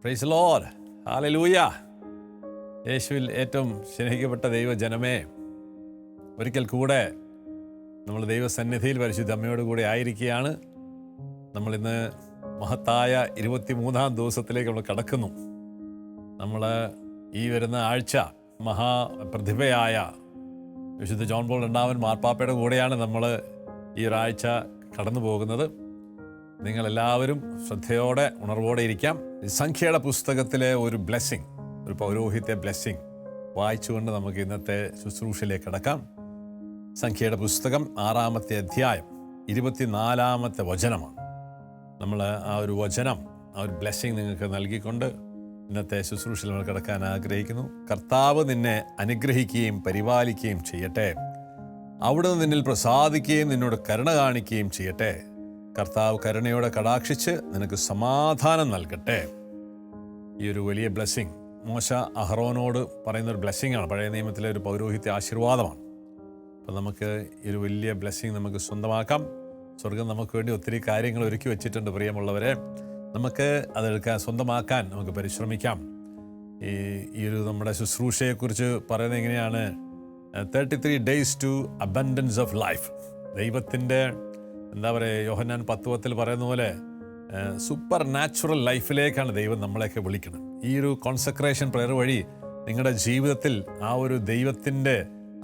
Praise the Lord. Hallelujah. യേശുവിൽ ഏറ്റവും സ്നേഹിക്കപ്പെട്ട ദൈവജനമേ, ഒരിക്കൽ കൂടെ നമ്മൾ ദൈവസന്നിധിയിൽ പരിശുദ്ധ അമ്മയോട് കൂടെ ആയിരിക്കുകയാണ്. നമ്മളിന്ന് മഹത്തായ 23-ാം ദിവസത്തിലേക്ക് നമ്മൾ കടക്കുന്നു. നമ്മൾ ഈ വരുന്ന ആഴ്ച മഹാപ്രതിഭയായ വിശുദ്ധ ജോൺ പോൾ രണ്ടാമൻ മാർപ്പാപ്പയുടെ കൂടെയാണ് നമ്മൾ ഈ ഒരാഴ്ച കടന്നു പോകുന്നത്. നിങ്ങളെല്ലാവരും ശ്രദ്ധയോടെ ഉണർവോടെ ഇരിക്കാം. സംഖ്യയുടെ പുസ്തകത്തിലെ ഒരു ബ്ലെസ്സിങ്, ഒരു പൗരോഹിത്യ ബ്ലെസ്സിങ് വായിച്ചുകൊണ്ട് നമുക്ക് ഇന്നത്തെ ശുശ്രൂഷയിലേക്ക് കടക്കാം. സംഖ്യയുടെ പുസ്തകം 6-ാമത്തെ അധ്യായം 24-ാമത്തെ വചനമാണ്. നമ്മൾ ആ ഒരു വചനം, ആ ഒരു ബ്ലെസ്സിങ് നിങ്ങൾക്ക് നൽകിക്കൊണ്ട് ഇന്നത്തെ ശുശ്രൂഷയിൽ നമ്മൾ കിടക്കാൻ ആഗ്രഹിക്കുന്നു. കർത്താവ് നിന്നെ അനുഗ്രഹിക്കുകയും പരിപാലിക്കുകയും ചെയ്യട്ടെ. അവിടുന്ന് നിന്നിൽ പ്രസാദിക്കുകയും നിന്നോട് കരുണ കാണിക്കുകയും ചെയ്യട്ടെ. കർത്താവ് കരുണയോടെ കടാക്ഷിച്ച് നിനക്ക് സമാധാനം നൽകട്ടെ. ഈ ഒരു വലിയ ബ്ലെസ്സിങ് മോശ അഹറോനോട് പറയുന്നൊരു ബ്ലെസ്സിങ്ങാണ്. പഴയ നിയമത്തിലെ ഒരു പൗരോഹിത്യ ആശീർവാദമാണ്. അപ്പോൾ നമുക്ക് ഈ ഒരു വലിയ ബ്ലെസ്സിങ് നമുക്ക് സ്വന്തമാക്കാം. സ്വർഗം നമുക്ക് വേണ്ടി ഒത്തിരി കാര്യങ്ങൾ ഒരുക്കി വെച്ചിട്ടുണ്ട്. പ്രിയമുള്ളവരെ, നമുക്ക് അതെടുക്കാൻ, സ്വന്തമാക്കാൻ നമുക്ക് പരിശ്രമിക്കാം. ഈ ഒരു നമ്മുടെ ശുശ്രൂഷയെക്കുറിച്ച് പറയുന്നത് എങ്ങനെയാണ്? 33 days to abundance of life. ദൈവത്തിൻ്റെ എന്താ പറയുക, യോഹന്നാൻ 10:10 പറയുന്ന പോലെ സൂപ്പർ നാച്ചുറൽ ലൈഫിലേക്കാണ് ദൈവം നമ്മളെയൊക്കെ വിളിക്കുന്നത്. ഈ ഒരു കോൺസെക്രേഷൻ പ്രെയർ വഴി നിങ്ങളുടെ ജീവിതത്തിൽ ആ ഒരു ദൈവത്തിൻ്റെ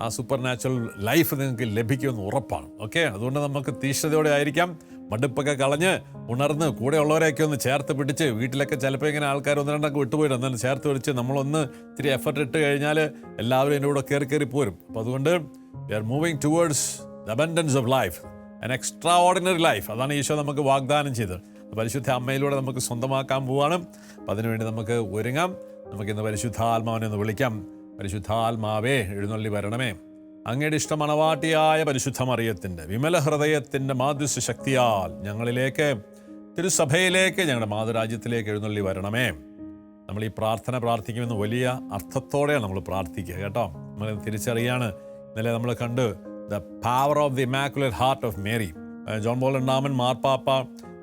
ആ സൂപ്പർ നാച്ചുറൽ ലൈഫ് നിങ്ങൾക്ക് ലഭിക്കുമെന്ന് ഉറപ്പാണ്. ഓക്കെ, അതുകൊണ്ട് നമുക്ക് തീഷ്ണതയോടെ ആയിരിക്കാം. മടുപ്പൊക്കെ കളഞ്ഞ് ഉണർന്ന് കൂടെ ഉള്ളവരെയൊക്കെ ഒന്ന് ചേർത്ത് പിടിച്ച്, വീട്ടിലൊക്കെ ചിലപ്പോൾ ഇങ്ങനെ ആൾക്കാർ ഒന്ന് രണ്ടൊക്കെ വിട്ടുപോയിട്ട് എന്നാലും ചേർത്ത് പിടിച്ച് നമ്മളൊന്ന് ഇത്തിരി എഫർട്ട് ഇട്ട് കഴിഞ്ഞാൽ എല്ലാവരും എൻ്റെ കൂടെ കയറി പോരും. അപ്പോൾ അതുകൊണ്ട് we are moving towards the abundance of life, an extraordinary life. അതാണ് ഈശോ നമുക്ക് വാഗ്ദാനം ചെയ്തത്. പരിശുദ്ധ അമ്മയിലൂടെ നമുക്ക് സ്വന്തമാക്കാൻ പോവാണ്. അപ്പം അതിനുവേണ്ടി നമുക്ക് ഒരുങ്ങാം. നമുക്കിന്ന് പരിശുദ്ധാത്മാവിനെ ഒന്ന് വിളിക്കാം. പരിശുദ്ധാത്മാവേ, എഴുന്നള്ളി വരണമേ. അങ്ങയുടെ ഇഷ്ടമണവാട്ടിയായ പരിശുദ്ധ മറിയത്തിൻ്റെ വിമല ഹൃദയത്തിൻ്റെ മാധ്യസ്ഥ ശക്തിയാൽ ഞങ്ങളിലേക്ക്, തിരുസഭയിലേക്ക്, ഞങ്ങളുടെ മാതൃരാജ്യത്തിലേക്ക് എഴുന്നള്ളി വരണമേ. നമ്മൾ ഈ പ്രാർത്ഥന പ്രാർത്ഥിക്കുമെന്ന് വലിയ അർത്ഥത്തോടെയാണ് നമ്മൾ പ്രാർത്ഥിക്കുക കേട്ടോ. നമ്മൾ തിരിച്ചറിയാണ്. ഇന്നലെ നമ്മൾ കണ്ട് the power of the immaculate heart of Mary. John Paul രണ്ടാമൻ മാർപ്പാപ്പ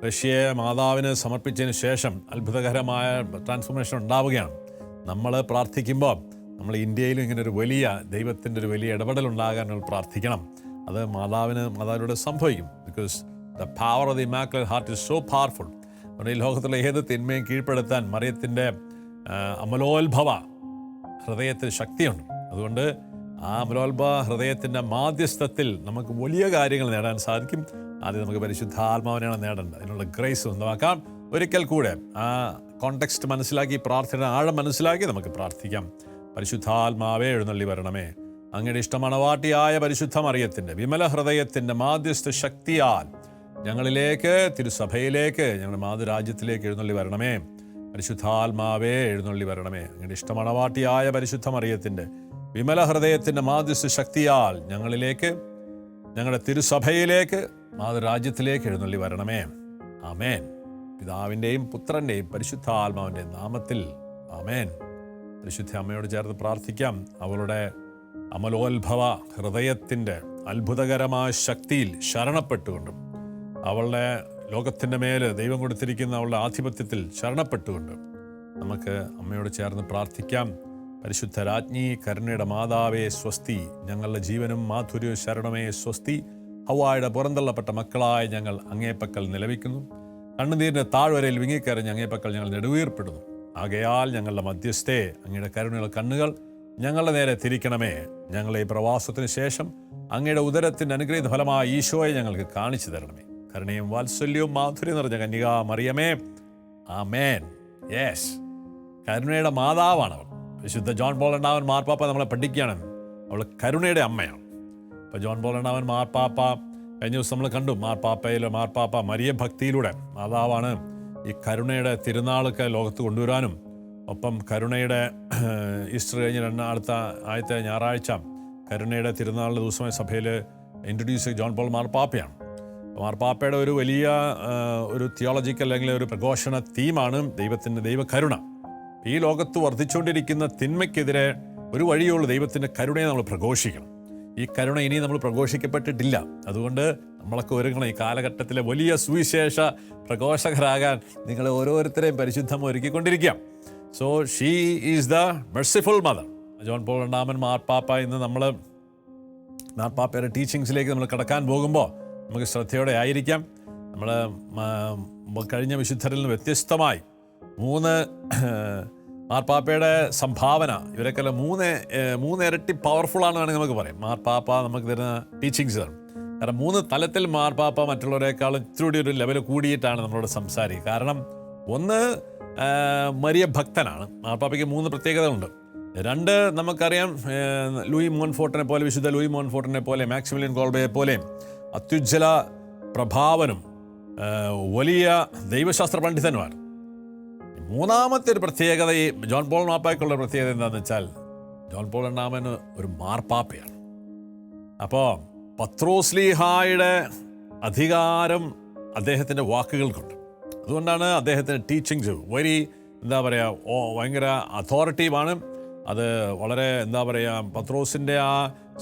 റഷ്യയെ മാതാവിന് സമർപ്പിച്ചതിന് ശേഷം അത്ഭുതകരമായ ട്രാൻസ്ഫോർമേഷൻ ഉണ്ടാവുകയാണ്. നമ്മൾ പ്രാർത്ഥിക്കുമ്പോൾ നമ്മൾ ഇന്ത്യയിലും ഇങ്ങനെ ഒരു വലിയ ദൈവത്തിൻ്റെ ഒരു വലിയ ഇടപെടൽ ഉണ്ടാകാൻ നമ്മൾ പ്രാർത്ഥിക്കണം. അത് മാതാവിനോട് സംഭവിക്കും. Because the power of the immaculate heart is so powerful. നമ്മുടെ ഈ ലോകത്തുള്ള ഏത് തിന്മയും കീഴ്പ്പെടുത്താൻ മറിയത്തിൻ്റെ അമലോത്ഭവ ഹൃദയത്തിന് ശക്തിയുണ്ട്. അതുകൊണ്ട് ആ അമലോത്ഭവ ഹൃദയത്തിൻ്റെ മാധ്യസ്ഥത്തിൽ നമുക്ക് വലിയ കാര്യങ്ങൾ നേടാൻ സാധിക്കും. ആദ്യം നമുക്ക് പരിശുദ്ധാത്മാവിനെയാണ് നേടേണ്ടത്. അതിനുള്ള ഗ്രേസ് സ്വന്തമാക്കാം. ഒരിക്കൽ കൂടെ ആ കോണ്ടെക്സ്റ്റ് മനസ്സിലാക്കി, പ്രാർത്ഥന ആഴം മനസ്സിലാക്കി നമുക്ക് പ്രാർത്ഥിക്കാം. പരിശുദ്ധാത്മാവേ, എഴുന്നള്ളി വരണമേ. അങ്ങയുടെ ഇഷ്ടമണവാട്ടിയായ പരിശുദ്ധ മറിയത്തിൻ്റെ വിമല ഹൃദയത്തിൻ്റെ മാധ്യസ്ഥ ശക്തിയാൽ ഞങ്ങളിലേക്ക്, തിരുസഭയിലേക്ക്, ഞങ്ങളുടെ മാതൃരാജ്യത്തിലേക്ക് എഴുന്നള്ളി വരണമേ. പരിശുദ്ധാത്മാവേ, എഴുന്നള്ളി വരണമേ. അങ്ങയുടെ ഇഷ്ടമണവാട്ടിയായ പരിശുദ്ധ മറിയത്തിൻ്റെ വിമല ഹൃദയത്തിൻ്റെ മാധ്യസ്ഥ ശക്തിയാൽ ഞങ്ങളിലേക്ക്, ഞങ്ങളുടെ തിരുസഭയിലേക്ക്, മാതൃരാജ്യത്തിലേക്ക് എഴുന്നള്ളി വരണമേ. ആമേൻ. പിതാവിൻ്റെയും പുത്രൻ്റെയും പരിശുദ്ധാത്മാവിൻ്റെയും നാമത്തിൽ ആമേൻ. പരിശുദ്ധ അമ്മയോട് ചേർന്ന് പ്രാർത്ഥിക്കാം. അവളുടെ അമലോത്ഭവ ഹൃദയത്തിൻ്റെ അത്ഭുതകരമായ ശക്തിയിൽ ശരണപ്പെട്ടുകൊണ്ടും, അവളുടെ ലോകത്തിൻ്റെ മേൽ ദൈവം കൊടുത്തിരിക്കുന്ന അവളുടെ ആധിപത്യത്തിൽ ശരണപ്പെട്ടുകൊണ്ട് നമുക്ക് അമ്മയോട് ചേർന്ന് പ്രാർത്ഥിക്കാം. പരിശുദ്ധ രാജ്ഞി, കരുണയുടെ മാതാവേ സ്വസ്തി. ഞങ്ങളുടെ ജീവനും മാധുര്യവും ശരണമേ സ്വസ്തി. ഹവ്വായുടെ പുറന്തള്ളപ്പെട്ട മക്കളായ ഞങ്ങൾ അങ്ങേപ്പക്കൽ നിലവിക്കുന്നു. കണ്ണുനീരിൻ്റെ താഴ്വരയിൽ വിങ്ങിക്കരഞ്ഞ് അങ്ങേപ്പക്കൽ ഞങ്ങൾ നെടുവീർപ്പെടുന്നു. ആകയാൽ ഞങ്ങളുടെ മധ്യസ്ഥേ, അങ്ങയുടെ കരുണയുള്ള കണ്ണുകൾ ഞങ്ങളുടെ നേരെ തിരിക്കണമേ. ഞങ്ങളെ ഈ പ്രവാസത്തിന് ശേഷം അങ്ങയുടെ ഉദരത്തിൻ്റെ അനുഗ്രഹീത ഫലമായ ഈശോയെ ഞങ്ങൾക്ക് കാണിച്ചു തരണമേ. കരുണയും വാത്സല്യവും മാധുര്യം നിറഞ്ഞ കന്യകാ മറിയമേ. ആമേൻ. യെസ്, കരുണയുടെ മാതാവാണ് അവൾ. വിശുദ്ധ ജോൺ പോൾ രണ്ടാമൻ മാർപ്പാപ്പ നമ്മളെ പഠിക്കുകയാണ്. അവൾ കരുണയുടെ അമ്മയാണ്. ഇപ്പോൾ ജോൺ പോൾ രണ്ടാമൻ മാർപ്പാപ്പ കഴിഞ്ഞ ദിവസം നമ്മൾ കണ്ടു. മാർപ്പാപ്പ മരിയ ഭക്തിയിലൂടെ മാതാവാണ് ഈ കരുണയുടെ തിരുനാളൊക്കെ ലോകത്ത് കൊണ്ടുവരാനും, ഒപ്പം കരുണയുടെ ഈസ്റ്റർ കഴിഞ്ഞ് ആദ്യത്തെ ഞായറാഴ്ച കരുണയുടെ തിരുനാളിൻ്റെ ദിവസമായ സഭയിൽ ഇൻട്രൊഡ്യൂസ് ജോൺ പോൾ മാർപ്പാപ്പയാണ്. മാർപ്പാപ്പയുടെ ഒരു വലിയ ഒരു തിയോളജിക്കൽ അല്ലെങ്കിൽ ഒരു പ്രഘോഷണ തീമാണ് ദൈവകരുണ. ഈ ലോകത്ത് വർദ്ധിച്ചുകൊണ്ടിരിക്കുന്ന തിന്മയ്ക്കെതിരെ ഒരു വഴിയുള്ള ദൈവത്തിൻ്റെ കരുണയെ നമ്മൾ പ്രഘോഷിക്കണം. ഈ കരുണ ഇനി നമ്മൾ പ്രഘോഷിക്കപ്പെട്ടിട്ടില്ല. അതുകൊണ്ട് നമ്മളൊക്കെ ഒരുങ്ങണം. ഈ കാലഘട്ടത്തിലെ വലിയ സുവിശേഷ പ്രഘോഷകരാകാൻ നിങ്ങളെ ഓരോരുത്തരെയും പരിശുദ്ധം ഒരുക്കിക്കൊണ്ടിരിക്കാം. So she is the merciful mother. John Paul രണ്ടാമൻ മാർപ്പാപ്പ ഇന്ന് നമ്മൾ മാർപ്പാപ്പയുടെ ടീച്ചിങ്സിലേക്ക് നമ്മൾ കടക്കാൻ പോകുമ്പോൾ നമുക്ക് ശ്രദ്ധയോടെ ആയിരിക്കാം. നമ്മൾ കഴിഞ്ഞ വിശുദ്ധരിൽ നിന്ന് വ്യത്യസ്തമായി 3 മാർപ്പാപ്പയുടെ സംഭാവന, ഇവരൊക്കെ മൂന്ന് ഇരട്ടി പവർഫുള്ളാണെന്ന് വേണമെങ്കിൽ നമുക്ക് പറയാം. മാർപ്പാപ്പ നമുക്ക് തരുന്ന ടീച്ചിങ്സ്. കാരണം 3 തലത്തിൽ മാർപ്പാപ്പ മറ്റുള്ളവരെക്കാളും ഇത്തിരി ഒരു ലെവൽ കൂടിയിട്ടാണ് നമ്മളോട് സംസാരിക്കുക. കാരണം ഒന്ന്, മരിയ ഭക്തനാണ്. മാർപ്പാപ്പയ്ക്ക് 3 പ്രത്യേകതകളുണ്ട്. 2, നമുക്കറിയാം ലൂയി മോൺഫോർട്ടിനെ പോലെ, വിശുദ്ധ ലൂയി മോൺഫോർട്ടിനെ പോലെ, മാക്സിമിലിയൻ കോൾബയെ പോലെ അത്യുജ്വല പ്രഭാവനും വലിയ ദൈവശാസ്ത്ര പണ്ഡിതന്മാർ. 3-ാമത്തെ ഒരു പ്രത്യേകത, ഈ ജോൺ പോൾ മാർപ്പാപ്പയ്ക്കുള്ള പ്രത്യേകത എന്താണെന്ന് വെച്ചാൽ, ജോൺ പോൾ രണ്ടാമന് ഒരു മാർപ്പാപ്പയാണ്. അപ്പോൾ പത്രോസ്ലീഹായുടെ അധികാരം അദ്ദേഹത്തിൻ്റെ വാക്കുകൾക്കുണ്ട്. അതുകൊണ്ടാണ് അദ്ദേഹത്തിൻ്റെ ടീച്ചിങ്സ് ഭയങ്കര അതോറിറ്റീവാണ്. അത് വളരെ പത്രോസിൻ്റെ ആ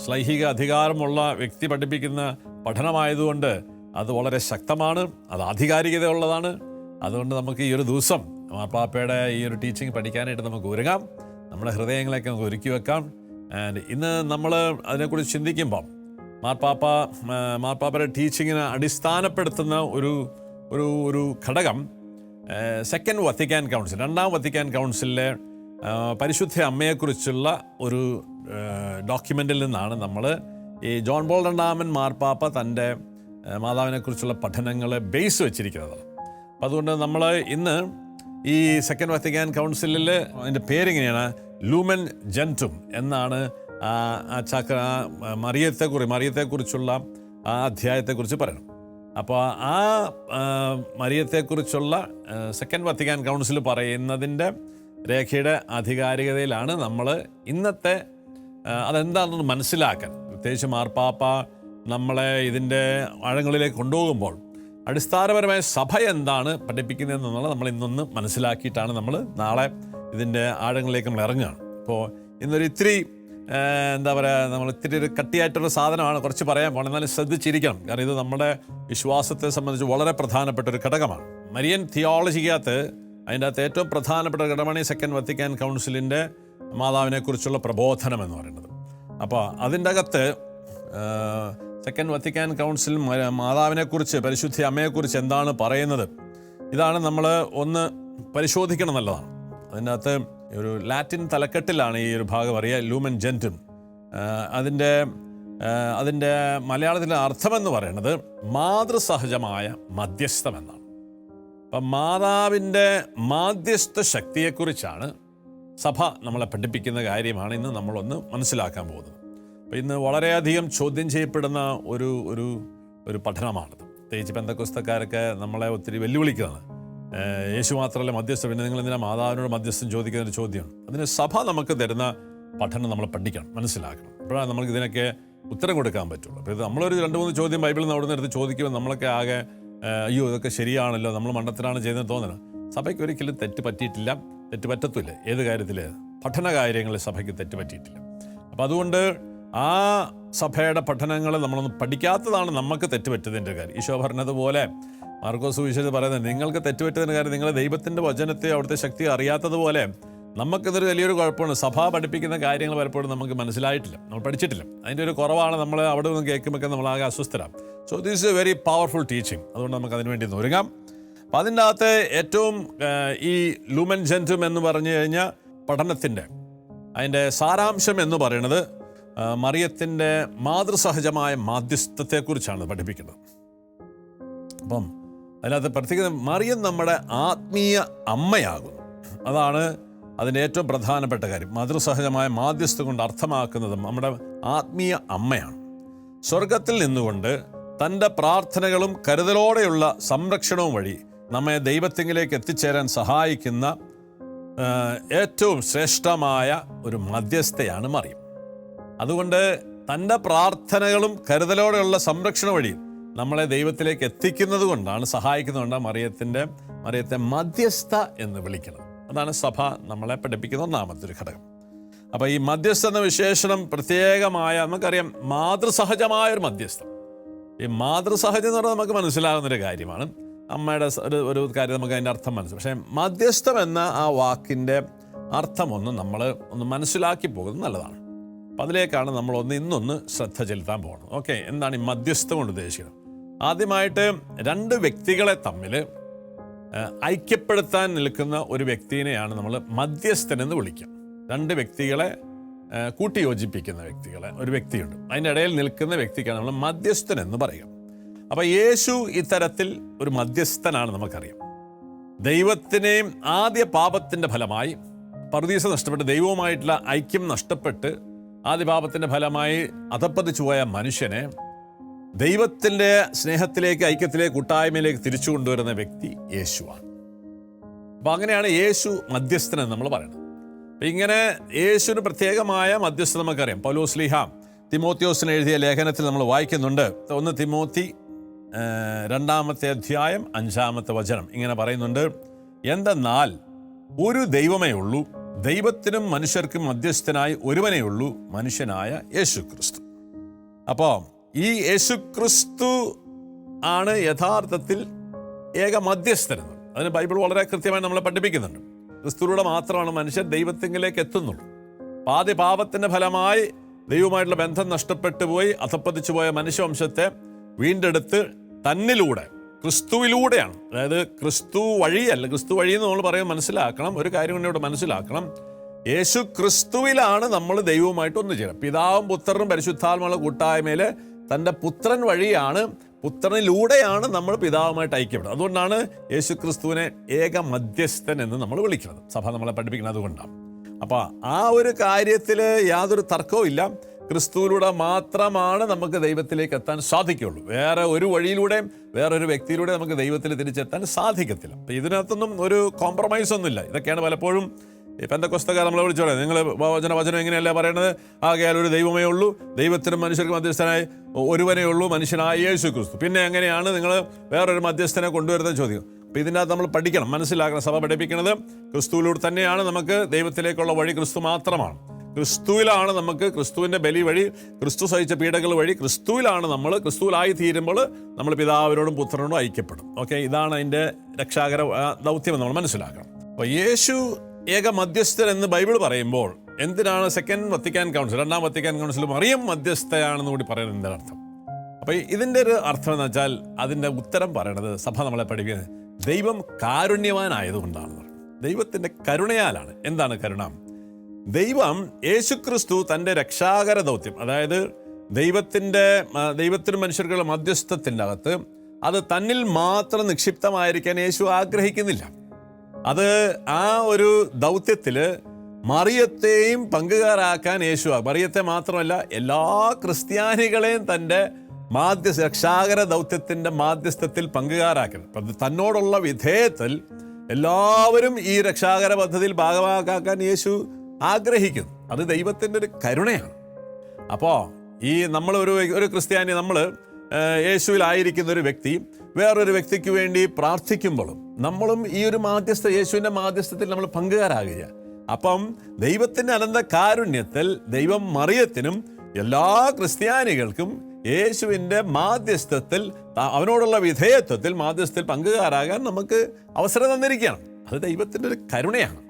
ശ്ലൈഹിക അധികാരമുള്ള വ്യക്തി പഠിപ്പിക്കുന്ന പഠനമായതുകൊണ്ട് അത് വളരെ ശക്തമാണ്, അത് ആധികാരികതയുള്ളതാണ്. അതുകൊണ്ട് നമുക്ക് ഈ ഒരു ദിവസം മാർപ്പാപ്പയുടെ ഈ ഒരു ടീച്ചിങ് പഠിക്കാനായിട്ട് നമുക്ക് ഒരുങ്ങാം. നമ്മുടെ ഹൃദയങ്ങളൊക്കെ നമുക്ക് ഒരുക്കി വെക്കാം. ആൻഡ് ഇന്ന് നമ്മൾ അതിനെക്കുറിച്ച് ചിന്തിക്കുമ്പം മാർപ്പാപ്പയുടെ ടീച്ചിങ്ങിനെ അടിസ്ഥാനപ്പെടുത്തുന്ന ഒരു ഘടകം സെക്കൻഡ് വത്തിക്കാൻ കൗൺസിൽ, 2-ാം വത്തിക്കാൻ കൗൺസിലിലെ പരിശുദ്ധ അമ്മയെക്കുറിച്ചുള്ള ഒരു ഡോക്യുമെൻറ്റിൽ നിന്നാണ് നമ്മൾ ഈ ജോൺ പോൾ രണ്ടാമൻ മാർപ്പാപ്പ തൻ്റെ മാതാവിനെക്കുറിച്ചുള്ള പഠനങ്ങളെ ബേസ് വെച്ചിരിക്കുന്നത്. അപ്പം അതുകൊണ്ട് നമ്മൾ ഇന്ന് ഈ സെക്കൻഡ് വത്തിക്കാൻ കൗൺസിലിൽ അതിൻ്റെ പേരിങ്ങനെയാണ്, ലൂമൻ ജെൻറ്റും എന്നാണ് മറിയത്തെക്കുറിച്ചുള്ള ആ അധ്യായത്തെക്കുറിച്ച് പറയണം. അപ്പോൾ ആ മറിയത്തെക്കുറിച്ചുള്ള സെക്കൻഡ് വത്തിക്കാൻ കൗൺസിൽ പറയുന്നതിൻ്റെ രേഖയുടെ ആധികാരികതയിലാണ് നമ്മൾ ഇന്നത്തെ അതെന്താണെന്ന് മനസ്സിലാക്കാൻ, പ്രത്യേകിച്ച് മാർപ്പാപ്പ നമ്മളെ ഇതിൻ്റെ ആഴങ്ങളിലേക്ക് കൊണ്ടുപോകുമ്പോൾ അടിസ്ഥാനപരമായ സഭ എന്താണ് പഠിപ്പിക്കുന്നതെന്നുള്ളത് നമ്മൾ ഇന്നൊന്ന് മനസ്സിലാക്കിയിട്ടാണ് നമ്മൾ നാളെ ഇതിൻ്റെ ആഴങ്ങളിലേക്ക് നമ്മൾ ഇറങ്ങുകയാണ്. അപ്പോൾ ഇന്നൊരു ഇത്തിരി നമ്മൾ ഇത്തിരി ഒരു കട്ടിയായിട്ടൊരു സാധനമാണ് കുറച്ച് പറയാൻ പോകണം, എന്നാലും ശ്രദ്ധിച്ചിരിക്കണം. കാരണം ഇത് നമ്മുടെ വിശ്വാസത്തെ സംബന്ധിച്ച് വളരെ പ്രധാനപ്പെട്ട ഒരു ഘടകമാണ്. മരിയൻ തിയോളജിക്കകത്ത് അതിൻ്റെ അകത്ത് ഏറ്റവും പ്രധാനപ്പെട്ട ഘടകമാണ് ഈ സെക്കൻഡ് വത്തിക്കാൻ കൗൺസിലിൻ്റെ മാതാവിനെക്കുറിച്ചുള്ള പ്രബോധനം എന്ന് പറയുന്നത്. അപ്പോൾ അതിൻ്റെ അകത്ത് സെക്കൻഡ് വത്തിക്കാൻ കൗൺസിൽ മാതാവിനെക്കുറിച്ച്, പരിശുദ്ധ അമ്മയെക്കുറിച്ച് എന്താണ് പറയുന്നത്, ഇതാണ് നമ്മൾ ഒന്ന് പരിശോധിക്കണം എന്നുള്ളതാണ്. അതിൻ്റെ അകത്ത് ഒരു ലാറ്റിൻ തലക്കെട്ടിലാണ് ഈ ഒരു ഭാഗം അറിയുക, ലൂമൻ ജെൻറ്റും. അതിൻ്റെ മലയാളത്തിലെ അർത്ഥമെന്ന് പറയുന്നത് മാതൃസഹജമായ മധ്യസ്ഥം എന്നാണ്. അപ്പം മാതാവിൻ്റെ മാധ്യസ്ഥ ശക്തിയെക്കുറിച്ചാണ് സഭ നമ്മളെ പഠിപ്പിക്കുന്ന കാര്യമാണ് ഇന്ന് നമ്മളൊന്ന് മനസ്സിലാക്കാൻ പോകുന്നത്. അപ്പോൾ ഇന്ന് വളരെയധികം ചോദ്യം ചെയ്യപ്പെടുന്ന ഒരു പഠനമാണിത്. പ്രത്യേകിച്ച് പെന്തക്കോസ്തക്കാരൊക്കെ നമ്മളെ ഒത്തിരി വെല്ലുവിളിക്കുന്നതാണ്. യേശു മാത്രമല്ല മധ്യസ്ഥം, പിന്നെ നിങ്ങൾ എന്തിനാ മാതാവിനോട് മധ്യസ്ഥം ചോദിക്കുന്നൊരു ചോദ്യമാണ്. അതിന് സഭ നമുക്ക് തരുന്ന പഠനം നമ്മൾ പഠിക്കണം, മനസ്സിലാക്കണം. അപ്പോഴാണ് നമുക്ക് ഇതിനൊക്കെ ഉത്തരം കൊടുക്കാൻ പറ്റുള്ളൂ. അപ്പോൾ ഇത് നമ്മളൊരു 2-3 ചോദ്യം ബൈബിളിൽ നിന്ന് അവിടെ നിന്ന് എടുത്ത് ചോദിക്കുമ്പോൾ നമ്മളൊക്കെ ആകെ അയ്യോ ഇതൊക്കെ ശരിയാണല്ലോ, നമ്മൾ മണ്ടത്തിലാണ് ചെയ്തതെന്ന് തോന്നണം. സഭയ്ക്ക് ഒരിക്കലും തെറ്റ് പറ്റിയിട്ടില്ല, തെറ്റ് പറ്റത്തില്ല. ഏത് കാര്യത്തിൽ, പഠന കാര്യങ്ങളിൽ സഭയ്ക്ക് തെറ്റ് പറ്റിയിട്ടില്ല. അപ്പോൾ അതുകൊണ്ട് ആ സഭയുടെ പഠനങ്ങൾ നമ്മളൊന്നും പഠിക്കാത്തതാണ് നമുക്ക് തെറ്റുപറ്റിയതിൻ്റെ കാര്യം. ഈശോ പറഞ്ഞതുപോലെ മാർക്കോസ് സുവിശേഷത്തിൽ പറയുന്നത്, നിങ്ങൾക്ക് തെറ്റുപറ്റിയതിൻ്റെ കാര്യം നിങ്ങൾ ദൈവത്തിൻ്റെ വചനത്തെ അവിടുത്തെ ശക്തി അറിയാത്തതുപോലെ നമുക്കിതൊരു വലിയൊരു കുഴപ്പമാണ്. സഭ പഠിപ്പിക്കുന്ന കാര്യങ്ങൾ പലപ്പോഴും നമുക്ക് മനസ്സിലായിട്ടില്ല, നമ്മൾ പഠിച്ചിട്ടില്ല. അതിൻ്റെ ഒരു കുറവാണ്. നമ്മൾ അവിടെ നിന്ന് കേൾക്കുമ്പോൾ നമ്മളാകെ അസ്വസ്ഥരാം. So this a very powerful teaching. അതുകൊണ്ട് നമുക്ക് അതിന് വേണ്ടി ഒരുങ്ങാം. അപ്പം അതിൻ്റെ അകത്ത് ഏറ്റവും ഈ ലൂമൻ ജെൻറ്റും എന്ന് പറഞ്ഞു കഴിഞ്ഞാൽ പഠനത്തിൻ്റെ അതിൻ്റെ സാരാംശം എന്ന് പറയുന്നത് മറിയത്തിൻ്റെ മാതൃസഹജമായ മാധ്യസ്ഥത്തെക്കുറിച്ചാണ് പഠിപ്പിക്കുന്നത്. അപ്പം അതിനകത്ത് പ്രത്യേകത, മറിയം നമ്മുടെ ആത്മീയ അമ്മയാകുന്നു. അതാണ് അതിൻ്റെ ഏറ്റവും പ്രധാനപ്പെട്ട കാര്യം. മാതൃസഹജമായ മാധ്യസ്ഥം കൊണ്ട് അർത്ഥമാക്കുന്നത് നമ്മുടെ ആത്മീയ അമ്മയാണ്. സ്വർഗത്തിൽ നിന്നുകൊണ്ട് തൻ്റെ പ്രാർത്ഥനകളും കരുതലോടെയുള്ള സംരക്ഷണവും വഴി നമ്മെ ദൈവത്തിങ്കിലേക്ക് എത്തിച്ചേരാൻ സഹായിക്കുന്ന ഏറ്റവും ശ്രേഷ്ഠമായ ഒരു മധ്യസ്ഥയാണ് മറിയം. അതുകൊണ്ട് തൻ്റെ പ്രാർത്ഥനകളും കരുതലോടെയുള്ള സംരക്ഷണം വഴി നമ്മളെ ദൈവത്തിലേക്ക് എത്തിക്കുന്നത് കൊണ്ടാണ്, സഹായിക്കുന്നതുകൊണ്ടാണ് മറിയത്തെ മധ്യസ്ഥ എന്ന് വിളിക്കുന്നത്. അതാണ് സഭ നമ്മളെ പഠിപ്പിക്കുന്ന ഒന്നാമത്തെ ഒരു ഘടകം. അപ്പോൾ ഈ മധ്യസ്ഥ എന്ന വിശേഷണം പ്രത്യേകമായ, നമുക്കറിയാം മാതൃസഹജമായൊരു മധ്യസ്ഥം. ഈ മാതൃസഹജം എന്ന് പറഞ്ഞാൽ നമുക്ക് മനസ്സിലാകുന്നൊരു കാര്യമാണ്. അമ്മയുടെ ഒരു കാര്യം നമുക്ക് അതിൻ്റെ അർത്ഥം മനസ്സിലാവും. പക്ഷേ മധ്യസ്ഥം എന്ന ആ വാക്കിൻ്റെ അർത്ഥമൊന്ന് നമ്മൾ ഒന്ന് മനസ്സിലാക്കി പോകുന്നത് നല്ലതാണ്. അപ്പം അതിലേക്കാണ് നമ്മളൊന്ന് ഇന്നൊന്ന് ശ്രദ്ധ ചെലുത്താൻ പോകുന്നത്. ഓക്കെ, എന്താണ് ഈ മധ്യസ്ഥം കൊണ്ട് ഉദ്ദേശിക്കുന്നത്? ആദ്യമായിട്ട് രണ്ട് വ്യക്തികളെ തമ്മിൽ ഐക്യപ്പെടുത്താൻ നിൽക്കുന്ന ഒരു വ്യക്തിയെയാണ് നമ്മൾ മധ്യസ്ഥനെന്ന് വിളിക്കുക. രണ്ട് വ്യക്തികളെ കൂട്ടിയോജിപ്പിക്കുന്ന ഒരു വ്യക്തിയുണ്ട്. അതിൻ്റെ ഇടയിൽ നിൽക്കുന്ന വ്യക്തിക്കാണ് നമ്മൾ മധ്യസ്ഥൻ എന്ന് പറയുക. അപ്പം യേശു ഇത്തരത്തിൽ ഒരു മധ്യസ്ഥനാണ്. നമുക്കറിയാം, ദൈവത്തിനെയും ആദ്യ പാപത്തിൻ്റെ ഫലമായി പറുദീസ നഷ്ടപ്പെട്ട് ദൈവവുമായിട്ടുള്ള ഐക്യം നഷ്ടപ്പെട്ട് ആദ്യ പാപത്തിൻ്റെ ഫലമായി അധപ്പതിച്ചു പോയ മനുഷ്യനെ ദൈവത്തിൻ്റെ സ്നേഹത്തിലേക്ക്, ഐക്യത്തിലേക്ക്, കൂട്ടായ്മയിലേക്ക് തിരിച്ചു കൊണ്ടുവരുന്ന വ്യക്തി യേശുവാണ്. അപ്പം അങ്ങനെയാണ് യേശു മധ്യസ്ഥനെന്ന് നമ്മൾ പറയുന്നത്. അപ്പം ഇങ്ങനെ യേശുവിന് പ്രത്യേകമായ മധ്യസ്ഥത നമുക്കറിയാം. പൗലോസ് ശ്ലീഹ തിമോത്തിയോസിന് എഴുതിയ ലേഖനത്തിൽ നമ്മൾ വായിക്കുന്നുണ്ട്. 1 തിമോത്തി 2-ാമത്തെ അധ്യായം 5-ാമത്തെ വചനം ഇങ്ങനെ പറയുന്നുണ്ട്: എന്തെന്നാൽ ഒരു ദൈവമേ ഉള്ളൂ, ദൈവത്തിനും മനുഷ്യർക്കും മധ്യസ്ഥനായി ഒരുവനേ ഉള്ളൂ, മനുഷ്യനായ യേശു ക്രിസ്തു. അപ്പോൾ ഈ യേശു ക്രിസ്തു ആണ് യഥാർത്ഥത്തിൽ ഏക മധ്യസ്ഥനെന്ന്. അതിന് ബൈബിൾ വളരെ കൃത്യമായി നമ്മളെ പഠിപ്പിക്കുന്നുണ്ട്. ക്രിസ്തുവിലൂടെ മാത്രമാണ് മനുഷ്യൻ ദൈവത്തിങ്കിലേക്ക് എത്തുന്നുള്ളൂ. ആദ്യ പാപത്തിൻ്റെ ഫലമായി ദൈവവുമായിട്ടുള്ള ബന്ധം നഷ്ടപ്പെട്ടു പോയി അധപ്പതിച്ചു പോയ മനുഷ്യവംശത്തെ വീണ്ടെടുത്ത് തന്നിലൂടെ, ക്രിസ്തുവിലൂടെയാണ്, അതായത് ക്രിസ്തു വഴിയല്ല, ക്രിസ്തു വഴി എന്ന് നമ്മൾ പറയുന്നത് മനസ്സിലാക്കണം. ഒരു കാര്യം ഇവിടെ മനസ്സിലാക്കണം, യേശു ക്രിസ്തുവിലാണ് നമ്മൾ ദൈവവുമായിട്ട് ഒന്നു ചേരുക. പിതാവും പുത്രനും പരിശുദ്ധാത്മാവുള്ള കൂട്ടായ്മയിൽ തൻ്റെ പുത്രൻ വഴിയാണ്, പുത്രനിലൂടെയാണ് നമ്മൾ പിതാവുമായിട്ട് ഐക്യപ്പെടുന്നത്. അതുകൊണ്ടാണ് യേശു ക്രിസ്തുവിനെ ഏക മധ്യസ്ഥൻ എന്ന് നമ്മൾ വിളിക്കുന്നത്. സഭ നമ്മളെ പഠിപ്പിക്കുന്നത് അതുകൊണ്ടാണ്. അപ്പോൾ ആ ഒരു കാര്യത്തിൽ യാതൊരു തർക്കവും ഇല്ല. ക്രിസ്തുവിലൂടെ മാത്രമാണ് നമുക്ക് ദൈവത്തിലേക്ക് എത്താൻ സാധിക്കുകയുള്ളൂ. വേറെ ഒരു വഴിയിലൂടെയും വേറൊരു വ്യക്തിയിലൂടെ നമുക്ക് ദൈവത്തിൽ തിരിച്ചെത്താൻ സാധിക്കത്തില്ല. അപ്പം ഇതിനകത്തൊന്നും ഒരു കോംപ്രമൈസ് ഒന്നുമില്ല. ഇതൊക്കെയാണ് പലപ്പോഴും പെന്തക്കോസ്തക്കാർ നമ്മളെ വിളിച്ചു പറയുന്നത്. നിങ്ങൾ വചനം എങ്ങനെയല്ല പറയണത്? ആകയാൽ ഒരു ദൈവമേ ഉള്ളൂ, ദൈവത്തിനും മനുഷ്യർക്കും മധ്യസ്ഥനായി ഒരുവനേ ഉള്ളൂ, മനുഷ്യനായ യേശു ക്രിസ്തു. പിന്നെ എങ്ങനെയാണ് നിങ്ങൾ വേറൊരു മധ്യസ്ഥനെ കൊണ്ടുവരുന്നത് ചോദ്യം. അപ്പോൾ ഇതിൻ്റെ അകത്ത് നമ്മൾ പഠിക്കണം, മനസ്സിലാക്കണം. സഭ പഠിപ്പിക്കുന്നത് ക്രിസ്തുവിലൂടെ തന്നെയാണ് നമുക്ക് ദൈവത്തിലേക്കുള്ള വഴി. ക്രിസ്തു മാത്രമാണ്. ക്രിസ്തുവിലാണ് നമുക്ക് ക്രിസ്തുവിൻ്റെ ബലി വഴി, ക്രിസ്തു സഹിച്ച പീഡകൾ വഴി ക്രിസ്തുവിലാണ് നമ്മൾ, ക്രിസ്തുവിലായി തീരുമ്പോൾ നമ്മൾ പിതാവിനോടും പുത്രനോടും ഐക്യപ്പെടും. ഓക്കെ, ഇതാണ് അതിൻ്റെ രക്ഷാകര ദൗത്യം നമ്മൾ മനസ്സിലാക്കണം. അപ്പോൾ യേശു ഏക മധ്യസ്ഥൻ എന്ന് ബൈബിൾ പറയുമ്പോൾ എന്തിനാണ് സെക്കൻഡ് വത്തിക്കാൻ കൗൺസിൽ, 2-ാം വത്തിക്കാൻ കൗൺസിൽ മറിയം മധ്യസ്ഥയാണെന്ന് കൂടി പറയുന്നത് എന്താണ് അർത്ഥം? അപ്പോൾ ഇതിൻ്റെ ഒരു അർത്ഥം എന്ന് വെച്ചാൽ അതിൻ്റെ ഉത്തരം പറയണത് സഭ നമ്മളെ പഠിപ്പിക്കുന്നത് ദൈവം കാരുണ്യവാനായതുകൊണ്ടാണ്. ദൈവത്തിൻ്റെ കരുണയാലാണ്. എന്താണ് കരുണ? ദൈവം യേശുക്രിസ്തു തൻ്റെ രക്ഷാകര ദൗത്യം, അതായത് ദൈവത്തിനും മനുഷ്യർക്കുള്ള മധ്യസ്ഥത്തിൻ്റെ അകത്ത് അത് തന്നിൽ മാത്രം നിക്ഷിപ്തമായിരിക്കാൻ യേശു ആഗ്രഹിക്കുന്നില്ല. അത് ആ ഒരു ദൗത്യത്തിൽ മറിയത്തെയും പങ്കുകാരാക്കാൻ യേശു, മറിയത്തെ മാത്രമല്ല എല്ലാ ക്രിസ്ത്യാനികളെയും തൻ്റെ രക്ഷാകര ദൗത്യത്തിൻ്റെ മാധ്യസ്ഥത്തിൽ പങ്കുകാരാക്കണം. തന്നോടുള്ള വിധേയത്തിൽ എല്ലാവരും ഈ രക്ഷാകര പദ്ധതിയിൽ ഭാഗമാക്കാൻ യേശു ആഗ്രഹിക്കുന്നു. അത് ദൈവത്തിൻ്റെ ഒരു കരുണയാണ്. അപ്പോൾ ഈ ഒരു ക്രിസ്ത്യാനി, നമ്മൾ യേശുവിലായിരിക്കുന്ന ഒരു വ്യക്തി വേറൊരു വ്യക്തിക്ക് വേണ്ടി പ്രാർത്ഥിക്കുമ്പോഴും നമ്മളും ഈ ഒരു യേശുവിൻ്റെ മാധ്യസ്ഥത്തിൽ നമ്മൾ പങ്കുകാരാകുക. അപ്പം ദൈവത്തിൻ്റെ അനന്ത കാരുണ്യത്തിൽ ദൈവം മറിയത്തിനും എല്ലാ ക്രിസ്ത്യാനികൾക്കും യേശുവിൻ്റെ മാധ്യസ്ഥത്തിൽ, അവനോടുള്ള വിധേയത്വത്തിൽ മാധ്യസ്ഥത്തിൽ പങ്കുകാരാകാൻ നമുക്ക് അവസരം തന്നിരിക്കുകയാണ്. അത് ദൈവത്തിൻ്റെ ഒരു കരുണയാണ്.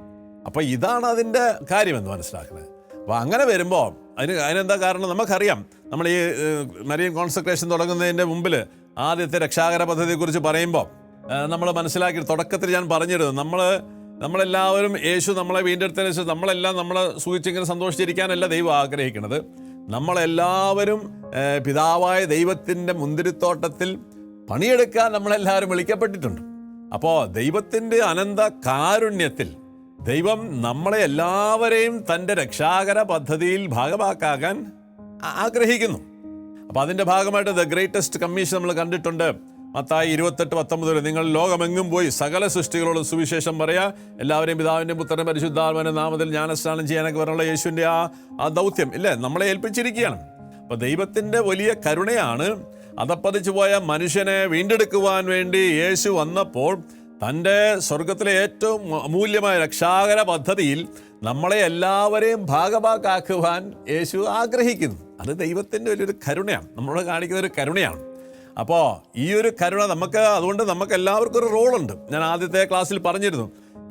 അപ്പോൾ ഇതാണ് അതിൻ്റെ കാര്യമെന്ന് മനസ്സിലാക്കുന്നത്. അപ്പോൾ അങ്ങനെ വരുമ്പോൾ അതിനെന്താ കാരണം? നമുക്കറിയാം, നമ്മൾ ഈ മരിയൻ കോൺസെക്രേഷൻ തുടങ്ങുന്നതിൻ്റെ മുമ്പിൽ ആദ്യത്തെ രക്ഷാകര പദ്ധതിയെക്കുറിച്ച് പറയുമ്പോൾ നമ്മൾ മനസ്സിലാക്കി, തുടക്കത്തിൽ ഞാൻ പറഞ്ഞിരുന്നു, നമ്മളെല്ലാവരും യേശു നമ്മളെ വീണ്ടെടുത്തതിന് ശേഷം നമ്മളെല്ലാം നമ്മളെ സൂക്ഷിച്ചിങ്ങനെ സന്തോഷിച്ചിരിക്കാനല്ല ദൈവം ആഗ്രഹിക്കുന്നത്. നമ്മളെല്ലാവരും പിതാവായ ദൈവത്തിൻ്റെ മുന്തിരിത്തോട്ടത്തിൽ പണിയെടുക്കാൻ നമ്മളെല്ലാവരും വിളിക്കപ്പെട്ടിട്ടുണ്ട്. അപ്പോൾ ദൈവത്തിൻ്റെ അനന്ത കാരുണ്യത്തിൽ ദൈവം നമ്മളെ എല്ലാവരെയും തൻ്റെ രക്ഷാകര പദ്ധതിയിൽ ഭാഗമാക്കാൻ ആഗ്രഹിക്കുന്നു. അപ്പോൾ അതിൻ്റെ ഭാഗമായിട്ട് ദ ഗ്രേറ്റസ്റ്റ് കമ്മീഷൻ നമ്മൾ കണ്ടിട്ടുണ്ട്. മത്തായി 28:19 നിങ്ങൾ ലോകമെങ്ങും പോയി സകല സൃഷ്ടികളോടും സുവിശേഷം പറയുക, എല്ലാവരെയും പിതാവിൻ്റെ പുത്രൻ്റെ പരിശുദ്ധാത്മാവിൻ്റെ നാമത്തിൽ ജ്ഞാനസ്നാനം ചെയ്യാനൊക്കെ വരെയുള്ള യേശുവിൻ്റെ ആ ദൗത്യം ഇല്ലേ നമ്മളെ ഏൽപ്പിച്ചിരിക്കുകയാണ്. അപ്പോൾ ദൈവത്തിൻ്റെ വലിയ കരുണയാണ്. അധപ്പതിച്ചു പോയ മനുഷ്യനെ വീണ്ടെടുക്കുവാൻ വേണ്ടി യേശു വന്നപ്പോൾ തൻ്റെ സ്വർഗത്തിലെ ഏറ്റവും അമൂല്യമായ രക്ഷാകര പദ്ധതിയിൽ നമ്മളെ എല്ലാവരെയും ഭാഗമാക്കുവാൻ യേശു ആഗ്രഹിക്കുന്നു. അത് ദൈവത്തിൻ്റെ വലിയൊരു കരുണയാണ്, നമ്മളോട് കാണിക്കുന്ന ഒരു കരുണയാണ്. അപ്പോൾ ഈ ഒരു കരുണ അതുകൊണ്ട് നമുക്ക് എല്ലാവർക്കും ഒരു റോളുണ്ട്. ഞാൻ ആദ്യത്തെ ക്ലാസ്സിൽ പറഞ്ഞിരുന്നു,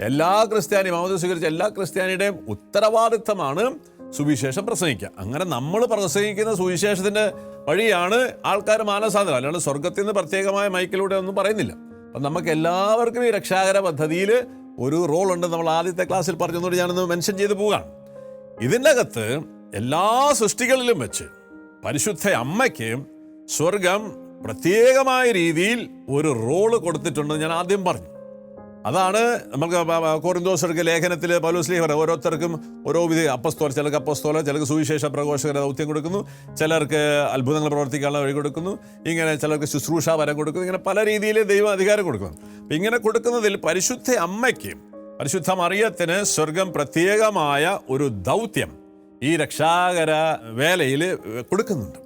എല്ലാ ക്രിസ്ത്യാനി, മാമോദീസ സ്വീകരിച്ച എല്ലാ ക്രിസ്ത്യാനിയുടെയും ഉത്തരവാദിത്തമാണ് സുവിശേഷം പ്രസംഗിക്കുക. അങ്ങനെ നമ്മൾ പ്രസംഗിക്കുന്ന സുവിശേഷത്തിൻ്റെ വഴിയാണ് ആൾക്കാർ മാനസാന്തരം. അല്ലാണ്ട് സ്വർഗത്തിൽ നിന്ന് പ്രത്യേകമായ മൈക്കിലൂടെ ഒന്നും പറയുന്നില്ല. അപ്പം നമുക്ക് എല്ലാവർക്കും ഈ രക്ഷാകര പദ്ധതിയിൽ ഒരു റോളുണ്ട്. നമ്മൾ ആദ്യത്തെ ക്ലാസ്സിൽ പറഞ്ഞതുകൊണ്ട് ഞാനൊന്ന് മെൻഷൻ ചെയ്ത് പോവുകയാണ്. ഇതിൻ്റെ അകത്ത് എല്ലാ സൃഷ്ടികളിലും വെച്ച് പരിശുദ്ധ അമ്മയ്ക്ക് സ്വർഗം പ്രത്യേകമായ രീതിയിൽ ഒരു റോള് കൊടുത്തിട്ടുണ്ടെന്ന് ഞാൻ ആദ്യം പറഞ്ഞു. അതാണ് നമുക്ക് കൊരിന്തോസർക്ക് ലേഖനത്തിൽ പൗലോസ് ഓരോരുത്തർക്കും ഓരോ വിധി അപ്പസ്തോല, ചിലർക്ക് അപ്പസ്തോല, ചിലർക്ക് സുവിശേഷ പ്രഘോഷകര ദൗത്യം കൊടുക്കുന്നു, ചിലർക്ക് അത്ഭുതങ്ങൾ പ്രവർത്തിക്കാനുള്ള വഴി കൊടുക്കുന്നു, ഇങ്ങനെ ചിലർക്ക് ശുശ്രൂഷ വരം കൊടുക്കുന്നു, ഇങ്ങനെ പല രീതിയിൽ ദൈവം അധികാരം കൊടുക്കുന്നു. അപ്പം ഇങ്ങനെ കൊടുക്കുന്നതിൽ പരിശുദ്ധ അമ്മയ്ക്ക്, പരിശുദ്ധ മറിയത്തിന് സ്വർഗം പ്രത്യേകമായ ഒരു ദൗത്യം ഈ രക്ഷാകര വേലയിൽ കൊടുക്കുന്നുണ്ട്.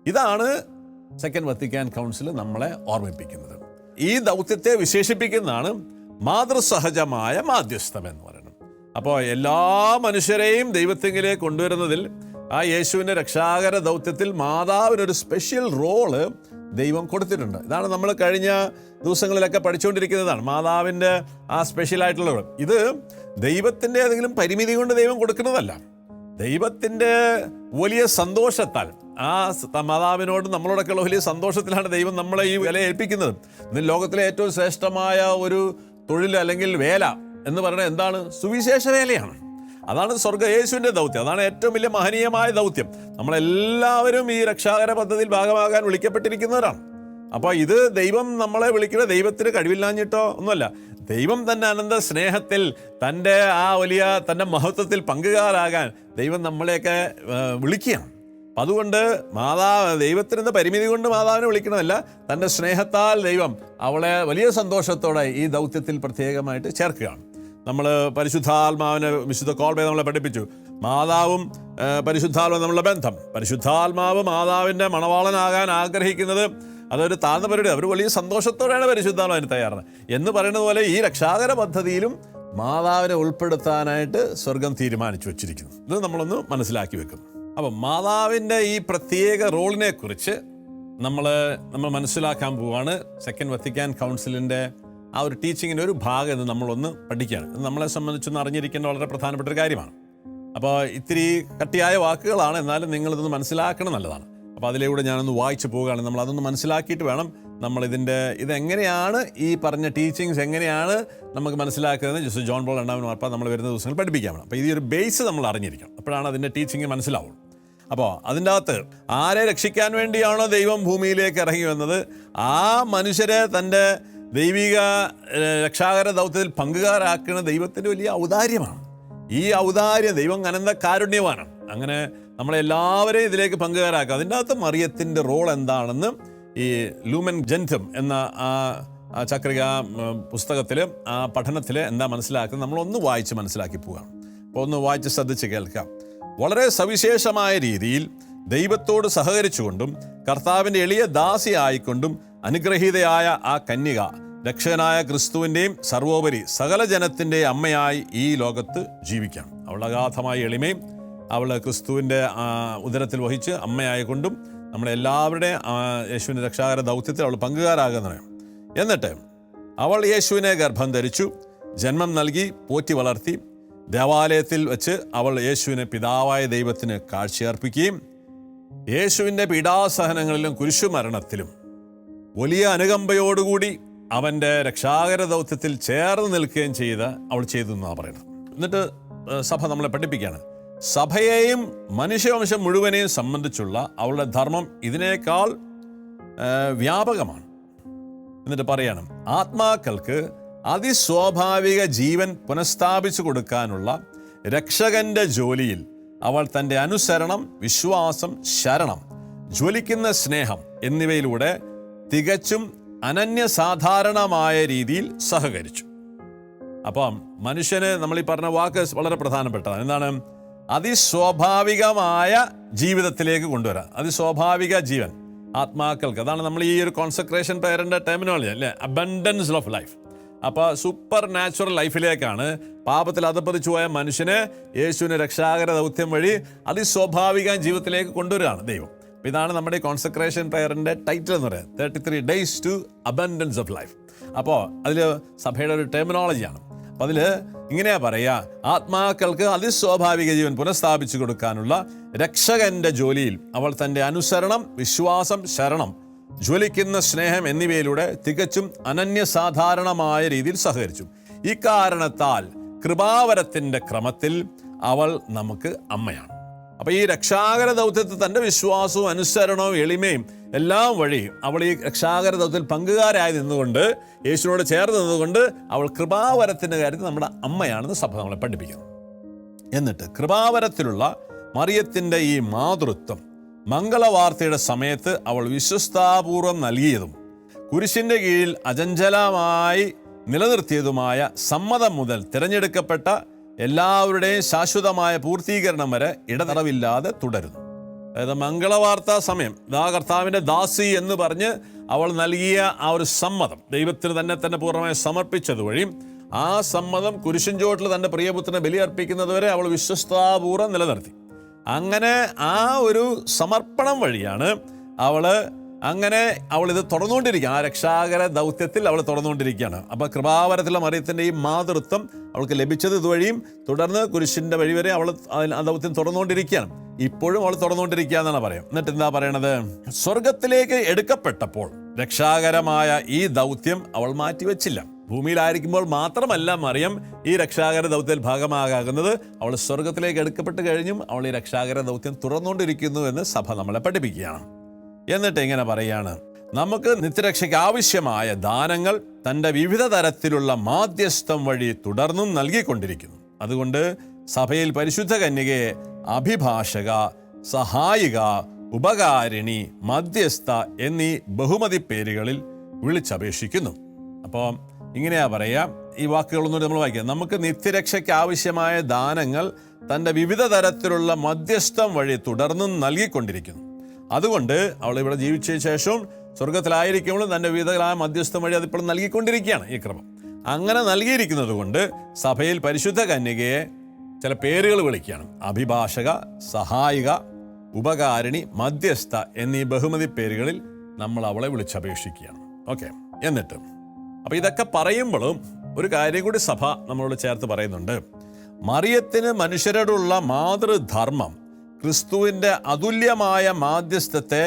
ഇതാണ് സെക്കൻഡ് വത്തിക്കാൻ കൗൺസിൽ നമ്മളെ ഓർമ്മിപ്പിക്കുന്നത്. ഈ ദൗത്യത്തെ വിശേഷിപ്പിക്കുന്നതാണ് മാതൃസഹജമായ മാധ്യസ്ഥം എന്ന് പറയുന്നത്. അപ്പോൾ എല്ലാ മനുഷ്യരെയും ദൈവത്തിങ്കിലേക്ക് കൊണ്ടുവരുന്നതിൽ ആ യേശുവിൻ്റെ രക്ഷാകര ദൗത്യത്തിൽ മാതാവിനൊരു സ്പെഷ്യൽ റോള് ദൈവം കൊടുത്തിട്ടുണ്ട്. ഇതാണ് നമ്മൾ കഴിഞ്ഞ ദിവസങ്ങളിലൊക്കെ പഠിച്ചുകൊണ്ടിരിക്കുന്നതാണ്, മാതാവിൻ്റെ ആ സ്പെഷ്യലായിട്ടുള്ള റോൾ. ഇത് ദൈവത്തിൻ്റെ ഏതെങ്കിലും പരിമിതി കൊണ്ട് ദൈവം കൊടുക്കുന്നതല്ല. ദൈവത്തിൻ്റെ വലിയ സന്തോഷത്താൽ, ആ മാതാവിനോട് നമ്മളോടൊക്കെയുള്ള വലിയ സന്തോഷത്തിലാണ് ദൈവം നമ്മളെ ഈ വില ഏൽപ്പിക്കുന്നത്. ഇന്ന് ലോകത്തിലെ ഏറ്റവും ശ്രേഷ്ഠമായ ഒരു തൊഴിൽ അല്ലെങ്കിൽ വേല എന്ന് പറയുന്നത് എന്താണ്? സുവിശേഷ വേലയാണ്. അതാണ് യേശുവിൻ്റെ ദൗത്യം. അതാണ് ഏറ്റവും വലിയ മഹനീയമായ ദൗത്യം. നമ്മളെല്ലാവരും ഈ രക്ഷാകര പദ്ധതിയിൽ ഭാഗമാകാൻ വിളിക്കപ്പെട്ടിരിക്കുന്നവരാണ്. അപ്പോൾ ഇത് ദൈവം നമ്മളെ വിളിക്കുന്നത് ദൈവത്തിന് കഴിവില്ലാഞ്ഞിട്ടോ ഒന്നുമല്ല. ദൈവം തന്നെ അനന്ത സ്നേഹത്തിൽ തൻ്റെ ആ വലിയ തൻ്റെ മഹത്വത്തിൽ പങ്കുകാരാകാൻ ദൈവം നമ്മളെയൊക്കെ വിളിക്കുകയാണ്. അപ്പം അതുകൊണ്ട് ദൈവത്തിൻ്റെ പരിമിതി കൊണ്ട് മാതാവിനെ വിളിക്കണമല്ല, തൻ്റെ സ്നേഹത്താൽ ദൈവം അവളെ വലിയ സന്തോഷത്തോടെ ഈ ദൗത്യത്തിൽ പ്രത്യേകമായിട്ട് ചേർക്കുകയാണ്. നമ്മൾ പരിശുദ്ധാത്മാവിനെ വിശുദ്ധ കോൾബേ നമ്മളെ പഠിപ്പിച്ചു. മാതാവും പരിശുദ്ധാത്മാവും തമ്മിലുള്ള ബന്ധം. പരിശുദ്ധാത്മാവ് മാതാവിൻ്റെ മണവാളനാകാൻ ആഗ്രഹിക്കുന്നത് അതൊരു താഴ്ന്ന പരിപാടി. അവർ വലിയ സന്തോഷത്തോടെയാണ് പരിശുദ്ധാത്മാവിന് തയ്യാറാണ് എന്ന് പറയുന്നത് പോലെ ഈ രക്ഷാകര പദ്ധതിയിലും മാതാവിനെ ഉൾപ്പെടുത്താനായിട്ട് സ്വർഗം തീരുമാനിച്ചു വച്ചിരിക്കുന്നു. ഇത് നമ്മളൊന്ന് മനസ്സിലാക്കി വെക്കുന്നു. അപ്പം മാതാവിൻ്റെ ഈ പ്രത്യേക റോളിനെ കുറിച്ച് നമ്മൾ മനസ്സിലാക്കാൻ പോവുകയാണ്. സെക്കൻഡ് വത്തിക്കാൻ കൗൺസിലിൻ്റെ ആ ഒരു ടീച്ചിങ്ങിൻ്റെ ഒരു ഭാഗം എന്ന് നമ്മളൊന്ന് പഠിക്കുകയാണ്. ഇത് നമ്മളെ സംബന്ധിച്ചൊന്ന് അറിഞ്ഞിരിക്കേണ്ട വളരെ പ്രധാനപ്പെട്ട ഒരു കാര്യമാണ്. അപ്പോൾ ഇത്തിരി കട്ടിയായ വാക്കുകളാണ്, എന്നാലും നിങ്ങളിതൊന്ന് മനസ്സിലാക്കണം നല്ലതാണ്. അപ്പോൾ അതിലൂടെ ഞാനൊന്ന് വായിച്ചു പോവുകയാണ്. നമ്മൾ അതൊന്ന് മനസ്സിലാക്കിയിട്ട് വേണം ഇതെങ്ങനെയാണ് ഈ പറഞ്ഞ ടീച്ചിങ്സ് എങ്ങനെയാണ് നമുക്ക് മനസ്സിലാക്കുന്നത് ജസ്റ്റ് ജോൺ പോൾ രണ്ടാമൻ മാർപ്പാ നമ്മൾ വരുന്ന ദിവസങ്ങൾ പഠിപ്പിക്കാൻ വേണം. അപ്പോൾ ഈ ഒരു ബേസ് നമ്മൾ അറിഞ്ഞിരിക്കണം, അപ്പോഴാണ് അതിൻ്റെ ടീച്ചിങ് മനസ്സിലാവുള്ളൂ. അപ്പോൾ അതിൻ്റെ അകത്ത് ആരെ രക്ഷിക്കാൻ വേണ്ടിയാണോ ദൈവം ഭൂമിയിലേക്ക് ഇറങ്ങി വന്നത്, ആ മനുഷ്യരെ തൻ്റെ ദൈവിക രക്ഷാകര ദൗത്യത്തിൽ പങ്കുകാരാക്കുന്ന ദൈവത്തിൻ്റെ വലിയ ഔദാര്യമാണ്. ഈ ഔദാര്യം ദൈവം അനന്ത കാരുണ്യവാനാണ്. അങ്ങനെ നമ്മളെല്ലാവരെയും ഇതിലേക്ക് പങ്കുകാരാക്കുക. അതിൻ്റെ അകത്ത് മറിയത്തിൻ്റെ റോൾ എന്താണെന്ന് ഈ ലൂമൻ ജെൻറ്റം എന്ന ആ ചക്രിക പുസ്തകത്തിൽ ആ പഠനത്തിൽ എന്താ മനസ്സിലാക്കുന്നത് നമ്മളൊന്ന് വായിച്ച് മനസ്സിലാക്കി പോകാം. അപ്പോൾ ഒന്ന് വായിച്ച് ശ്രദ്ധിച്ച് കേൾക്കാം. വളരെ സവിശേഷമായ രീതിയിൽ ദൈവത്തോട് സഹകരിച്ചുകൊണ്ടും കർത്താവിൻ്റെ എളിയ ദാസിയായിക്കൊണ്ടും അനുഗ്രഹീതയായ ആ കന്യക രക്ഷകനായ ക്രിസ്തുവിൻ്റെയും സർവോപരി സകല ജനത്തിൻ്റെ അമ്മയായി ഈ ലോകത്ത് ജീവിക്കാം. അവളുടെ അഗാധമായ എളിമയും അവൾ ക്രിസ്തുവിൻ്റെ ഉദരത്തിൽ വഹിച്ച് അമ്മയായിക്കൊണ്ടും നമ്മളെല്ലാവരുടെയും യേശുവിൻ്റെ രക്ഷാകര ദൗത്യത്തിൽ അവൾ പങ്കുകാരാകുന്നതാണ്. എന്നിട്ട് അവൾ യേശുവിനെ ഗർഭം ധരിച്ചു, ജന്മം നൽകി, പോറ്റി വളർത്തി. ദേവാലയത്തിൽ വെച്ച് അവൾ യേശുവിനെ പിതാവായ ദൈവത്തിന് കാഴ്ചയർപ്പിക്കുകയും യേശുവിൻ്റെ പീഡാസഹനങ്ങളിലും കുരിശുമരണത്തിലും വലിയ അനുകമ്പയോടുകൂടി അവൻ്റെ രക്ഷാകര ദൗത്യത്തിൽ ചേർന്ന് നിൽക്കുകയും അവൾ ചെയ്തു എന്നാണ് പറയുന്നത്. എന്നിട്ട് സഭ നമ്മളെ പഠിപ്പിക്കുകയാണ്. സഭയെയും മനുഷ്യവംശം മുഴുവനെയും സംബന്ധിച്ചുള്ള അവളുടെ ധർമ്മം ഇതിനേക്കാൾ വ്യാപകമാണ്. എന്നിട്ട് പറയണം, ആത്മാക്കൾക്ക് അതിസ്വാഭാവിക ജീവൻ പുനഃസ്ഥാപിച്ചു കൊടുക്കാനുള്ള രക്ഷകന്റെ ജോലിയിൽ അവൾ തൻ്റെ അനുസരണം, വിശ്വാസം, ശരണം, ജ്വലിക്കുന്ന സ്നേഹം എന്നിവയിലൂടെ തികച്ചും അനന്യസാധാരണമായ രീതിയിൽ സഹകരിച്ചു. അപ്പം മനുഷ്യന് നമ്മളീ പറഞ്ഞ വാക്ക് വളരെ പ്രധാനപ്പെട്ടതാണ്. എന്താണ്? അതിസ്വാഭാവികമായ ജീവിതത്തിലേക്ക് കൊണ്ടുവരാം. അതിസ്വാഭാവിക ജീവൻ ആത്മാക്കൾക്ക്. അതാണ് നമ്മൾ ഈ ഒരു കോൺസെക്രേഷൻ പേരൻ്റെ ടെർമിനോളജി അല്ലേ, അബൻഡൻസ് ഓഫ് ലൈഫ്. അപ്പോൾ സൂപ്പർ നാച്ചുറൽ ലൈഫിലേക്കാണ് പാപത്തിൽ അധപ്പതിച്ചു പോയ മനുഷ്യനെ യേശുവിൻ്റെ രക്ഷാകര ദൗത്യം വഴി അതിസ്വാഭാവിക ജീവിതത്തിലേക്ക് കൊണ്ടുവരികയാണ് ദൈവം. ഇതാണ് നമ്മുടെ ഈ കോൺസെക്രേഷൻ പ്രയറിൻ്റെ ടൈറ്റിൽ എന്ന് പറയുന്നത്, 33 days to abundance of life. അപ്പോൾ അതിൽ സഭയുടെ ഒരു ടെർമിനോളജിയാണ്. അപ്പം അതിൽ ഇങ്ങനെയാ പറയാ, ആത്മാക്കൾക്ക് അതിസ്വാഭാവിക ജീവൻ പുനഃസ്ഥാപിച്ചു കൊടുക്കാനുള്ള രക്ഷകന്റെ ജോലിയിൽ അവൾ തൻ്റെ അനുസരണം, വിശ്വാസം, ശരണം, ജ്വലിക്കുന്ന സ്നേഹം എന്നിവയിലൂടെ തികച്ചും അനന്യസാധാരണമായ രീതിയിൽ സഹകരിച്ചു. ഈ കാരണത്താൽ കൃപാവരത്തിൻ്റെ ക്രമത്തിൽ അവൾ നമുക്ക് അമ്മയാണ്. അപ്പോൾ ഈ രക്ഷാകര ദൗത്യത്തിൽ തൻ്റെ വിശ്വാസവും അനുസരണവും എളിമയും എല്ലാം വഴി അവൾ ഈ രക്ഷാകര ദൗത്യത്തിൽ പങ്കുകാരായി നിന്നുകൊണ്ട്, യേശുവിനോട് ചേർന്ന് നിന്നുകൊണ്ട് അവൾ കൃപാവരത്തിൻ്റെ കാര്യത്തിൽ നമ്മുടെ അമ്മയാണെന്ന് സഭ നമ്മളെ പഠിപ്പിക്കുന്നു. എന്നിട്ട് കൃപാവരത്തിലുള്ള മറിയത്തിൻ്റെ ഈ മാതൃത്വം മംഗളവാർത്തയുടെ സമയത്ത് അവൾ വിശ്വസ്താപൂർവം നൽകിയതും കുരിശിൻ്റെ കീഴിൽ അചഞ്ചലമായി നിലനിർത്തിയതുമായ സമ്മതം മുതൽ തിരഞ്ഞെടുക്കപ്പെട്ട എല്ലാവരുടെയും ശാശ്വതമായ പൂർത്തീകരണം വരെ ഇടതടവില്ലാതെ തുടരുന്നു. അതായത് മംഗളവാർത്താ സമയം, കർത്താവിൻ്റെ ദാസി എന്ന് പറഞ്ഞ് അവൾ നൽകിയ ആ ഒരു സമ്മതം, ദൈവത്തിന് തന്നെ പൂർണ്ണമായി സമർപ്പിച്ചത് വഴി ആ സമ്മതം കുരിശിൻ ചുവട്ടിൽ തൻ്റെ പ്രിയപുത്രനെ ബലിയർപ്പിക്കുന്നത് വരെ അവൾ വിശ്വസ്താപൂർവ്വം നിലനിർത്തി. അങ്ങനെ ആ ഒരു സമർപ്പണം വഴിയാണ് അവൾ ഇത് തുടർന്നുകൊണ്ടിരിക്കുകയാണ്. ആ രക്ഷാകര ദൗത്യത്തിൽ അവൾ തുടർന്നുകൊണ്ടിരിക്കുകയാണ്. അപ്പോൾ കൃപാവരത്തിലുള്ള മറിയത്തിൻ്റെ ഈ മാതൃത്വം അവൾക്ക് ലഭിച്ചത് ഇതുവഴിയും തുടർന്ന് കുരിശിൻ്റെ വഴി വരെ അവൾ ആ ദൗത്യം തുടർന്നുകൊണ്ടിരിക്കുകയാണ്. ഇപ്പോഴും അവൾ തുടർന്നുകൊണ്ടിരിക്കുക എന്നാണ് പറയാം. എന്നിട്ട് എന്താ പറയണത്? സ്വർഗത്തിലേക്ക് എടുക്കപ്പെട്ടപ്പോൾ രക്ഷാകരമായ ഈ ദൗത്യം അവൾ മാറ്റിവെച്ചില്ല. ഭൂമിയിലായിരിക്കുമ്പോൾ മാത്രമല്ല മറിയം ഈ രക്ഷാകര ദൗത്യത്തിൽ ഭാഗമാകുന്നത്, അവൾ സ്വർഗത്തിലേക്ക് എടുക്കപ്പെട്ട് കഴിഞ്ഞും അവൾ ഈ രക്ഷാകര ദൗത്യം തുടർന്നുകൊണ്ടിരിക്കുന്നു എന്ന് സഭ നമ്മളെ പഠിപ്പിക്കുകയാണ്. എന്നിട്ട് ഇങ്ങനെ പറയാണ്, നമുക്ക് നിത്യരക്ഷയ്ക്ക് ആവശ്യമായ ദാനങ്ങൾ തൻ്റെ വിവിധ തരത്തിലുള്ള മാധ്യസ്ഥം വഴി തുടർന്നും നൽകിക്കൊണ്ടിരിക്കുന്നു. അതുകൊണ്ട് സഭയിൽ പരിശുദ്ധ കന്യകയെ അഭിഭാഷക, സഹായിക, ഉപകാരിണി, മധ്യസ്ഥ എന്നീ ബഹുമതി പേരുകളിൽ വിളിച്ചപേക്ഷിക്കുന്നു. അപ്പോൾ ഇങ്ങനെയാ പറയാം, ഈ വാക്കുകളൊന്നും നമ്മൾ വായിക്കാം. നമുക്ക് നിത്യരക്ഷയ്ക്ക് ആവശ്യമായ ദാനങ്ങൾ തൻ്റെ വിവിധ തരത്തിലുള്ള മധ്യസ്ഥം വഴി തുടർന്നും നൽകിക്കൊണ്ടിരിക്കുന്നു. അതുകൊണ്ട് അവൾ ഇവിടെ ജീവിച്ച ശേഷം സ്വർഗത്തിലായിരിക്കുമ്പോൾ തൻ്റെ വിവിധങ്ങളായ മധ്യസ്ഥം വഴി അതിപ്പോൾ നൽകിക്കൊണ്ടിരിക്കുകയാണ് ഈ ക്രമം. അങ്ങനെ നൽകിയിരിക്കുന്നത് കൊണ്ട് സഭയിൽ പരിശുദ്ധ കന്യകയെ ചില പേരുകൾ വിളിക്കുകയാണ്. അഭിഭാഷക, സഹായിക, ഉപകാരിണി, മധ്യസ്ഥ എന്നീ ബഹുമതി പേരുകളിൽ നമ്മൾ അവളെ വിളിച്ചപേക്ഷിക്കുകയാണ്. ഓക്കെ. എന്നിട്ട് അപ്പോൾ ഇതൊക്കെ പറയുമ്പോഴും ഒരു കാര്യം കൂടി സഭ നമ്മളോട് ചേർത്ത് പറയുന്നുണ്ട്. മറിയത്തിന് മനുഷ്യരോടുള്ള മാതൃധർമ്മം ക്രിസ്തുവിൻ്റെ അതുല്യമായ മാധ്യസ്ഥത്തെ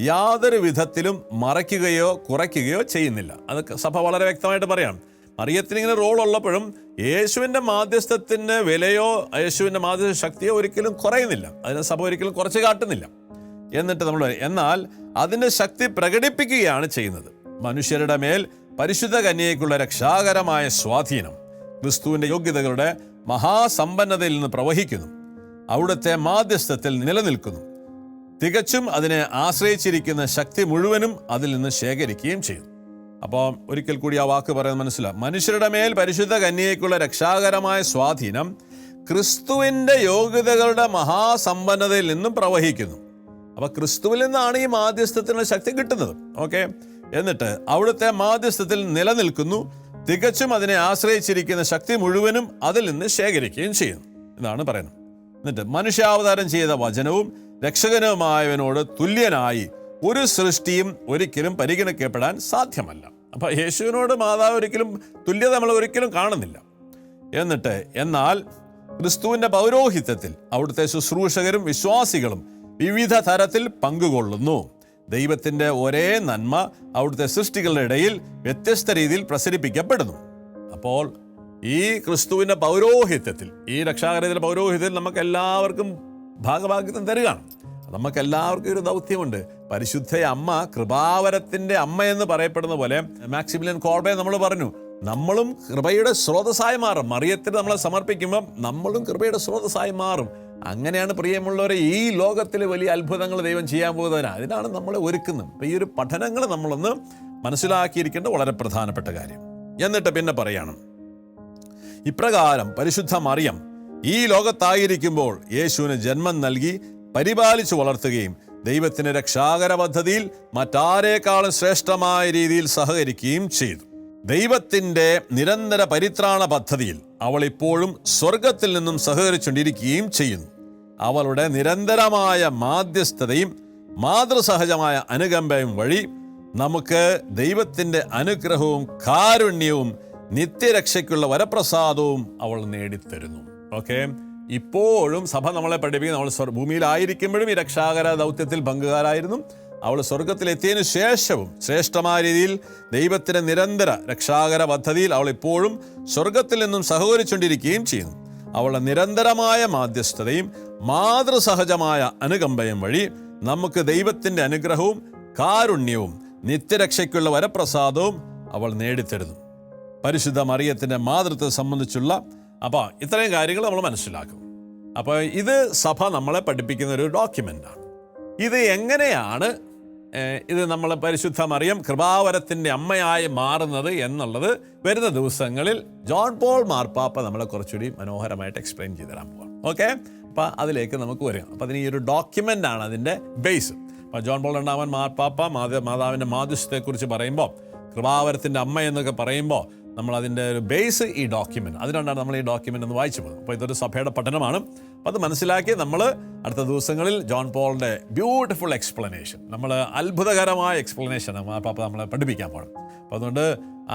യാതൊരു വിധത്തിലും മറയ്ക്കുകയോ കുറയ്ക്കുകയോ ചെയ്യുന്നില്ല. അത് സഭ വളരെ വ്യക്തമായിട്ട് പറയാം. മറിയത്തിന് ഇങ്ങനെ റോൾ ഉള്ളപ്പോഴും യേശുവിൻ്റെ മാധ്യസ്ഥത്തിൻ്റെ വിലയോ യേശുവിൻ്റെ മാധ്യസ്ഥ ശക്തിയോ ഒരിക്കലും കുറയുന്നില്ല. അതിനെ സഭ ഒരിക്കലും കുറച്ച് കാട്ടുന്നില്ല. എന്നാൽ അതിൻ്റെ ശക്തി പ്രകടിപ്പിക്കുകയാണ് ചെയ്യുന്നത്. മനുഷ്യരുടെ മേൽ പരിശുദ്ധ കന്യകയ്ക്കുള്ള രക്ഷാകരമായ സ്വാധീനം ക്രിസ്തുവിൻ്റെ യോഗ്യതകളുടെ മഹാസമ്പന്നതയിൽ നിന്ന് പ്രവഹിക്കുന്നു. അവിടുത്തെ മാധ്യസ്ഥത്തിൽ നിലനിൽക്കുന്നു. തികച്ചും അതിനെ ആശ്രയിച്ചിരിക്കുന്ന ശക്തി മുഴുവനും അതിൽ നിന്ന് ശേഖരിക്കുകയും ചെയ്യും. അപ്പോൾ ഒരിക്കൽ കൂടി ആ വാക്ക് പറയുന്നത് മനസ്സിലാവും. മനുഷ്യരുടെ മേൽ പരിശുദ്ധ കന്യകയ്ക്കുള്ള രക്ഷാകരമായ സ്വാധീനം ക്രിസ്തുവിൻ്റെ യോഗ്യതകളുടെ മഹാസമ്പന്നതയിൽ നിന്നും പ്രവഹിക്കുന്നു. അപ്പോൾ ക്രിസ്തുവിൽ നിന്നാണ് ഈ മാധ്യസ്ഥത്തിനുള്ള ശക്തി കിട്ടുന്നത്. ഓക്കെ. എന്നിട്ട് അവിടുത്തെ മാധ്യസ്ഥത്തിൽ നിലനിൽക്കുന്നു. തികച്ചും അതിനെ ആശ്രയിച്ചിരിക്കുന്ന ശക്തി മുഴുവനും അതിൽ നിന്ന് ശേഖരിക്കുകയും ചെയ്യുന്നു എന്നാണ് പറയുന്നത്. എന്നിട്ട് മനുഷ്യാവതാരം ചെയ്ത വചനവും രക്ഷകനുമായവനോട് തുല്യനായി ഒരു സൃഷ്ടിയും ഒരിക്കലും പരിഗണിക്കപ്പെടാൻ സാധ്യമല്ല. അപ്പം യേശുവിനോട് മാതാവ് ഒരിക്കലും തുല്യത നമ്മൾ ഒരിക്കലും കാണുന്നില്ല. എന്നാൽ ക്രിസ്തുവിൻ്റെ പൗരോഹിത്യത്തിൽ അവിടുത്തെ ശുശ്രൂഷകരും വിശ്വാസികളും വിവിധ തരത്തിൽ പങ്കുകൊള്ളുന്നു. ദൈവത്തിൻ്റെ ഒരേ നന്മ അവിടുത്തെ സൃഷ്ടികളുടെ ഇടയിൽ വ്യത്യസ്ത രീതിയിൽ പ്രസരിപ്പിക്കപ്പെടുന്നു. അപ്പോൾ ഈ ക്രിസ്തുവിൻ്റെ പൗരോഹിത്യത്തിൽ, ഈ രക്ഷാകരത്തിൻ്റെ പൗരോഹിത്യത്തിൽ നമുക്ക് എല്ലാവർക്കും ഭാഗഭാഗ്യം തരികയാണ്. നമുക്കെല്ലാവർക്കും ഒരു ദൗത്യമുണ്ട്. പരിശുദ്ധ അമ്മ, കൃപാവരത്തിൻ്റെ അമ്മ എന്ന് പറയപ്പെടുന്ന പോലെ മാക്സിമിലിയൻ കോൾബെ നമ്മൾ പറഞ്ഞു, നമ്മളും കൃപയുടെ സ്രോതസ്സായി മാറും. മറിയത്തിന് നമ്മളെ സമർപ്പിക്കുമ്പം നമ്മളും കൃപയുടെ സ്രോതസ്സായി മാറും. അങ്ങനെയാണ് പ്രിയമുള്ളവരെ ഈ ലോകത്തിൽ വലിയ അത്ഭുതങ്ങൾ ദൈവം ചെയ്യാൻ പോകുന്നതിനാണ്. അതിനാണ് നമ്മളെ ഒരുക്കുന്നത്. അപ്പോൾ ഈ ഒരു പഠനങ്ങൾ നമ്മളൊന്ന് മനസ്സിലാക്കിയിരിക്കേണ്ട വളരെ പ്രധാനപ്പെട്ട കാര്യം. എന്നിട്ട് പിന്നെ പറയണം, ഇപ്രകാരം പരിശുദ്ധ മറിയം ഈ ലോകത്തായിരിക്കുമ്പോൾ യേശുവിന് ജന്മം നൽകി പരിപാലിച്ചു വളർത്തുകയും ദൈവത്തിൻ്റെ രക്ഷാകര പദ്ധതിയിൽ മറ്റാരേക്കാളും ശ്രേഷ്ഠമായ രീതിയിൽ സഹകരിക്കുകയും ചെയ്തു. ദൈവത്തിൻ്റെ നിരന്തര പരിത്രാണ പദ്ധതിയിൽ അവൾ ഇപ്പോഴും സ്വർഗത്തിൽ നിന്നും സഹകരിച്ചുകൊണ്ടിരിക്കുകയും ചെയ്യുന്നു. അവളുടെ നിരന്തരമായ മാധ്യസ്ഥതയും മാതൃസഹജമായ അനുകമ്പയും വഴി നമുക്ക് ദൈവത്തിൻ്റെ അനുഗ്രഹവും കാരുണ്യവും നിത്യരക്ഷയ്ക്കുള്ള വരപ്രസാദവും അവൾ നേടിത്തരുന്നു. ഓക്കെ, ഇപ്പോഴും സഭ നമ്മളെ പഠിപ്പിക്കുന്ന, അവൾ ഭൂമിയിലായിരിക്കുമ്പോഴും ഈ രക്ഷാകര ദൗത്യത്തിൽ പങ്കുകാരായിരുന്നു. അവൾ സ്വർഗത്തിലെത്തിയതിനു ശേഷവും ശ്രേഷ്ഠമായ രീതിയിൽ ദൈവത്തിൻ്റെ നിരന്തര രക്ഷാകര പദ്ധതിയിൽ അവൾ ഇപ്പോഴും സ്വർഗത്തിൽ നിന്നും സഹകരിച്ചുകൊണ്ടിരിക്കുകയും ചെയ്യുന്നു. അവളുടെ നിരന്തരമായ മാധ്യസ്ഥതയും മാതൃസഹജമായ അനുകമ്പയും വഴി നമുക്ക് ദൈവത്തിൻ്റെ അനുഗ്രഹവും കാരുണ്യവും നിത്യരക്ഷയ്ക്കുള്ള വരപ്രസാദവും അവൾ നേടിത്തരുന്നു. പരിശുദ്ധ മറിയത്തിൻ്റെ മാതൃത്വത്തെ സംബന്ധിച്ചുള്ള ഇത്രയും കാര്യങ്ങൾ നമ്മൾ മനസ്സിലാക്കും. അപ്പോൾ ഇത് സഭ നമ്മളെ പഠിപ്പിക്കുന്ന ഒരു ഡോക്യുമെൻ്റാണ്. ഇത് എങ്ങനെയാണ് ഇത് നമ്മൾ പരിശുദ്ധ മറിയം കൃപാവരത്തിൻ്റെ അമ്മയായി മാറുന്നത് എന്നുള്ളത് വരുന്ന ദിവസങ്ങളിൽ ജോൺ പോൾ മാർപ്പാപ്പ നമ്മളെ കുറച്ചുകൂടി മനോഹരമായിട്ട് എക്സ്പ്ലെയിൻ ചെയ്ത് തരാൻ പോകാം. ഓക്കെ, അപ്പോൾ അതിലേക്ക് നമുക്ക് വരാം. അപ്പോൾ അതിന് ഈ ഒരു ഡോക്യുമെൻ്റാണ് അതിൻ്റെ ബേസ്. അപ്പോൾ ജോൺ പോൾ രണ്ടാമൻ മാർപ്പാപ്പ മാതാവിൻ്റെ മാധ്യസ്ഥത്തെക്കുറിച്ച് പറയുമ്പോൾ, കൃപാവരത്തിൻ്റെ അമ്മ എന്നൊക്കെ പറയുമ്പോൾ നമ്മൾ അതിൻ്റെ ഒരു ബേസ് ഈ ഡോക്യുമെൻ്റ്. അതിനുകൊണ്ടാണ് നമ്മൾ ഈ ഡോക്യുമെൻ്റ് ഒന്ന് വായിച്ചു പോകുന്നത്. അപ്പോൾ ഇതൊരു സഭയുടെ പഠനമാണ്. അപ്പോൾ അത് മനസ്സിലാക്കി നമ്മൾ അടുത്ത ദിവസങ്ങളിൽ ജോൺ പോളിൻ്റെ ബ്യൂട്ടിഫുൾ എക്സ്പ്ലനേഷൻ, നമ്മൾ അത്ഭുതകരമായ എക്സ്പ്ലനേഷൻ മാർപ്പാപ്പ നമ്മളെ പഠിപ്പിക്കാൻ പോകണം. അപ്പോൾ അതുകൊണ്ട്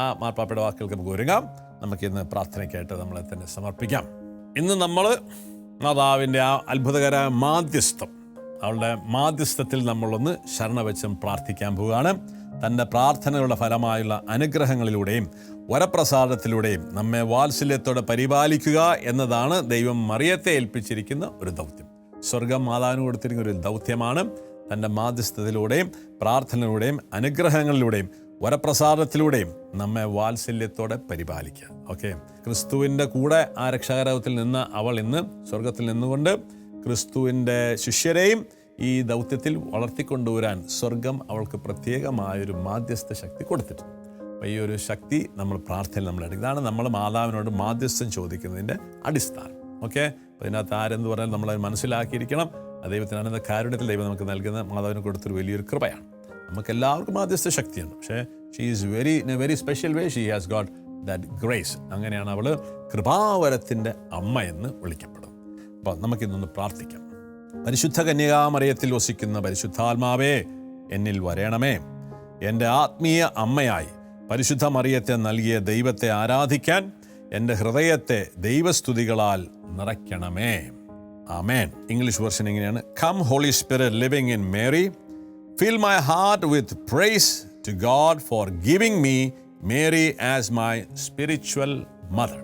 ആ മാർപ്പാപ്പയുടെ വാക്കുകൾക്ക് നമുക്ക് ഒരുങ്ങാം. നമുക്കിന്ന് പ്രാർത്ഥനയ്ക്കായിട്ട് നമ്മളെ തന്നെ സമർപ്പിക്കാം. ഇന്ന് നമ്മൾ മാതാവിൻ്റെ ആ അത്ഭുതകരമായ മാധ്യസ്ഥം, അവളുടെ മാധ്യസ്ഥത്തിൽ നമ്മളൊന്ന് ശരണവെച്ചും പ്രാർത്ഥിക്കാൻ പോവുകയാണ്. തൻ്റെ പ്രാർത്ഥനകളുടെ ഫലമായുള്ള അനുഗ്രഹങ്ങളിലൂടെയും വരപ്രസാദത്തിലൂടെയും നമ്മെ വാത്സല്യത്തോടെ പരിപാലിക്കുക എന്നതാണ് ദൈവം മറിയത്തെ ഏൽപ്പിച്ചിരിക്കുന്ന ഒരു ദൗത്യം. സ്വർഗം മാതാവിന് കൊടുത്തിരിക്കുന്ന ഒരു ദൗത്യമാണ്. തൻ്റെ മാധ്യസ്ഥതയിലൂടെയും പ്രാർത്ഥനയിലൂടെയും അനുഗ്രഹങ്ങളിലൂടെയും വരപ്രസാദത്തിലൂടെയും നമ്മെ വാത്സല്യത്തോടെ പരിപാലിക്കുക. ഓക്കെ, ക്രിസ്തുവിൻ്റെ കൂടെ ആ രക്ഷാകരത്തിൽ നിന്ന് അവൾ ഇന്ന് സ്വർഗത്തിൽ നിന്നുകൊണ്ട് ക്രിസ്തുവിൻ്റെ ശിഷ്യരെയും ഈ ദൗത്യത്തിൽ വളർത്തിക്കൊണ്ടുവരാൻ സ്വർഗം അവൾക്ക് പ്രത്യേകമായൊരു മാധ്യസ്ഥ ശക്തി കൊടുത്തിട്ടുണ്ട്. അപ്പോൾ ഈ ഒരു ശക്തി നമ്മൾ പ്രാർത്ഥനയിൽ നമ്മളെടുക്കും. ഇതാണ് നമ്മൾ മാതാവിനോട് മാധ്യസ്ഥം ചോദിക്കുന്നതിൻ്റെ അടിസ്ഥാനം. ഓക്കെ, അപ്പോൾ ഇതിനകത്ത് ആരെന്ന് പറഞ്ഞാൽ നമ്മളത് മനസ്സിലാക്കിയിരിക്കണം. ദൈവത്തിന് അനന്ത കാരുണ്യത്തിൽ ദൈവം നമുക്ക് നൽകുന്ന മാതാവിന് കൊടുത്തൊരു വലിയൊരു കൃപയാണ്. നമുക്ക് എല്ലാവർക്കും മാധ്യസ്ഥ ശക്തിയുണ്ട്, പക്ഷേ she is in A very special way she has got that grace. അങ്ങനെയാണ് അവൾ കൃപാവരത്തിൻ്റെ അമ്മ എന്ന് വിളിക്കപ്പെടും. അപ്പോൾ നമുക്കിന്നൊന്ന് പ്രാർത്ഥിക്കാം. പരിശുദ്ധ കന്യകാമറിയത്തിൽ വസിക്കുന്ന പരിശുദ്ധാത്മാവേ, എന്നിൽ വരണമേ. എൻ്റെ ആത്മീയ അമ്മയായി പരിശുദ്ധ മറിയത്തെ നൽകിയ ദൈവത്തെ ആരാധിക്കാൻ എൻ്റെ ഹൃദയത്തെ ദൈവസ്തുതികളാൽ നിറയ്ക്കണമേ. ആമേൻ. ഇംഗ്ലീഷ് വെർഷൻ ഇങ്ങനെയാണ്: come holy spirit living in me, fill my heart with praise to God for giving me Mary as my spiritual mother.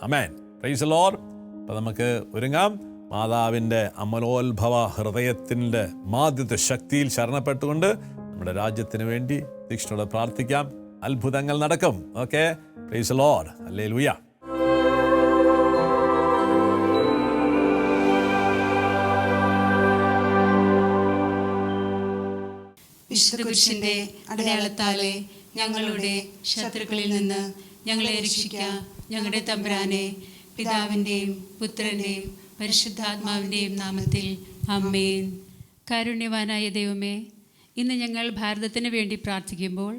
Amen. Praise the Lord. അപ്പോൾ നമുക്ക് ഒരുങ്ങാം. മാതാവിൻ്റെ അമലോത്ഭവ ഹൃദയത്തിൻ്റെ മാധ്യസ്ഥ ശക്തിയിൽ ശരണപ്പെട്ടുകൊണ്ട് നമ്മുടെ രാജ്യത്തിന് വേണ്ടി ദീക്ഷയോടെ പ്രാർത്ഥിക്കാം. അത്ഭുതങ്ങൾ നടക്കും. Okay, praise the Lord. Hallelujah. വിശുദ്ധ കുരിശിന്റെ അടയാളത്താലെ ഞങ്ങളുടെ ശത്രുക്കളിൽ നിന്ന് ഞങ്ങളെ രക്ഷിക്കുക. ഞങ്ങളുടെ തമ്പുരാനെ, പിതാവിൻ്റെയും പുത്രൻ്റെയും പരിശുദ്ധാത്മാവിൻ്റെയും നാമത്തിൽ ആമേൻ. കാരുണ്യവാനായ ദൈവമേ, ഇന്ന് ഞങ്ങൾ ഭാരതത്തിന് വേണ്ടി പ്രാർത്ഥിക്കുമ്പോൾ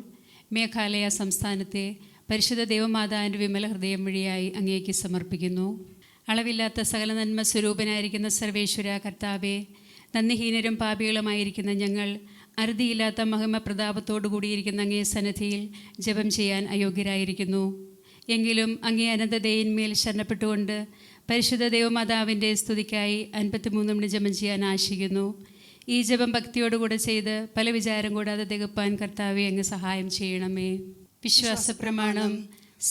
മേഘാലയ സംസ്ഥാനത്തെ പരിശുദ്ധ ദൈവമാതാവിൻ്റെ വിമല ഹൃദയം വഴിയായി അങ്ങേക്ക് സമർപ്പിക്കുന്നു. അളവില്ലാത്ത സകല നന്മ സ്വരൂപനായിരിക്കുന്ന സർവേശ്വര കർത്താവെ, നന്ദിഹീനരും പാപികളുമായിരിക്കുന്ന ഞങ്ങൾ അറുതിയില്ലാത്ത മഹിമ പ്രതാപത്തോടു കൂടിയിരിക്കുന്ന അങ്ങേ സന്നിധിയിൽ ജപം ചെയ്യാൻ അയോഗ്യരായിരിക്കുന്നു. എങ്കിലും അങ്ങേ അനന്തതയിന്മേൽ ശരണപ്പെട്ടുകൊണ്ട് പരിശുദ്ധ ദൈവമാതാവിൻ്റെ സ്തുതിക്കായി 53 മിനിറ്റ് ജപം ചെയ്യാൻ ആശിക്കുന്നു. ഈ ജപം ഭക്തിയോടുകൂടെ ചെയ്ത് പല വിചാരം കൂടാതെ തികപ്പാൻ കർത്താവെ അങ്ങ് സഹായം ചെയ്യണമേ. വിശ്വാസ പ്രമാണം.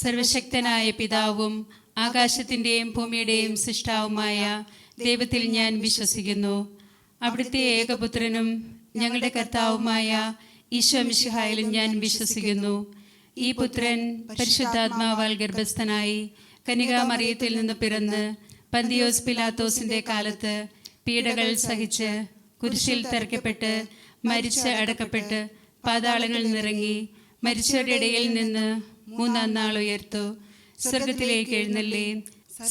സർവശക്തനായ പിതാവും ആകാശത്തിൻ്റെയും ഭൂമിയുടെയും സൃഷ്ടാവുമായ ദൈവത്തിൽ ഞാൻ വിശ്വസിക്കുന്നു. അവിടുത്തെ ഏകപുത്രനും ഞങ്ങളുടെ കർത്താവുമായ ഈശോ മിശിഹായിലും ഞാൻ വിശ്വസിക്കുന്നു. ഈ പുത്രൻ പരിശുദ്ധാത്മാവാൽ ഗർഭസ്ഥനായി കന്യകാമറിയത്തിൽ നിന്ന് പിറന്ന് പന്തിയോസ് പിലാത്തോസിന്റെ കാലത്ത് പീഡകൾ സഹിച്ച് കുരിശിൽ തറയ്ക്കപ്പെട്ട് മരിച്ച് അടക്കപ്പെട്ട് പാതാളങ്ങളിൽ നിറങ്ങി മരിച്ചവരുടെ ഇടയിൽ നിന്ന് 3-ാം നാൾ ഉയർത്തു. സ്വർഗത്തിലേക്ക് എഴുന്നള്ളി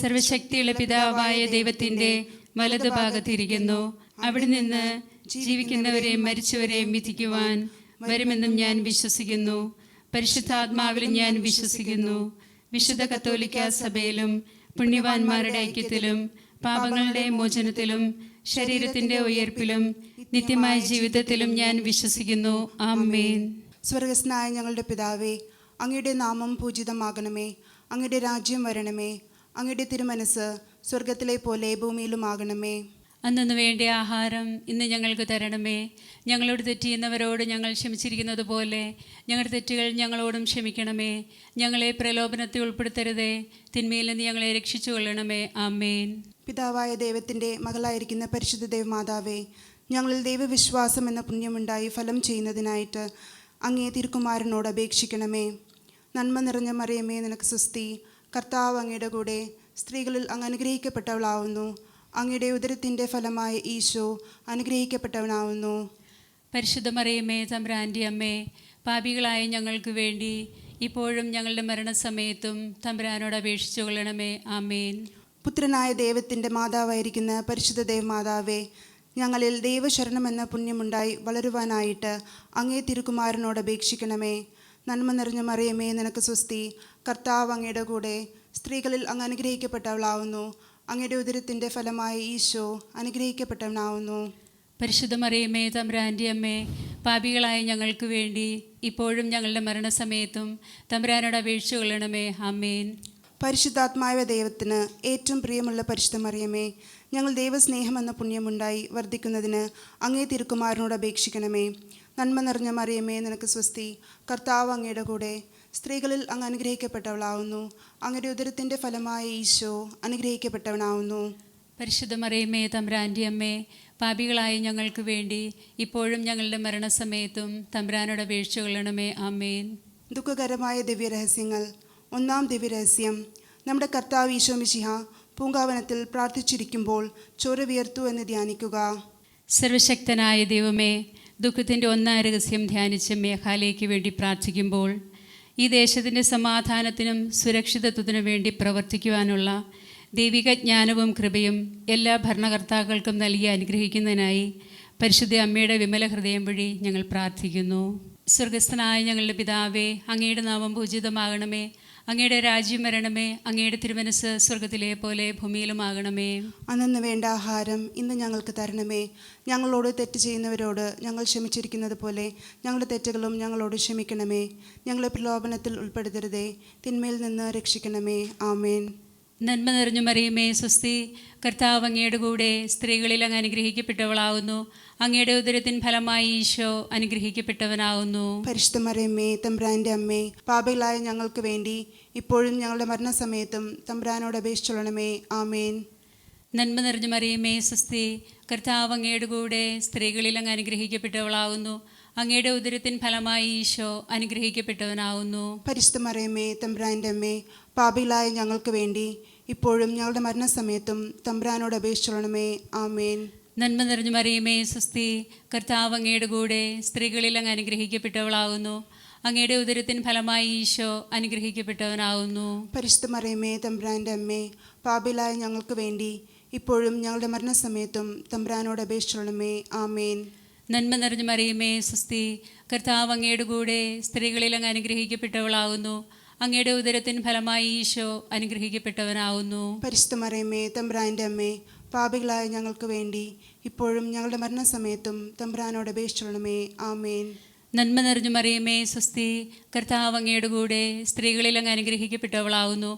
സർവശക്തിയുള്ള പിതാവായ ദൈവത്തിന്റെ വലതുഭാഗത്തിരിക്കുന്നു. അവിടെ നിന്ന് ജീവിക്കുന്നവരെയും മരിച്ചവരെയും വിധിക്കുവാൻ വരുമെന്നും ഞാൻ വിശ്വസിക്കുന്നു. പരിശുദ്ധാത്മാവിലും ഞാൻ വിശ്വസിക്കുന്നു. വിശുദ്ധ കത്തോലിക്ക സഭയിലും പുണ്യവാന്മാരുടെ ഐക്യത്തിലും പാപങ്ങളുടെ മോചനത്തിലും ശരീരത്തിന്റെ ഉയർപ്പിലും നിത്യമായ ജീവിതത്തിലും ഞാൻ വിശ്വസിക്കുന്നു. ആമേൻ. സ്വർഗസ്നായ ഞങ്ങളുടെ പിതാവേ, അങ്ങയുടെ നാമം പൂജിതമാകണമേ. അങ്ങയുടെ രാജ്യം വരണമേ. അങ്ങയുടെ തിരുമനസ് സ്വർഗത്തിലെ പോലെ ഭൂമിയിലുമാകണമേ. അന്നു വേണ്ട ആഹാരം ഇന്ന് ഞങ്ങൾക്ക് തരണമേ. ഞങ്ങളോട് തെറ്റ് ചെയ്യുന്നവരോട് ഞങ്ങൾ ക്ഷമിച്ചിരിക്കുന്നത് പോലെ ഞങ്ങളുടെ തെറ്റുകൾ ഞങ്ങളോടും ക്ഷമിക്കണമേ. ഞങ്ങളെ പ്രലോഭനത്തിൽ ഉൾപ്പെടുത്തരുതേ, തിന്മയിൽ നിന്ന് ഞങ്ങളെ രക്ഷിച്ചു കൊള്ളണമേ. ആമേൻ. പിതാവായ ദൈവത്തിൻ്റെ മകളായിരിക്കുന്ന പരിശുദ്ധ ദേവമാതാവേ, ഞങ്ങളിൽ ദൈവവിശ്വാസം എന്ന പുണ്യമുണ്ടായി ഫലം ചെയ്യുന്നതിനായിട്ട് അങ്ങേ തിരുക്കുമാരനോട് അപേക്ഷിക്കണമേ. നന്മ നിറഞ്ഞ മറിയമേ, നിനക്ക് സ്വസ്തി. കർത്താവ് അങ്ങയുടെ കൂടെ, സ്ത്രീകളിൽ അങ്ങ് അനുഗ്രഹിക്കപ്പെട്ടവളാവുന്നു. അങ്ങയുടെ ഉദരത്തിൻ്റെ ഫലമായ ഈശോ അനുഗ്രഹിക്കപ്പെട്ടവനാവുന്നു. പരിശുദ്ധ മറിയമേ, തമ്പുരാൻ്റെ അമ്മേ, പാപികളായ ഞങ്ങൾക്ക് വേണ്ടി ഇപ്പോഴും ഞങ്ങളുടെ മരണസമയത്തും തമ്പുരാനോട് അപേക്ഷിച്ചു കൊള്ളണമേ. ആമേൻ. പുത്രനായ ദൈവത്തിൻ്റെ മാതാവായിരിക്കുന്ന പരിശുദ്ധ ദേവമാതാവേ, ഞങ്ങളിൽ ദൈവശരണം എന്ന പുണ്യമുണ്ടായി വളരുവാനായിട്ട് അങ്ങേ തിരുക്കുമാരനോട് അപേക്ഷിക്കണമേ. നന്മ നിറഞ്ഞ മറിയമേ, നിനക്ക് സ്വസ്തി. കർത്താവ് അങ്ങയുടെ കൂടെ, സ്ത്രീകളിൽ അങ്ങ് അനുഗ്രഹിക്കപ്പെട്ടവളാവുന്നു. അങ്ങയുടെ ഉദരത്തിൻ്റെ ഫലമായ ഈശോ അനുഗ്രഹിക്കപ്പെട്ടവനാവുന്നു. പരിശുദ്ധ മറിയമേ, തമ്പുരാൻ്റെ അമ്മേ, പാപികളായ ഞങ്ങൾക്ക് വേണ്ടി ഇപ്പോഴും ഞങ്ങളുടെ മരണസമയത്തും തമ്പുരാനോട് അപേക്ഷിച്ചു കൊള്ളണമേ. ആമേൻ. പരിശുദ്ധാത്മാവായ ദൈവത്തിന് ഏറ്റവും പ്രിയമുള്ള പരിശുദ്ധ മറിയമേ, ഞങ്ങൾ ദൈവസ്നേഹം എന്ന പുണ്യമുണ്ടായി വർദ്ധിക്കുന്നതിന് അങ്ങേ തിരുക്കുമാരനോട് അപേക്ഷിക്കണമേ. നന്മ നിറഞ്ഞ മറിയമേ, നിനക്ക് സ്വസ്തി. കർത്താവ് അങ്ങയുടെ കൂടെ, സ്ത്രീകളിൽ അങ്ങ് അനുഗ്രഹിക്കപ്പെട്ടവളാവുന്നു. അങ്ങയുടെ ഉദരത്തിൻ്റെ ഫലമായ ഈശോ അനുഗ്രഹിക്കപ്പെട്ടവനാവുന്നു. പരിശുദ്ധ മറിയമേ, തമ്പുരാൻ്റെ അമ്മേ, പാപികളായ ഞങ്ങൾക്ക് വേണ്ടി ഇപ്പോഴും ഞങ്ങളുടെ മരണസമയത്തും തമ്പുരാനോട് അപേക്ഷിച്ചു കൊള്ളണമേ. ആമേൻ. ദുഃഖകരമായ ദിവ്യരഹസ്യങ്ങൾ. ഒന്നാം ദിവ്യരഹസ്യം. നമ്മുടെ കർത്താവ് ഈശോ മിശിഹ പൂങ്കാവനത്തിൽ പ്രാർത്ഥിച്ചിരിക്കുമ്പോൾ ചോര വിയർത്തു എന്ന് ധ്യാനിക്കുക. സർവശക്തനായ ദൈവമേ, ദുഃഖത്തിൻ്റെ ഒന്നാം രഹസ്യം ധ്യാനിച്ച് മേഘാലയ്ക്ക് വേണ്ടി പ്രാർത്ഥിക്കുമ്പോൾ ഈ ദേശത്തിൻ്റെ സമാധാനത്തിനും സുരക്ഷിതത്വത്തിനു വേണ്ടി പ്രവർത്തിക്കുവാനുള്ള ദൈവിക ജ്ഞാനവും കൃപയും എല്ലാ ഭരണകർത്താക്കൾക്കും നൽകി അനുഗ്രഹിക്കുന്നതിനായി പരിശുദ്ധ അമ്മയുടെ വിമല ഹൃദയം വഴി ഞങ്ങൾ പ്രാർത്ഥിക്കുന്നു. സ്വർഗസ്ഥനായ ഞങ്ങളുടെ പിതാവേ, അങ്ങയുടെ നാമം പൂജിതമാകണമേ. അങ്ങയുടെ രാജ്യം വരണമേ. അങ്ങയുടെ തിരുമനസ് സ്വർഗത്തിലെ പോലെ ഭൂമിയിലുമാകണമേ. അന്നു വേണ്ട ആഹാരം ഇന്ന് ഞങ്ങൾക്ക് തരണമേ. ഞങ്ങളോട് തെറ്റ് ചെയ്യുന്നവരോട് ഞങ്ങൾ ക്ഷമിച്ചിരിക്കുന്നത് പോലെ ഞങ്ങളുടെ തെറ്റുകളും ഞങ്ങളോട് ക്ഷമിക്കണമേ. ഞങ്ങളെ പ്രലോഭനത്തിൽ ഉൾപ്പെടുത്തരുതേ, തിന്മയിൽ നിന്ന് രക്ഷിക്കണമേ. ആമേൻ. നന്മ നിറഞ്ഞു മറിയമേ, സ്വസ്തി. കർത്താവ് അങ്ങയുടെ കൂടെ, സ്ത്രീകളിൽ അങ്ങ് അനുഗ്രഹിക്കപ്പെട്ടവളാവുന്നു. അങ്ങയുടെ ഉദരത്തിൻ ഫലമായി ഈശോ അനുഗ്രഹിക്കപ്പെട്ടവനാവുന്നു. പരിശുദ്ധ മറിയമേ, തമ്പുരാൻ്റെ അമ്മേ, പാപികളായ ഞങ്ങൾക്ക് വേണ്ടി ഇപ്പോഴും ഞങ്ങളുടെ മരണസമയത്തും തമ്പുരാനോട് അപേക്ഷിച്ചോളണമേ. ആമേൻ. നന്മ നിറഞ്ഞു മറിയമേ, സ്വസ്തി. കർത്താവ് അങ്ങയുടെ കൂടെ, സ്ത്രീകളിൽ അങ്ങ് അനുഗ്രഹിക്കപ്പെട്ടവളാവുന്നു. അങ്ങയുടെ ഉദരത്തിൻ ഫലമായി ഈശോ അനുഗ്രഹിക്കപ്പെട്ടവനാവുന്നു. പരിശുദ്ധ മറിയമേ, തമ്പുരാൻ്റെ അമ്മേ, പാപികളായ ഞങ്ങൾക്ക് വേണ്ടി ഇപ്പോഴും ഞങ്ങളുടെ മരണസമയത്തും തമ്പുരാനോട് അപേക്ഷിച്ചോളണമേ. ആമേൻ. നന്മ നിറഞ്ഞു മറിയമേ, സ്വസ്തി. കർത്താവ് അങ്ങയുടെ കൂടെ, സ്ത്രീകളിൽ അങ്ങ് അനുഗ്രഹിക്കപ്പെട്ടവളാവുന്നു. അങ്ങയുടെ ഉദരത്തിൻ ഫലമായി ഈശോ അനുഗ്രഹിക്കപ്പെട്ടവനാവുന്നു. പരിശുദ്ധ മറിയമേ, തമ്പുരാൻ്റെ അമ്മേ, പാപികളായ ഞങ്ങൾക്ക് വേണ്ടി ഇപ്പോഴും ഞങ്ങളുടെ മരണസമയത്തും തമ്പുരാനോട് അപേക്ഷിച്ചോളണമേ. ആമേൻ. നന്മ നിറഞ്ഞു മറിയമേ, സ്വസ്തി. കർത്താവ് അങ്ങയുടെ കൂടെ, സ്ത്രീകളിൽ അങ്ങ് അനുഗ്രഹിക്കപ്പെട്ടവളാവുന്നു. അങ്ങയുടെ ഉദരത്തിൻ ഫലമായി ഈശോ അനുഗ്രഹിക്കപ്പെട്ടവനാവുന്നു. പരിശുദ്ധ മറിയമേ, തമ്പുരാൻ്റെ അമ്മേ, പാപികളായ ഞങ്ങൾക്ക് വേണ്ടി ഇപ്പോഴും ഞങ്ങളുടെ മരണസമയത്തും തമ്പുരാനോട് അപേക്ഷിച്ചോളണമേ. ആമേൻ. നന്മ നിറഞ്ഞു മറിയമേ, സ്വസ്തി. കർത്താവ് അങ്ങയുടെ കൂടെ, സ്ത്രീകളിൽ അങ്ങ് അനുഗ്രഹിക്കപ്പെട്ടവളാവുന്നു.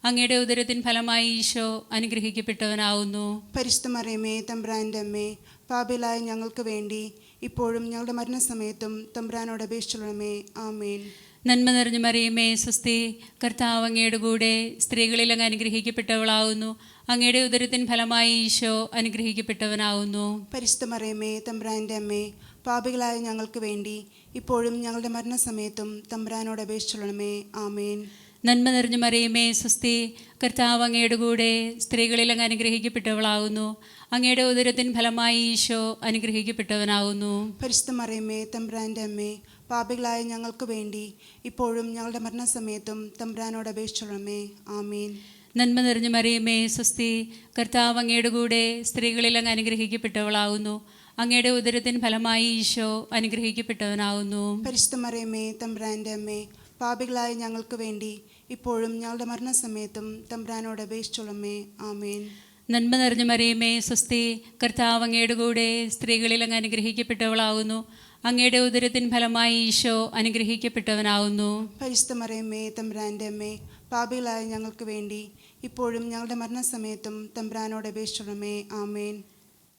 അങ്ങയുടെ ഉദരത്തിൻ ഫലമായി ഈശോ അനുഗ്രഹിക്കപ്പെട്ടവനാവുന്നു. പരിശുദ്ധ മറിയമേ, തമ്പുരാൻ്റെ അമ്മേ, പാപികളായ ഞങ്ങൾക്ക് വേണ്ടി ഇപ്പോഴും ഞങ്ങളുടെ മരണസമയത്തും തമ്പുരാനോട് അപേക്ഷിച്ചോളണമേ. ആമേൻ. നന്മ നിറഞ്ഞു മറിയമേ, സ്വസ്തി. കർത്താവ് അങ്ങയുടെ കൂടെ, സ്ത്രീകളിൽ അങ്ങ് അനുഗ്രഹിക്കപ്പെട്ടവളാവുന്നു. അങ്ങയുടെ ഉദരത്തിൻ ഫലമായി ഈശോ അനുഗ്രഹിക്കപ്പെട്ടവനാവുന്നു. പരിശുദ്ധ മറിയമേ, തമ്പുരാൻ്റെ അമ്മേ, പാപികളായ ഞങ്ങൾക്ക് വേണ്ടി ഇപ്പോഴും ഞങ്ങളുടെ മരണസമയത്തും തമ്പുരാനോട് അപേക്ഷിച്ചോളണമേ. ആമേൻ. നന്മ നിറഞ്ഞു മറിയമേ, സ്വസ്തി. കർത്താവ് അങ്ങയുടെ കൂടെ, സ്ത്രീകളിൽ അങ്ങ് അനുഗ്രഹിക്കപ്പെട്ടവളാവുന്നു. അങ്ങയുടെ ഉദരത്തിൻ ഫലമായി ഈശോ അനുഗ്രഹിക്കപ്പെട്ടവനാവുന്നു. പരിശുദ്ധ മറിയമേ, തമ്പുരാൻ്റെ അമ്മേ, പാപികളായ ഞങ്ങൾക്ക് വേണ്ടി ഇപ്പോഴും ഞങ്ങളുടെ മരണസമയത്തും തമ്പുരാനോട് അപേക്ഷിച്ചോളണമേ. ആമേൻ. നന്മ നിറഞ്ഞു മറിയമേ, സ്വസ്തി. കർത്താവ് അങ്ങയുടെ കൂടെ, സ്ത്രീകളിൽ അങ്ങ് അനുഗ്രഹിക്കപ്പെട്ടവളാവുന്നു. അങ്ങയുടെ ഉദരത്തിൻ ഫലമായി ഈശോ അനുഗ്രഹിക്കപ്പെട്ടവനാവുന്നു. പരിശുദ്ധ മറിയമേ, തമ്പുരാൻ്റെ അമ്മേ, പാപികളായ ഞങ്ങൾക്ക് വേണ്ടി ഇപ്പോഴും ഞങ്ങളുടെ മരണസമയത്തും തമ്പുരാനോട് അപേക്ഷിച്ചോളണമേ. ആമേൻ. നന്മ നിറഞ്ഞു മറിയമേ, സ്വസ്തി. കർത്താവ് അങ്ങയുടെ കൂടെ, സ്ത്രീകളിൽ അങ്ങ് അനുഗ്രഹിക്കപ്പെട്ടവളാവുന്നു. അങ്ങയുടെ ഉദരത്തിൻ ഫലമായി ഈശോ അനുഗ്രഹിക്കപ്പെട്ടവനാവുന്നു. പരിശുദ്ധ മറിയമ്മേ തമ്പുരാൻ്റെ അമ്മേ, പാപികളായ ഞങ്ങൾക്ക് വേണ്ടി ഇപ്പോഴും ഞങ്ങളുടെ മരണസമയത്തും തമ്പുരാനോട് അപേക്ഷിക്കണമേ. ആമേൻ.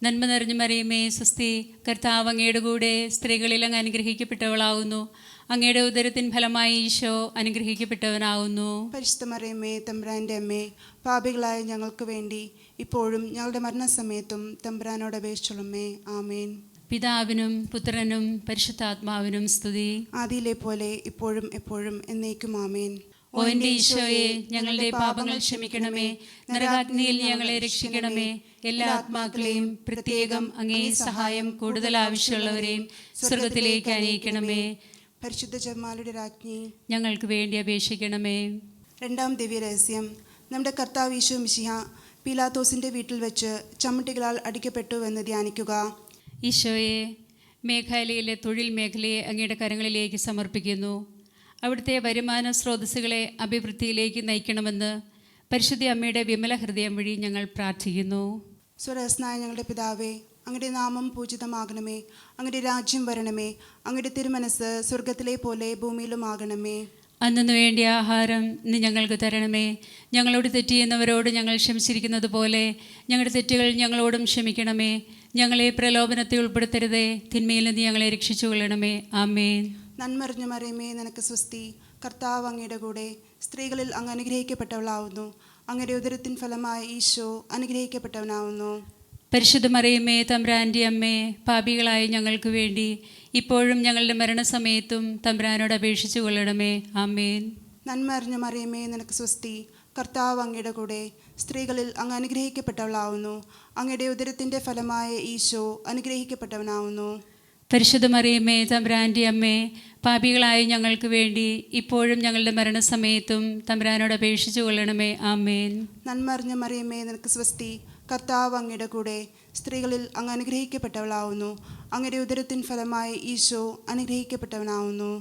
നന്മ നിറഞ്ഞ മറിയമേ സ്വസ്തി, കർത്താവ് അങ്ങയുടെ കൂടെ സ്ത്രീകളിൽ അങ്ങ് അനുഗ്രഹിക്കപ്പെട്ടവളാവുന്നു. അങ്ങയുടെ ഉദരത്തിൻ ഫലമായി ഈശോ അനുഗ്രഹിക്കപ്പെട്ടവനാവുന്നു. പരിശുദ്ധ മറിയമ്മേ തമ്പുരാൻ്റെ അമ്മേ, പാപികളായ ഞങ്ങൾക്ക് വേണ്ടി ഇപ്പോഴും ഞങ്ങളുടെ മരണസമയത്തും തമ്പുരാനോട് അപേക്ഷിക്കണമേ. ആമേൻ. പിതാവിനും പുത്രനും പരിശുദ്ധാത്മാവിനും സ്തുതി. ആദിയിലെ പോലെ ഇപ്പോഴും എപ്പോഴും എന്നേക്കും. ആമേൻ. ഓ എൻ്റെ ഈശോയെ, ഞങ്ങളുടെ പാപങ്ങൾ ക്ഷമിക്കണമേ, നരകാഗ്നിയിൽ ഞങ്ങളെ രക്ഷിക്കണമേ, എല്ലാ ആത്മാക്കളെയും പ്രത്യേകം അങ്ങേ സഹായം കൂടുതൽ ആവശ്യമുള്ളവരെയും സ്വർഗത്തിലേക്ക് അനയിക്കണമേ. പരിശുദ്ധ ജപമാലയുടെ രാജ്ഞി, ഞങ്ങൾക്ക് വേണ്ടി അപേക്ഷിക്കണമേ. രണ്ടാം ദിവ്യരഹസ്യം. നമ്മുടെ കർത്താവ് ഈശോ മിശിഹ പീലാത്തോസിൻ്റെ വീട്ടിൽ വെച്ച് ചമ്മട്ടികളാൽ അടിക്കപ്പെട്ടുവെന്ന് ധ്യാനിക്കുക. ഈശോയെ, മേഘാലയയിലെ തൊഴിൽ മേഖലയെ അങ്ങയുടെ കരങ്ങളിലേക്ക് സമർപ്പിക്കുന്നു. അവിടുത്തെ വരുമാന സ്രോതസ്സുകളെ അഭിവൃദ്ധിയിലേക്ക് നയിക്കണമെന്ന് പരിശുദ്ധ അമ്മയുടെ വിമല ഹൃദയം വഴി ഞങ്ങൾ പ്രാർത്ഥിക്കുന്നു. സ്വർഗസ്ഥനായ ഞങ്ങളുടെ പിതാവേ, അങ്ങയുടെ നാമം പൂജിതമാകണമേ, അങ്ങയുടെ രാജ്യം വരണമേ, അങ്ങയുടെ തിരുമനസ് സ്വർഗത്തിലെ പോലെ ഭൂമിയിലുമാകണമേ. അന്നു വേണ്ടിയ ആഹാരം ഇന്ന് ഞങ്ങൾക്ക് തരണമേ. ഞങ്ങളോട് തെറ്റ് ചെയ്യുന്നവരോട് ഞങ്ങൾ ക്ഷമിച്ചിരിക്കുന്നത് പോലെ ഞങ്ങളുടെ തെറ്റുകൾ ഞങ്ങളോടും ക്ഷമിക്കണമേ. ഞങ്ങളെ പ്രലോഭനത്തെ ഉൾപ്പെടുത്തരുതേ, തിന്മയിൽ നിന്ന് ഞങ്ങളെ രക്ഷിച്ചു കൊള്ളണമേ. ആമേൻ. നന്മറിഞ്ഞ മറിയമേ, നിനക്ക് സ്വസ്തി. കർത്താവ് അങ്ങയുടെ കൂടെ സ്ത്രീകളിൽ അങ്ങ് അനുഗ്രഹിക്കപ്പെട്ടവളാവുന്നു. അങ്ങയുടെ ഉദരത്തിൻ ഫലമായ ഈശോ അനുഗ്രഹിക്കപ്പെട്ടവനാവുന്നു. പരിശുദ്ധ മറിയമ്മേ തമ്പുരാൻ്റെ അമ്മേ, പാപികളായ ഞങ്ങൾക്ക് വേണ്ടി ഇപ്പോഴും ഞങ്ങളുടെ മരണസമയത്തും തമ്പുരാനോട് അപേക്ഷിച്ചു കൊള്ളണമേ. ആമേൻ. നന്മറിഞ്ഞ മറിയമേ, നിനക്ക് സ്വസ്തി. കർത്താവ് അങ്ങയുടെ കൂടെ സ്ത്രീകളിൽ അങ്ങ് അനുഗ്രഹിക്കപ്പെട്ടവളാവുന്നു. അങ്ങയുടെ ഉദരത്തിൻ്റെ ഫലമായ ഈശോ അനുഗ്രഹിക്കപ്പെട്ടവനാവുന്നു. പരിശുദ്ധ മറിയമ്മേ തമ്പുരാൻ്റെ അമ്മേ, പാപികളായ ഞങ്ങൾക്ക് വേണ്ടി ഇപ്പോഴും ഞങ്ങളുടെ മരണസമയത്തും തമ്പുരാനോട് അപേക്ഷിച്ചു കൊള്ളണമേ. ആമേൻ. നന്മറിഞ്ഞ മറിയമ്മേ, നിനക്ക് സ്വസ്തി. കർത്താവ് അങ്ങയുടെ കൂടെ സ്ത്രീകളിൽ അങ്ങ് അനുഗ്രഹിക്കപ്പെട്ടവളാവുന്നു. അങ്ങയുടെ ഉദരത്തിൻ ഫലമായ ഈശോ അനുഗ്രഹിക്കപ്പെട്ടവനാവുന്നു.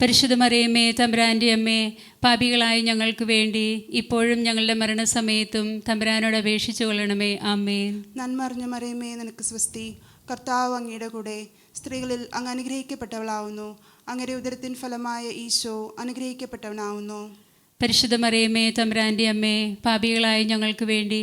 പരിശുദ്ധ മറിയമ്മേ തമ്പുരാൻ്റെ അമ്മേ, പാപികളായ ഞങ്ങൾക്ക് വേണ്ടി ഇപ്പോഴും ഞങ്ങളുടെ മരണസമയത്തും തമ്പുരാനോട് അപേക്ഷിച്ചു കൊള്ളണമേ. ആമേൻ. നന്മറിഞ്ഞ മറിയമ്മേ, നിനക്ക് സ്വസ്തി. കർത്താവ് അങ്ങയുടെ കൂടെ സ്ത്രീകളിൽ അങ്ങ് അനുഗ്രഹിക്കപ്പെട്ടവളാവുന്നു. അങ്ങയുടെ ഉദരത്തിൻ ഫലമായ ഈശോ അനുഗ്രഹിക്കപ്പെട്ടവനാവുന്നു. പരിശുദ്ധ മറിയമ്മേ തമ്പുരാൻ്റെ അമ്മേ, പാപികളായ ഞങ്ങൾക്ക് വേണ്ടി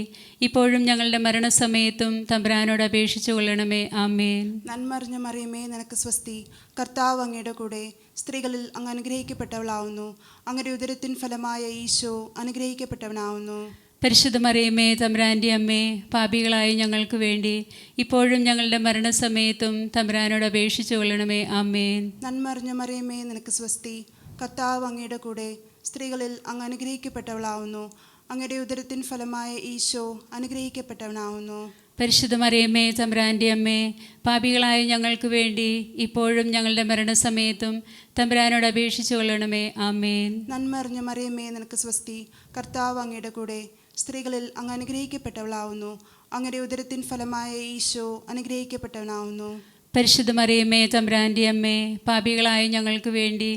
ഇപ്പോഴും ഞങ്ങളുടെ മരണസമയത്തും തമ്പുരാനോട് അപേക്ഷിച്ചു കൊള്ളണമേ. ആമേൻ. നന്മറിഞ്ഞ മറിയമ്മേ, നിനക്ക് സ്വസ്തി. കർത്താവ് അങ്ങയുടെ കൂടെ സ്ത്രീകളിൽ അങ്ങ് അനുഗ്രഹിക്കപ്പെട്ടവളാവുന്നു. അങ്ങയുടെ ഉദരത്തിൻ ഫലമായ ഈശോ അനുഗ്രഹിക്കപ്പെട്ടവനാവുന്നു. പരിശുദ്ധ മറിയമ്മേ തമ്പുരാൻ്റെ അമ്മേ, പാപികളായ ഞങ്ങൾക്ക് വേണ്ടി ഇപ്പോഴും ഞങ്ങളുടെ മരണസമയത്തും തമ്പുരാനോട് അപേക്ഷിച്ചു കൊള്ളണമേ. ആമേൻ. നന്മറിഞ്ഞ മറിയമ്മേ, നിനക്ക് സ്വസ്തി. കർത്താവ് അങ്ങയുടെ കൂടെ സ്ത്രീകളിൽ അങ്ങ് അനുഗ്രഹിക്കപ്പെട്ടവളാവുന്നു. അങ്ങയുടെ ഉദരത്തിൻ ഫലമായ ഈശോ അനുഗ്രഹിക്കപ്പെട്ടവനാവുന്നു. പരിശുദ്ധ മറിയമ്മേ തമ്പുരാൻ്റെ അമ്മേ, പാപികളായ ഞങ്ങൾക്ക് വേണ്ടി ഇപ്പോഴും ഞങ്ങളുടെ മരണസമയത്തും തമ്പുരാനോട് അപേക്ഷിച്ചു കൊള്ളണമേ. ആമേൻ. നന്മറിഞ്ഞ മറിയമ്മേ, നിനക്ക് സ്വസ്തി. കർത്താവ് അങ്ങയുടെ കൂടെ സ്ത്രീകളിൽ അങ്ങ് അനുഗ്രഹിക്കപ്പെട്ടവളാവുന്നു. അങ്ങയുടെ ഉദരത്തിൻ ഫലമായ ഈശോ അനുഗ്രഹിക്കപ്പെട്ടവനാവുന്നു. പരിശുദ്ധ മറിയമ്മേ തമ്പുരാൻ്റെ അമ്മേ, പാപികളായ ഞങ്ങൾക്ക് വേണ്ടി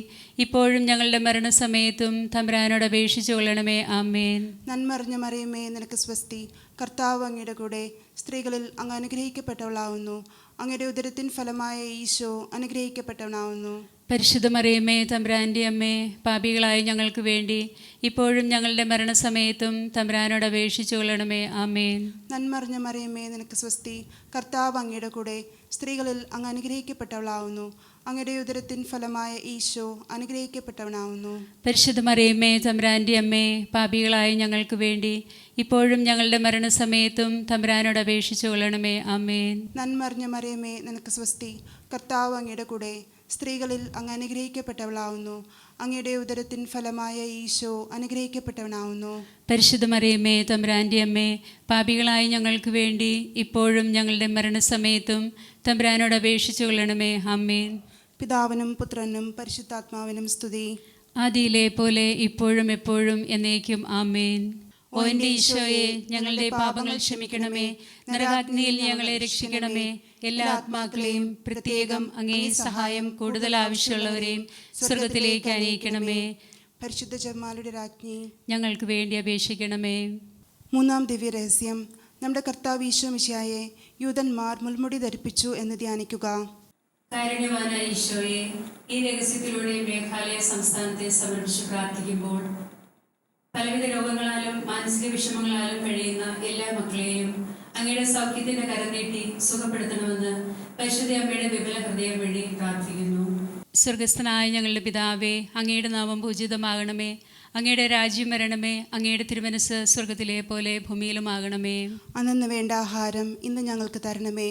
ഇപ്പോഴും ഞങ്ങളുടെ മരണസമയത്തും തമ്പുരാനോട് അപേക്ഷിച്ചു കൊള്ളണമേ. ആമേൻ. നന്മറിഞ്ഞ മറിയമ്മേ, നിനക്ക് സ്വസ്തി. കർത്താവ് അങ്ങയുടെ കൂടെ സ്ത്രീകളിൽ അങ്ങ് അനുഗ്രഹിക്കപ്പെട്ടവളാവുന്നു. അങ്ങയുടെ ഉദരത്തിൻ ഫലമായ ഈശോ അനുഗ്രഹിക്കപ്പെട്ടവനാവുന്നു. പരിശുദ്ധ മറിയമ്മേ തമ്പുരാൻ്റെ അമ്മേ, പാപികളായ ഞങ്ങൾക്ക് വേണ്ടി ഇപ്പോഴും ഞങ്ങളുടെ മരണസമയത്തും തമ്പുരാനോട് അപേക്ഷിച്ചു കൊള്ളണമേ. ആമേൻ. നന്മറിഞ്ഞ മറിയമ്മേ, നിനക്ക് സ്വസ്തി. കർത്താവ് അങ്ങയുടെ കൂടെ സ്ത്രീകളിൽ അങ്ങ് അനുഗ്രഹിക്കപ്പെട്ടവളാവുന്നു. അങ്ങയുടെ ഉദരത്തിൻ ഫലമായ ഈശോ അനുഗ്രഹിക്കപ്പെട്ടവനാവുന്നു. പരിശുദ്ധ മറിയമ്മേ തമ്പുരാൻ്റെ അമ്മേ, പാപികളായ ഞങ്ങൾക്ക് വേണ്ടി ഇപ്പോഴും ഞങ്ങളുടെ മരണസമയത്തും തമ്പുരാനോട് അപേക്ഷിച്ചു കൊള്ളണമേ. ആമേൻ. നന്മറിഞ്ഞ മറിയമ്മേ, നിനക്ക് സ്വസ്തി. കർത്താവ് അങ്ങയുടെ കൂടെ സ്ത്രീകളിൽ അങ്ങ് അനുഗ്രഹിക്കപ്പെട്ടവളാവുന്നു. അങ്ങയുടെ ഉദരത്തിൻ ഫലമായ ഈശോ അനുഗ്രഹിക്കപ്പെട്ടവനാവുന്നു. പരിശുദ്ധ മറിയമ്മേ തമ്പുരാൻ്റെ അമ്മേ, പാപികളായ ഞങ്ങൾക്ക് വേണ്ടി ഇപ്പോഴും ഞങ്ങളുടെ മരണസമയത്തും തമ്പുരാനോട് അപേക്ഷിച്ചു കൊള്ളണമേ. ആമേൻ. പിതാവിനും പുത്രനും പരിശുദ്ധാത്മാവിനും സ്തുതി. ആദിയിലെ പോലെ ഇപ്പോഴും എപ്പോഴും എന്നേക്കും. ആമേൻ. ഓ എൻ്റെ ഈശോയെ, ഞങ്ങളുടെ പാപങ്ങൾ ക്ഷമിക്കണമേ, നരകാഗ്നിയിൽ ഞങ്ങളെ രക്ഷിക്കണമേ, എല്ലാ ആത്മാക്കളെയും പ്രത്യേകം അങ്ങേ സഹായം കൂടുതൽ ആവശ്യമുള്ളവരെയും സ്വർഗത്തിലേക്ക് അനയിക്കണമേ. പരിശുദ്ധ ജപമാലയുടെ രാജ്ഞി, ഞങ്ങൾക്ക് വേണ്ടി അപേക്ഷിക്കണമേ. മൂന്നാം ദിവ്യരഹസ്യം. നമ്മുടെ കർത്താവ് ഈശോ മിശിഹായെ യൂതന്മാർ മുൾമുടി ധരിപ്പിച്ചു എന്ന് ധ്യാനിക്കുക. കാരുണ്യവാനായ ഈശോയെ, ഈ രഹസ്യത്തിലൂടെ മേഘാലയ സംസ്ഥാനത്തെ സമർപ്പിച്ച് പ്രാർത്ഥിക്കുമ്പോൾ പലവിധ രോഗങ്ങളാലും മാനസിക വിഷമങ്ങളാലും കഴിയുന്ന എല്ലാ മക്കളെയും അങ്ങയുടെ സൗഖ്യത്തിന്റെ കരം നീട്ടി സുഖപ്പെടുത്തണമെന്ന് പരിശുദ്ധ അമ്മയുടെ വിമല ഹൃദയം വഴി പ്രാർത്ഥിക്കുന്നു. സ്വർഗസ്ഥനായ ഞങ്ങളുടെ പിതാവേ, അങ്ങയുടെ നാമം പൂജിതമാകണമേ. അങ്ങയുടെ രാജ്യം വരണമേ. അങ്ങയുടെ തിരുമനസ് സ്വർഗത്തിലെ പോലെ ഭൂമിയിലുമാകണമേ. അന്നു വേണ്ട ആഹാരം ഇന്ന് ഞങ്ങൾക്ക് തരണമേ.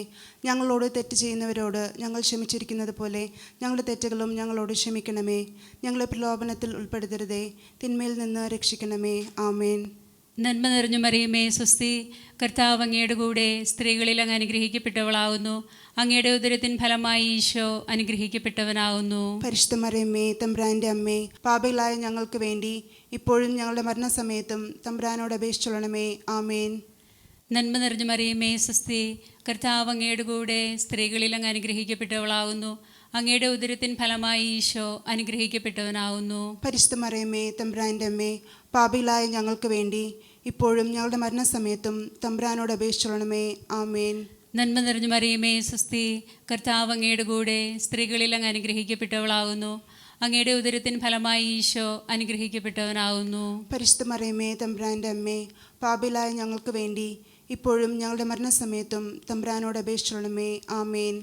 ഞങ്ങളോട് തെറ്റ് ചെയ്യുന്നവരോട് ഞങ്ങൾ ക്ഷമിച്ചിരിക്കുന്നത് പോലെ ഞങ്ങളുടെ തെറ്റുകളും ഞങ്ങളോട് ക്ഷമിക്കണമേ. ഞങ്ങളെ പ്രലോഭനത്തിൽ ഉൾപ്പെടുത്തരുതേ, തിന്മയിൽ നിന്ന് രക്ഷിക്കണമേ. ആമേൻ. നന്മ നിറഞ്ഞു മറിയമേ, സ്വസ്തി, കർത്താവ് അങ്ങയുടെ കൂടെ സ്ത്രീകളിൽ അങ്ങ് അനുഗ്രഹിക്കപ്പെട്ടവളാവുന്നു. അങ്ങയുടെ ഉദരത്തിൻ ഫലമായി ഈശോ അനുഗ്രഹിക്കപ്പെട്ടവനാവുന്നു. പരിശുദ്ധ മറിയമ്മേ, തമ്പുരാൻ്റെ അമ്മേ, പാപികളായ ഞങ്ങൾക്ക് വേണ്ടി ഇപ്പോഴും ഞങ്ങളുടെ മരണസമയത്തും തമ്പുരാനോട് അപേക്ഷിച്ചുകൊള്ളണമേ. ആമേൻ. നന്മ നിറഞ്ഞു മറിയമേ, സ്വസ്തി, കർത്താവ് അങ്ങയുടെ കൂടെ സ്ത്രീകളിൽ അങ്ങ് അനുഗ്രഹിക്കപ്പെട്ടവളാവുന്നു. അങ്ങയുടെ ഉദരത്തിൻ ഫലമായി ഈശോ അനുഗ്രഹിക്കപ്പെട്ടവനാവുന്നു. പരിശുദ്ധ മറിയമ്മേ, തമ്പുരാൻ്റെ അമ്മേ, പാപികളായ ഞങ്ങൾക്ക് വേണ്ടി ഇപ്പോഴും ഞങ്ങളുടെ മരണസമയത്തും തമ്പുരാനോട് അപേക്ഷിച്ചുകൊള്ളണമേ. ആമേൻ. നന്മ നിറഞ്ഞു മറിയമേ, സ്വസ്തി, കർത്താവ് അങ്ങയുടെ കൂടെ സ്ത്രീകളിൽ അങ്ങ് അനുഗ്രഹിക്കപ്പെട്ടവളാവുന്നു. അങ്ങയുടെ ഉദരത്തിൻ ഫലമായി ഈശോ അനുഗ്രഹിക്കപ്പെട്ടവനാവുന്നു. പരിശുദ്ധ മറിയമ്മേ, തമ്പുരാൻ്റെ അമ്മേ, പാപികളായ ഞങ്ങൾക്ക് വേണ്ടി ഇപ്പോഴും ഞങ്ങളുടെ മരണസമയത്തും തമ്പുരാനോട് അപേക്ഷിച്ചുകൊള്ളണമേ. ആമേൻ.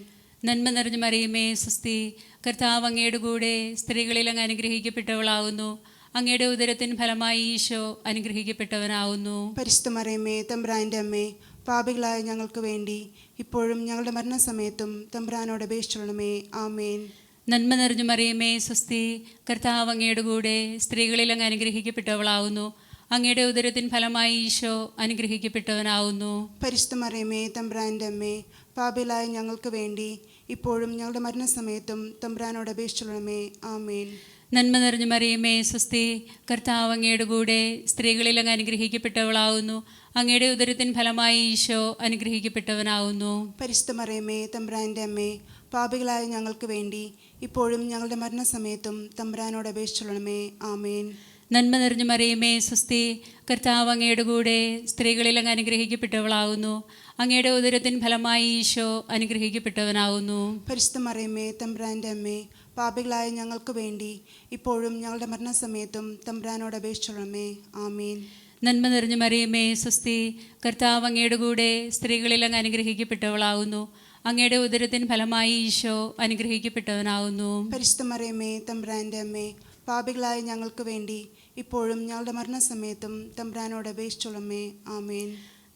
നന്മ നിറഞ്ഞു മറിയമേ, സ്വസ്തി, കർത്താവ് അങ്ങയുടെ കൂടെ സ്ത്രീകളിൽ അങ്ങ് അനുഗ്രഹിക്കപ്പെട്ടവളാവുന്നു. അങ്ങയുടെ ഉദരത്തിൻ ഫലമായി ഈശോ അനുഗ്രഹിക്കപ്പെട്ടവനാവുന്നു. പരിശുദ്ധ മറിയമ്മേ, തമ്പുരാൻ്റെ അമ്മേ, പാപികളായ ഞങ്ങൾക്ക് വേണ്ടി ഇപ്പോഴും ഞങ്ങളുടെ മരണസമയത്തും തമ്പുരാനോട് അപേക്ഷിച്ചുകൊള്ളണമേ. ആമേൻ. നന്മ നിറഞ്ഞു മറിയമേ, സ്വസ്തി, കർത്താവ് അങ്ങയുടെ കൂടെ സ്ത്രീകളിൽ അങ്ങ് അനുഗ്രഹിക്കപ്പെട്ടവളാവുന്നു. അങ്ങയുടെ ഉദരത്തിൻ ഫലമായി ഈശോ അനുഗ്രഹിക്കപ്പെട്ടവനാവുന്നു. പരിശുദ്ധ മറിയമ്മേ, തമ്പുരാൻ്റെ അമ്മേ, പാപികളായ ഞങ്ങൾക്ക് വേണ്ടി ഇപ്പോഴും ഞങ്ങളുടെ മരണസമയത്തും തമ്പുരാനോട് അപേക്ഷിച്ചുകൊള്ളണമേ. ആമേൻ. നന്മ നിറഞ്ഞു മറിയമേ, സ്വസ്തി, കർത്താവ് അങ്ങയുടെ കൂടെ സ്ത്രീകളിൽ അങ്ങ് അനുഗ്രഹിക്കപ്പെട്ടവളാവുന്നു. അങ്ങയുടെ ഉദരത്തിൻ ഫലമായി ഈശോ അനുഗ്രഹിക്കപ്പെട്ടവനാവുന്നു. പരിശുദ്ധ മറിയമ്മേ, തമ്പുരാൻ്റെ അമ്മേ, പാപികളായ ഞങ്ങൾക്ക് വേണ്ടി ഇപ്പോഴും ഞങ്ങളുടെ മരണസമയത്തും തമ്പുരാനോട് അപേക്ഷിച്ചുകൊള്ളണമേ. ആമേൻ. നന്മ നിറഞ്ഞു മറിയമേ, സ്വസ്തി, കർത്താവ് അങ്ങയുടെ കൂടെ സ്ത്രീകളിൽ അങ്ങ് അനുഗ്രഹിക്കപ്പെട്ടവളാവുന്നു. അങ്ങയുടെ ഉദരത്തിൻ ഫലമായി ഈശോ അനുഗ്രഹിക്കപ്പെട്ടവനാവുന്നു. പരിശുദ്ധ മറിയമ്മേ, തമ്പുരാൻ്റെ അമ്മേ, പാപികളായ ഞങ്ങൾക്ക് വേണ്ടി ഇപ്പോഴും ഞങ്ങളുടെ മരണസമയത്തും തമ്പുരാനോട് അപേക്ഷിച്ചുകൊള്ളണമേ. ആമേൻ. നന്മ നിറഞ്ഞു മറിയമേ, സ്വസ്തി, കർത്താവ് അങ്ങയുടെ കൂടെ സ്ത്രീകളിൽ അങ്ങ് അനുഗ്രഹിക്കപ്പെട്ടവളാവുന്നു. അങ്ങയുടെ ഉദരത്തിൻ ഫലമായി ഈശോ അനുഗ്രഹിക്കപ്പെട്ടവനാവുന്നു. പരിശുദ്ധ മറിയമ്മേ, തമ്പുരാൻ്റെ അമ്മേ, പാപികളായ ഞങ്ങൾക്ക് വേണ്ടി ഇപ്പോഴും ഞങ്ങളുടെ മരണസമയത്തും തമ്പുരാനോട് അപേക്ഷിച്ചുകൊള്ളണമേ. ആമേൻ.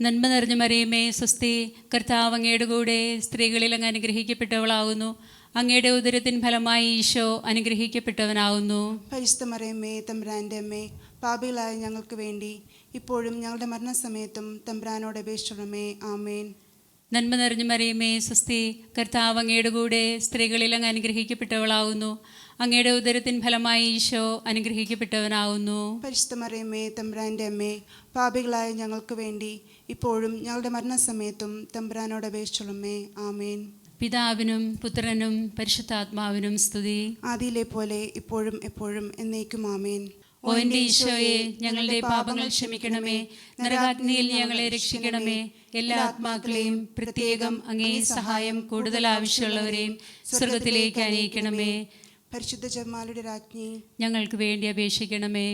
നന്മ നിറഞ്ഞു മറിയമേ, സ്വസ്തി, കർത്താവ് അങ്ങയുടെ കൂടെ സ്ത്രീകളിൽ അങ്ങ് അനുഗ്രഹിക്കപ്പെട്ടവളാവുന്നു. അങ്ങയുടെ ഉദരത്തിൻ ഫലമായി ഈശോ അനുഗ്രഹിക്കപ്പെട്ടവനാവുന്നു. പരിശുദ്ധ മറിയമ്മേ, തമ്പുരാൻ്റെ അമ്മേ, പാപികളായ ഞങ്ങൾക്ക് വേണ്ടി ഇപ്പോഴും ഞങ്ങളുടെ മരണസമയത്തും തമ്പുരാനോട് അപേക്ഷിച്ചുകൊള്ളണമേ. ആമേൻ. നന്മ നിറഞ്ഞു മറിയമേ, സ്വസ്തി, കർത്താവ് അങ്ങയുടെ കൂടെ സ്ത്രീകളിൽ അങ്ങ് അനുഗ്രഹിക്കപ്പെട്ടവളാവുന്നു. അങ്ങയുടെ ഉദരത്തിൻ ഫലമായി ഈശോ അനുഗ്രഹിക്കപ്പെട്ടവനാവുന്നു. പരിശുദ്ധ മറിയമ്മേ, തമ്പുരാൻ്റെ അമ്മേ, പാപികളായ ഞങ്ങൾക്ക് വേണ്ടി ഇപ്പോഴും ഞങ്ങളുടെ മരണസമയത്തും തമ്പുരാനോട് അപേക്ഷിച്ചുകൊള്ളണമേ. ആമേൻ. പിതാവിനും പുത്രനും പരിശുദ്ധാത്മാവിനും സ്തുതി. ആദിയിലെ പോലെ ഇപ്പോഴും എപ്പോഴും എന്നേക്കും. ആമേൻ. ഓ എൻ്റെ ഈശോയെ, ഞങ്ങളുടെ പാപങ്ങൾ ക്ഷമിക്കണമേ. നരകാഗ്നിയിൽ ഞങ്ങളെ രക്ഷിക്കണമേ. എല്ലാ ആത്മാക്കളെയും, പ്രത്യേകം അങ്ങേ സഹായം കൂടുതൽ ആവശ്യമുള്ളവരെയും സ്വർഗത്തിലേക്ക് അനയിക്കണമേ. പരിശുദ്ധ ജപമാലയുടെ രാജ്ഞി, ഞങ്ങൾക്ക് വേണ്ടി അപേക്ഷിക്കണമേ.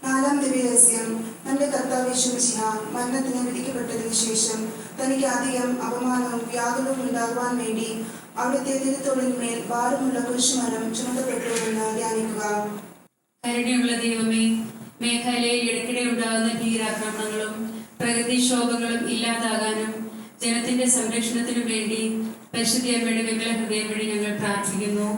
നാലാം ദിവ്യരഹസ്യം. നമ്മുടെ കർത്താവ് യേശു മിശിഹ മരണത്തിന് വിധിക്കപ്പെട്ടതിനു ശേഷം തനിക്ക് അധികം അപമാനവും വ്യാകുലവും ഉണ്ടാകുവാൻ വേണ്ടി അവിടുത്തെ തിരുത്തോളിന്മേൽ ഭാരമുള്ള കുരിശുമരം ചുമത്തപ്പെട്ടുവെന്ന് ധ്യാനിക്കുക. കരുണയുള്ള ദൈവമേ, മേഘാലയയിൽ ഇടയ്ക്കിടെ ഉണ്ടാകുന്ന ഭീകരാക്രമണങ്ങളും പ്രകൃതിക്ഷോഭങ്ങളും ഇല്ലാതാകാനും ജനത്തിന്റെ സംരക്ഷണത്തിനു വേണ്ടി പരിശുദ്ധ അമ്മയുടെ വിമല ഹൃദയം വഴി ഞങ്ങൾ പ്രാർത്ഥിക്കുന്നു.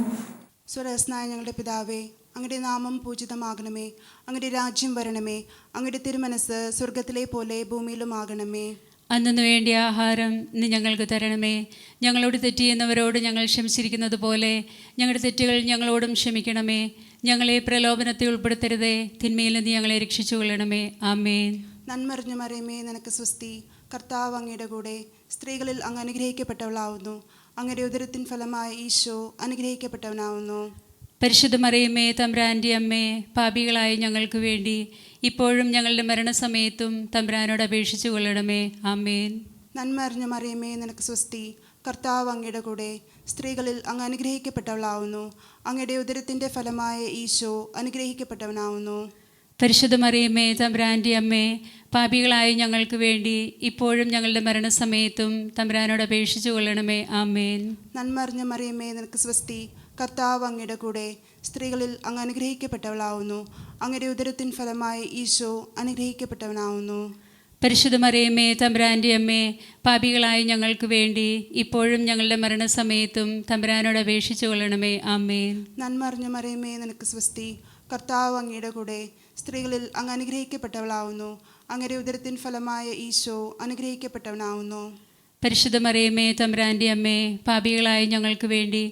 സ്വർഗസ്ഥനായ ഞങ്ങളുടെ പിതാവേ, അങ്ങയുടെ നാമം പൂജിതമാകണമേ. അങ്ങയുടെ രാജ്യം വരണമേ. അങ്ങയുടെ തിരുമനസ് സ്വർഗത്തിലെ പോലെ ഭൂമിയിലുമാകണമേ. അന്നു വേണ്ടിയ ആഹാരം ഇന്ന് ഞങ്ങൾക്ക് തരണമേ. ഞങ്ങളോട് തെറ്റ് ചെയ്യുന്നവരോട് ഞങ്ങൾ ക്ഷമിച്ചിരിക്കുന്നത് പോലെ ഞങ്ങളുടെ തെറ്റുകൾ ഞങ്ങളോടും ക്ഷമിക്കണമേ. ഞങ്ങളെ പ്രലോഭനത്തെ ഉൾപ്പെടുത്തരുതേ, തിന്മയിൽ നിന്ന് ഞങ്ങളെ രക്ഷിച്ചു കൊള്ളണമേ. ആമേൻ. നന്മറിഞ്ഞ മറിയമേ, നിനക്ക് സ്വസ്തി. കർത്താവ് അങ്ങയുടെ കൂടെ സ്ത്രീകളിൽ അങ്ങ് അനുഗ്രഹിക്കപ്പെട്ടവളാവുന്നു. അങ്ങയുടെ ഉദരത്തിൻ ഫലമായി ഈശോ അനുഗ്രഹിക്കപ്പെട്ടവനാവുന്നു. പരിശുദ്ധ മറിയമ്മേ, തമ്പുരാൻ്റെ അമ്മേ, പാപികളായ ഞങ്ങൾക്ക് വേണ്ടി ഇപ്പോഴും ഞങ്ങളുടെ മരണസമയത്തും തമ്പുരാനോട് അപേക്ഷിച്ചു കൊള്ളണമേ. ആമേൻ. നന്മറിഞ്ഞ മറിയമേ, നിനക്ക് സ്വസ്തി. കർത്താവ് അങ്ങയുടെ കൂടെ സ്ത്രീകളിൽ അങ്ങ് അനുഗ്രഹിക്കപ്പെട്ടവളാവുന്നു. അങ്ങയുടെ ഉദരത്തിൻ്റെ ഫലമായ ഈശോ അനുഗ്രഹിക്കപ്പെട്ടവനാവുന്നു. പരിശുദ്ധ മറിയമ്മേ, തമ്പുരാൻ്റെ അമ്മേ, പാപികളായ ഞങ്ങൾക്ക് വേണ്ടി ഇപ്പോഴും ഞങ്ങളുടെ മരണസമയത്തും തമ്പുരാനോട് അപേക്ഷിച്ചു കൊള്ളണമേ. ആമേൻ. നന്മറിഞ്ഞ മറിയമ്മേ, നിനക്ക് സ്വസ്തി. കർത്താവ് അങ്ങയുടെ കൂടെ, സ്ത്രീകളിൽ അങ്ങ് അനുഗ്രഹിക്കപ്പെട്ടവളാവുന്നു. അങ്ങയുടെ ഉദരത്തിൻ ഫലമായ ഈശോ അനുഗ്രഹിക്കപ്പെട്ടവനാവുന്നു. പരിശുദ്ധ മറിയമ്മേ, തമ്പുരാൻ്റെ അമ്മേ, പാപികളായ ഞങ്ങൾക്ക് വേണ്ടി ഇപ്പോഴും ഞങ്ങളുടെ മരണസമയത്തും തമ്പുരാനോട് അപേക്ഷിച്ചു കൊള്ളണമേ. ആമേൻ. നന്മറിഞ്ഞ മറിയമ്മേ, നിനക്ക് സ്വസ്തി. കർത്താവ് അങ്ങയുടെ കൂടെ, സ്ത്രീകളിൽ അങ്ങ് അനുഗ്രഹിക്കപ്പെട്ടവളാവുന്നു. അങ്ങയുടെ ഉദരത്തിൻ ഫലമായ ഈശോ അനുഗ്രഹിക്കപ്പെട്ടവനാവുന്നു. പരിശുദ്ധ മറിയമ്മേ, തമ്പുരാൻ്റെ അമ്മേ, പാപികളായ ഞങ്ങൾക്ക് വേണ്ടി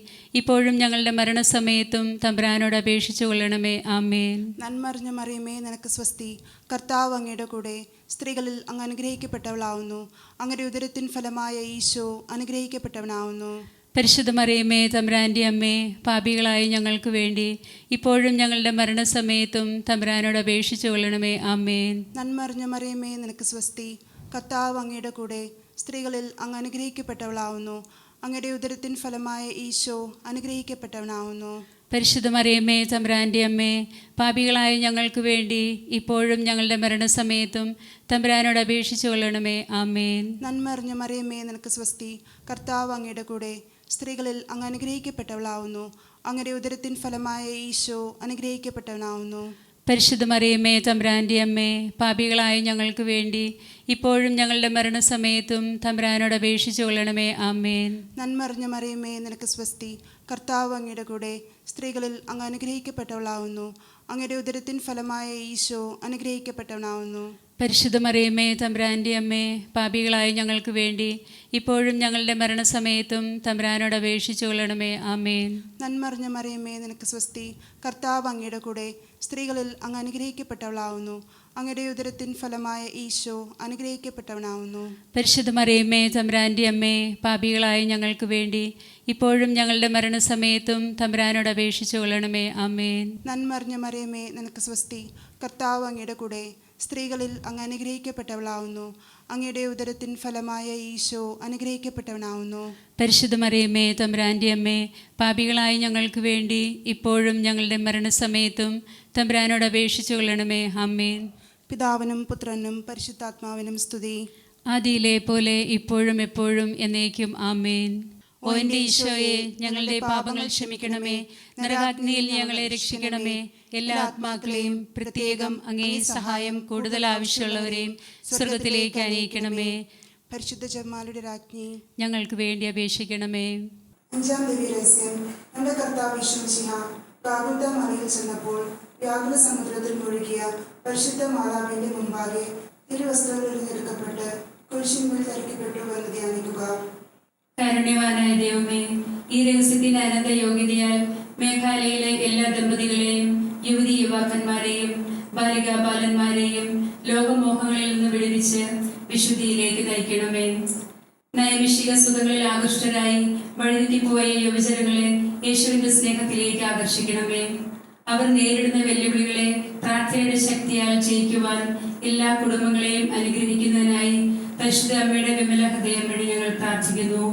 ഇപ്പോഴും ഞങ്ങളുടെ മരണസമയത്തും തമ്പുരാനോട് അപേക്ഷിച്ചു കൊള്ളണമേ. ആമേൻ. നന്മറിഞ്ഞ മറിയമ്മേ, നിനക്ക് സ്വസ്തി. കർത്താവ് അങ്ങയുടെ കൂടെ, സ്ത്രീകളിൽ അങ്ങ് അനുഗ്രഹിക്കപ്പെട്ടവളാവുന്നു. അങ്ങയുടെ ഉദരത്തിൻ ഫലമായ ഈശോ അനുഗ്രഹിക്കപ്പെട്ടവനാവുന്നു. പരിശുദ്ധ മറിയമ്മേ, തമ്പുരാൻ്റെ അമ്മേ, പാപികളായ ഞങ്ങൾക്ക് വേണ്ടി ഇപ്പോഴും ഞങ്ങളുടെ മരണസമയത്തും തമ്പുരാനോട് അപേക്ഷിച്ചു കൊള്ളണമേ. ആമേൻ. നന്മറിഞ്ഞ മറിയമ്മേ, നിനക്ക് സ്വസ്തി. കർത്താവ് അങ്ങയുടെ കൂടെ, സ്ത്രീകളിൽ അങ്ങ് അനുഗ്രഹിക്കപ്പെട്ടവളാവുന്നു. അങ്ങയുടെ ഉദരത്തിൻ ഫലമായ ഈശോ അനുഗ്രഹിക്കപ്പെട്ടവനാവുന്നു. പരിശുദ്ധ മറിയമ്മേ, തമ്പുരാൻ്റെ അമ്മേ, പാപികളായ ഞങ്ങൾക്ക് വേണ്ടി ഇപ്പോഴും ഞങ്ങളുടെ മരണസമയത്തും തമ്പുരാനോട് അപേക്ഷിച്ചു കൊള്ളണമേ. ആമേൻ. നന്മറിഞ്ഞ മറിയമ്മേ, നിനക്ക് സ്വസ്തി. കർത്താവ് അങ്ങയുടെ കൂടെ, സ്ത്രീകളിൽ അങ്ങ് അനുഗ്രഹിക്കപ്പെട്ടവളാവുന്നു. അങ്ങയുടെ ഉദരത്തിൻ ഫലമായ ഈശോ അനുഗ്രഹിക്കപ്പെട്ടവനാവുന്നു. പരിശുദ്ധ മറിയമ്മേ, തമ്പുരാൻ്റെ അമ്മേ, പാപികളായ ഞങ്ങൾക്ക് വേണ്ടി ഇപ്പോഴും ഞങ്ങളുടെ മരണസമയത്തും തമ്പുരാനോട് അപേക്ഷിച്ചു കൊള്ളണമേ. ആമേൻ. നന്മറിഞ്ഞ മറിയമ്മേ, നിനക്ക് സ്വസ്തി. കർത്താവ് അങ്ങയുടെ കൂടെ, സ്ത്രീകളിൽ അങ്ങ് അനുഗ്രഹിക്കപ്പെട്ടവളാവുന്നു. അങ്ങയുടെ ഉദരത്തിൻ ഫലമായ ഈശോ അനുഗ്രഹിക്കപ്പെട്ടവനാവുന്നു. പരിശുദ്ധ മറിയമ്മേ, തമ്പുരാൻ്റെ അമ്മേ, പാപികളായ ഞങ്ങൾക്ക് വേണ്ടി ഇപ്പോഴും ഞങ്ങളുടെ മരണസമയത്തും തമ്പുരാനോട് അപേക്ഷിച്ചു കൊള്ളണമേ. ആമേൻ. നന്മറിഞ്ഞ മറിയമ്മേ, നിനക്ക് സ്വസ്തി. കർത്താവ് അങ്ങയുടെ കൂടെ, സ്ത്രീകളിൽ അങ്ങ് അനുഗ്രഹിക്കപ്പെട്ടവളാവുന്നു. അങ്ങയുടെ ഉദരത്തിൻ ഫലമായ ഈശോ അനുഗ്രഹിക്കപ്പെട്ടവനാവുന്നു. പരിശുദ്ധ മറിയമ്മേ, തമ്പുരാൻ്റെ അമ്മേ, പാപികളായ ഞങ്ങൾക്ക് വേണ്ടി ഇപ്പോഴും ഞങ്ങളുടെ മരണസമയത്തും തമ്പുരാനോട് അപേക്ഷിച്ചു കൊള്ളണമേ. ആമേൻ. നന്മറിഞ്ഞ മറിയമ്മേ, നിനക്ക് സ്വസ്തി. കർത്താവ് അങ്ങയുടെ കൂടെ, സ്ത്രീകളിൽ അങ്ങ് അനുഗ്രഹിക്കപ്പെട്ടവളാവുന്നു. അങ്ങയുടെ ഉദരത്തിൻ ഫലമായ ഈശോ അനുഗ്രഹിക്കപ്പെട്ടവനാവുന്നു. പരിശുദ്ധ മറിയമ്മേ, തമ്പുരാൻ്റെ അമ്മേ, പാപികളായ ഞങ്ങൾക്ക് വേണ്ടി ഇപ്പോഴും ഞങ്ങളുടെ മരണസമയത്തും തമ്പുരാനോട് അപേക്ഷിച്ചു കൊള്ളണമേ. ആമേൻ. പിതാവിനും പുത്രനും പരിശുദ്ധാത്മാവിനും സ്തുതി. ആദിയിലെ പോലെ ഇപ്പോഴും എപ്പോഴും എന്നേക്കും. ആമേൻ. ഓ എൻ്റെ ഈശോയെ, ഞങ്ങളുടെ പാപങ്ങൾ ക്ഷമിക്കണമേ. നരകാഗ്നിയിൽ ഞങ്ങളെ രക്ഷിക്കണമേ. എല്ലാ ആത്മാക്കളെയും, പ്രത്യേകം അങ്ങേ സഹായം കൂടുതൽ ആവശ്യമുള്ളവരെയും സ്വർഗത്തിലേക്ക് അനയിക്കണമേ. പരിശുദ്ധ ജപമാലയുടെ രാജ്ഞി, ഞങ്ങൾക്ക് വേണ്ടി അപേക്ഷിക്കണമേ. അഞ്ചാം ദിവ്യരഹസ്യം. നമ്മുടെ കർത്താവ് യേശുമിശിഹ ഗാഗുൽത്ത മലയിൽ ചെന്നപ്പോൾ വ്യാകുല സമുദ്രത്തിൽ മുഴുകിയ പരിശുദ്ധ മാതാവിന്റെ മുമ്പാകെ തിരുവസ്ത്രങ്ങൾ ഉയർന്നെടുക്കപ്പെട്ട് കുരിശിന്മേൽ തറയ്ക്കപ്പെട്ടു എന്ന് ധ്യാനിക്കുക. കാരുണ്യവാനായ ദൈവമേ, ഈ രഹസ്യത്തിന്റെ അനന്ത യോഗ്യതയാൽ മേഘാലയയിലെ എല്ലാ ദമ്പതികളെയും, യുവതി യുവാക്കന്മാരെയും, ബാലികാ ബാലന്മാരെയും ലോകമോഹങ്ങളിൽ നിന്ന് വിടുവിച്ച് വിശുദ്ധിയിലേക്ക് നയിക്കണമേ. നൈമിഷിക സുഖങ്ങളിൽ ആകൃഷ്ടരായി വഴിതെറ്റിപ്പോയ യുവജനങ്ങളെ യേശുവിന്റെ സ്നേഹത്തിലേക്ക് ആകർഷിക്കണമേ. അവർ നേരിടുന്ന വെല്ലുവിളികളെ പ്രാർത്ഥനയുടെ ശക്തിയാൽ ജയിക്കുവാൻ എല്ലാ കുടുംബങ്ങളെയും അനുഗ്രഹിക്കുന്നതിനായി പരിശുദ്ധ അമ്മയുടെ വിമല ഹൃദയം വഴി ഞങ്ങൾ പ്രാർത്ഥിക്കുന്നു.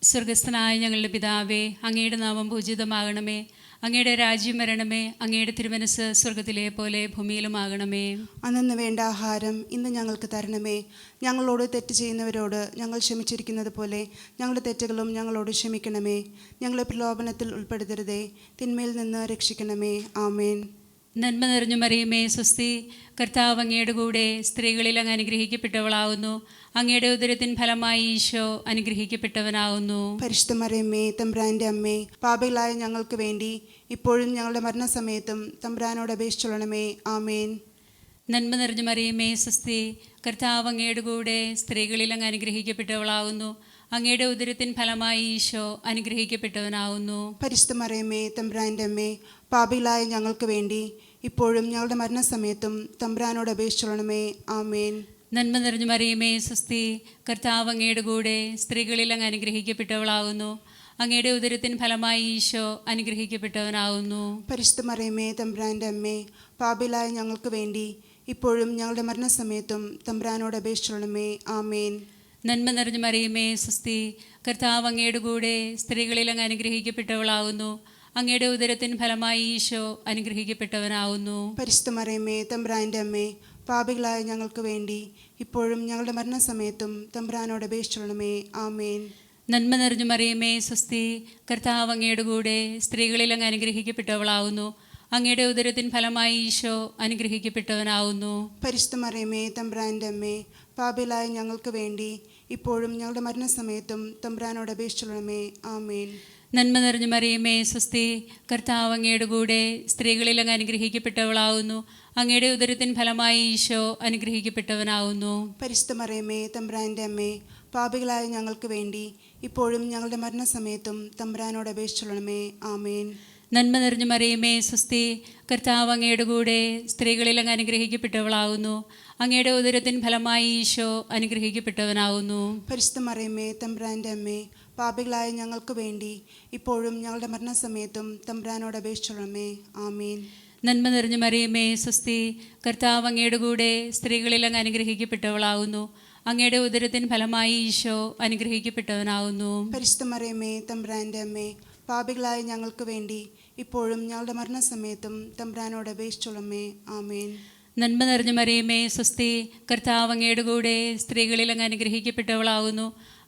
സ്വർഗസ്ഥനായ ഞങ്ങളുടെ പിതാവേ, അങ്ങയുടെ നാമം പൂജിതമാകണമേ. അങ്ങയുടെ രാജ്യം വരണമേ. അങ്ങയുടെ തിരുമനസ് സ്വർഗത്തിലെ പോലെ ഭൂമിയിലുമാകണമേ. അന്നു വേണ്ട ആഹാരം ഇന്ന് ഞങ്ങൾക്ക് തരണമേ. ഞങ്ങളോട് തെറ്റ് ചെയ്യുന്നവരോട് ഞങ്ങൾ ക്ഷമിച്ചിരിക്കുന്നത് പോലെ ഞങ്ങളുടെ തെറ്റുകളും ഞങ്ങളോട് ക്ഷമിക്കണമേ. ഞങ്ങളെ പ്രലോഭനത്തിൽ ഉൾപ്പെടുത്തരുതേ, തിന്മയിൽ നിന്ന് രക്ഷിക്കണമേ. ആമേൻ. നന്മ നിറഞ്ഞു മറിയമേ, സ്വസ്തി. കർത്താവ് അങ്ങയുടെ കൂടെ, സ്ത്രീകളിൽ അങ്ങ് അനുഗ്രഹിക്കപ്പെട്ടവളാവുന്നു. അങ്ങയുടെ ഉദരത്തിൻ ഫലമായി ഈശോ അനുഗ്രഹിക്കപ്പെട്ടവനാവുന്നു. പരിശുദ്ധ മറിയമ്മേ, തമ്പുരാന്റെ അമ്മേ, പാപികളായ ഞങ്ങൾക്ക് വേണ്ടി ഇപ്പോഴും ഞങ്ങളുടെ മരണസമയത്തും തമ്പുരാനോട് അപേക്ഷിച്ചൊള്ളണമേ. ആമേൻ. നന്മ നിറഞ്ഞു മറിയമേ, സ്വസ്തി. കർത്താവ് അങ്ങയുടെ കൂടെ, സ്ത്രീകളിൽ അങ്ങ് അനുഗ്രഹിക്കപ്പെട്ടവളാവുന്നു. അങ്ങയുടെ ഉദരത്തിൻ ഫലമായി ഈശോ അനുഗ്രഹിക്കപ്പെട്ടവനാവുന്നു. പരിശുദ്ധ മറിയമ്മേ, തമ്പുരാന്റെ അമ്മേ, പാപികളായ ഞങ്ങൾക്ക് വേണ്ടി ഇപ്പോഴും ഞങ്ങളുടെ മരണസമയത്തും തമ്പുരാനോട് അപേക്ഷിച്ചൊള്ളണമേ. ആമേൻ. നന്മ നിറഞ്ഞു മറിയമേ, സ്വസ്തി. കർത്താവ് അങ്ങയുടെ കൂടെ, സ്ത്രീകളിൽ അങ്ങ് അനുഗ്രഹിക്കപ്പെട്ടവളാവുന്നു. അങ്ങയുടെ ഉദരത്തിൻ ഫലമായി ഈശോ അനുഗ്രഹിക്കപ്പെട്ടവനാവുന്നു. പരിശുദ്ധ മറിയമ്മേ, തമ്പുരാന്റെ അമ്മേ, പാപികളായ ഞങ്ങൾക്ക് വേണ്ടി ഇപ്പോഴും ഞങ്ങളുടെ മരണസമയത്തും തമ്പുരാനോട് അപേക്ഷിച്ചൊള്ളണമേ. ആമേൻ. നന്മ നിറഞ്ഞ മറിയമേ സ്വസ്തി, കർത്താവ് അങ്ങയുടെ കൂടെ സ്ത്രീകളിൽ അങ്ങ് അനുഗ്രഹിക്കപ്പെട്ടവളാകുന്നു. അങ്ങയുടെ ഉദരത്തിൻ ഫലമായി ഈശോ അനുഗ്രഹിക്കപ്പെട്ടവനാകുന്നു. പരിശുദ്ധ മറിയമേ തമ്പുരാൻ്റെ അമ്മേ, പാപികളായ ഞങ്ങൾക്ക് വേണ്ടി ഇപ്പോഴും ഞങ്ങളുടെ മരണസമയത്തും തമ്പുരാനോട് അപേക്ഷിച്ചോളണമേ. ആമേൻ. നന്മ നിറഞ്ഞ മറിയമേ സ്വസ്തി, കർത്താവ് അങ്ങയുടെ കൂടെ സ്ത്രീകളിൽ അങ്ങ് അനുഗ്രഹിക്കപ്പെട്ടവളാകുന്നു. അങ്ങയുടെ ഉദരത്തിൻ ഫലമായി ഈശോ അനുഗ്രഹിക്കപ്പെട്ടവനാകുന്നു. പരിശുദ്ധ മറിയമേ തമ്പുരാൻ്റെ അമ്മേ, പാപികളായ ഞങ്ങൾക്ക് വേണ്ടി ഇപ്പോഴും ഞങ്ങളുടെ മരണസമയത്തും തമ്പുരാനോട് അപേക്ഷിച്ചോളണമേ. ആമേൻ. നന്മ നിറഞ്ഞ മറിയമേ സ്വസ്തി, കർത്താവ് അങ്ങയുടെ കൂടെ സ്ത്രീകളിൽ അങ്ങ് അനുഗ്രഹിക്കപ്പെട്ടവളാകുന്നു. അങ്ങയുടെ ഉദരത്തിൻ ഫലമായി ഈശോ അനുഗ്രഹിക്കപ്പെട്ടവനാകുന്നു. പരിശുദ്ധ മറിയമേ തമ്പുരാൻ്റെ അമ്മേ, പാപികളായ ഞങ്ങൾക്ക് വേണ്ടി ഇപ്പോഴും ഞങ്ങളുടെ മരണസമയത്തും തമ്പുരാനോട് അപേക്ഷിച്ചോളണമേ. ആമേൻ. നന്മ നിറഞ്ഞ മറിയമേ സ്വസ്തി, കർത്താവ് അങ്ങയുടെ കൂടെ സ്ത്രീകളിൽ അങ്ങ് അനുഗ്രഹിക്കപ്പെട്ടവളാകുന്നു. അങ്ങയുടെ ഉദരത്തിൻ ഫലമായി ഈശോ അനുഗ്രഹിക്കപ്പെട്ടവനാകുന്നു. പരിശുദ്ധ മറിയമേ തമ്പുരാൻ്റെ അമ്മേ, പാപികളായ ഞങ്ങൾക്ക് വേണ്ടി ഇപ്പോഴും ഞങ്ങളുടെ മരണസമയത്തും തമ്പുരാനോട് അപേക്ഷിച്ചോളണമേ. ആമേൻ. നന്മ നിറഞ്ഞ മറിയമേ സ്വസ്തി, കർത്താവ് അങ്ങയുടെ കൂടെ സ്ത്രീകളിൽ അങ്ങ് അനുഗ്രഹിക്കപ്പെട്ടവളാകുന്നു. അങ്ങയുടെ ഉദരത്തിൻ ഫലമായി ഈശോ അനുഗ്രഹിക്കപ്പെട്ടവനാകുന്നു. പരിശുദ്ധ മറിയമേ തമ്പുരാൻ്റെ അമ്മേ, പാപികളായ ഞങ്ങൾക്ക് വേണ്ടി ഇപ്പോഴും ഞങ്ങളുടെ മരണസമയത്തും തമ്പുരാനോട് അപേക്ഷിച്ചോളണമേ. ആമേൻ. നന്മ നിറഞ്ഞ മറിയമേ സ്വസ്തി, കർത്താവ് അങ്ങയുടെ കൂടെ സ്ത്രീകളിൽ അങ്ങ് അനുഗ്രഹിക്കപ്പെട്ടവളാകുന്നു.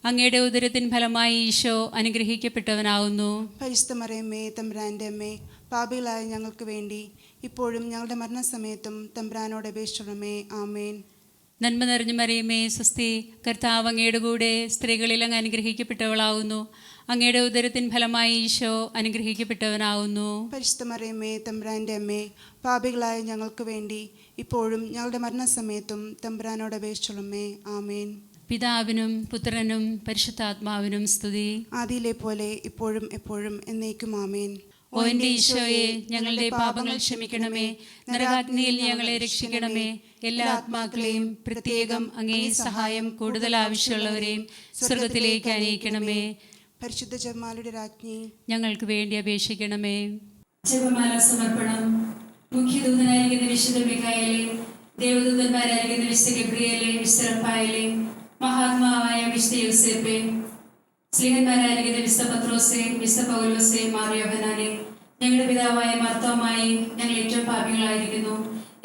അങ്ങയുടെ ഉദരത്തിൻ ഫലമായി ഈശോ അനുഗ്രഹിക്കപ്പെട്ടവനാകുന്നു. പരിശുദ്ധ മറിയമേ തമ്പുരാൻ്റെ അമ്മേ, പാപികളായ ഞങ്ങൾക്ക് വേണ്ടി ഇപ്പോഴും ഞങ്ങളുടെ മരണസമയത്തും തമ്പുരാനോട് അപേക്ഷിച്ചോളണമേ. ആമേൻ. നന്മ നിറഞ്ഞ മറിയമേ സ്വസ്തി, കർത്താവ് അങ്ങയുടെ കൂടെ സ്ത്രീകളിൽ അങ്ങ് അനുഗ്രഹിക്കപ്പെട്ടവളാകുന്നു. അങ്ങയുടെ ഉദരത്തിൻ ഫലമായി ഈശോ അനുഗ്രഹിക്കപ്പെട്ടവനാകുന്നു. പരിശുദ്ധ മറിയമേ തമ്പുരാൻ്റെ അമ്മേ, പാപികളായ ഞങ്ങൾക്ക് വേണ്ടി ഇപ്പോഴും ഞങ്ങളുടെ മരണസമയത്തും തമ്പുരാനോട് അപേക്ഷിച്ചോളണമേ. ആമേൻ. പിതാവിനും പുത്രനും പരിശുദ്ധാത്മാവിനും സ്തുതി. ആദിയിലെ പോലെ ഇപ്പോഴും എപ്പോഴും എന്നേക്കും. ആമേൻ. ഓ എൻ്റെ ഈശോയെ, ഞങ്ങളുടെ പാപങ്ങൾ ക്ഷമിക്കണമേ. നരകാഗ്നിയിൽ ഞങ്ങളെ രക്ഷിക്കണമേ. എല്ലാ ആത്മാക്കളെയും പ്രത്യേകം അങ്ങേ സഹായം കൂടുതൽ ആവശ്യമുള്ളവരെയും സ്വർഗത്തിലേക്ക് അനയിക്കണമേ. പരിശുദ്ധ ജപമാലയുടെ രാജ്ഞി, ഞങ്ങൾക്ക് വേണ്ടി അപേക്ഷിക്കണമേ. ജപമാല സമർപ്പണം. മുഖ്യദൂതനായിരിക്കുന്ന വിശുദ്ധ മിഖായേലേ, ദേവദൂതന്മാരായിരിക്കുന്ന വിശുദ്ധ ഗബ്രിയേലേ, വിശുദ്ധ റഫായേലേ, മഹാത്മാവായ വിശുദ്ധ യോസേപ്പേ, സ്ലീഹന്മാരായിരിക്കുന്ന വിശുദ്ധ പത്രോസേ, വിശുദ്ധ പൗലോസേ, മാർ യോഹന്നാനേ, ഞങ്ങളുടെ പിതാവായ മാർത്തോമായി ഞങ്ങൾ ഏറ്റവും പാപികളായിരിക്കുന്നു.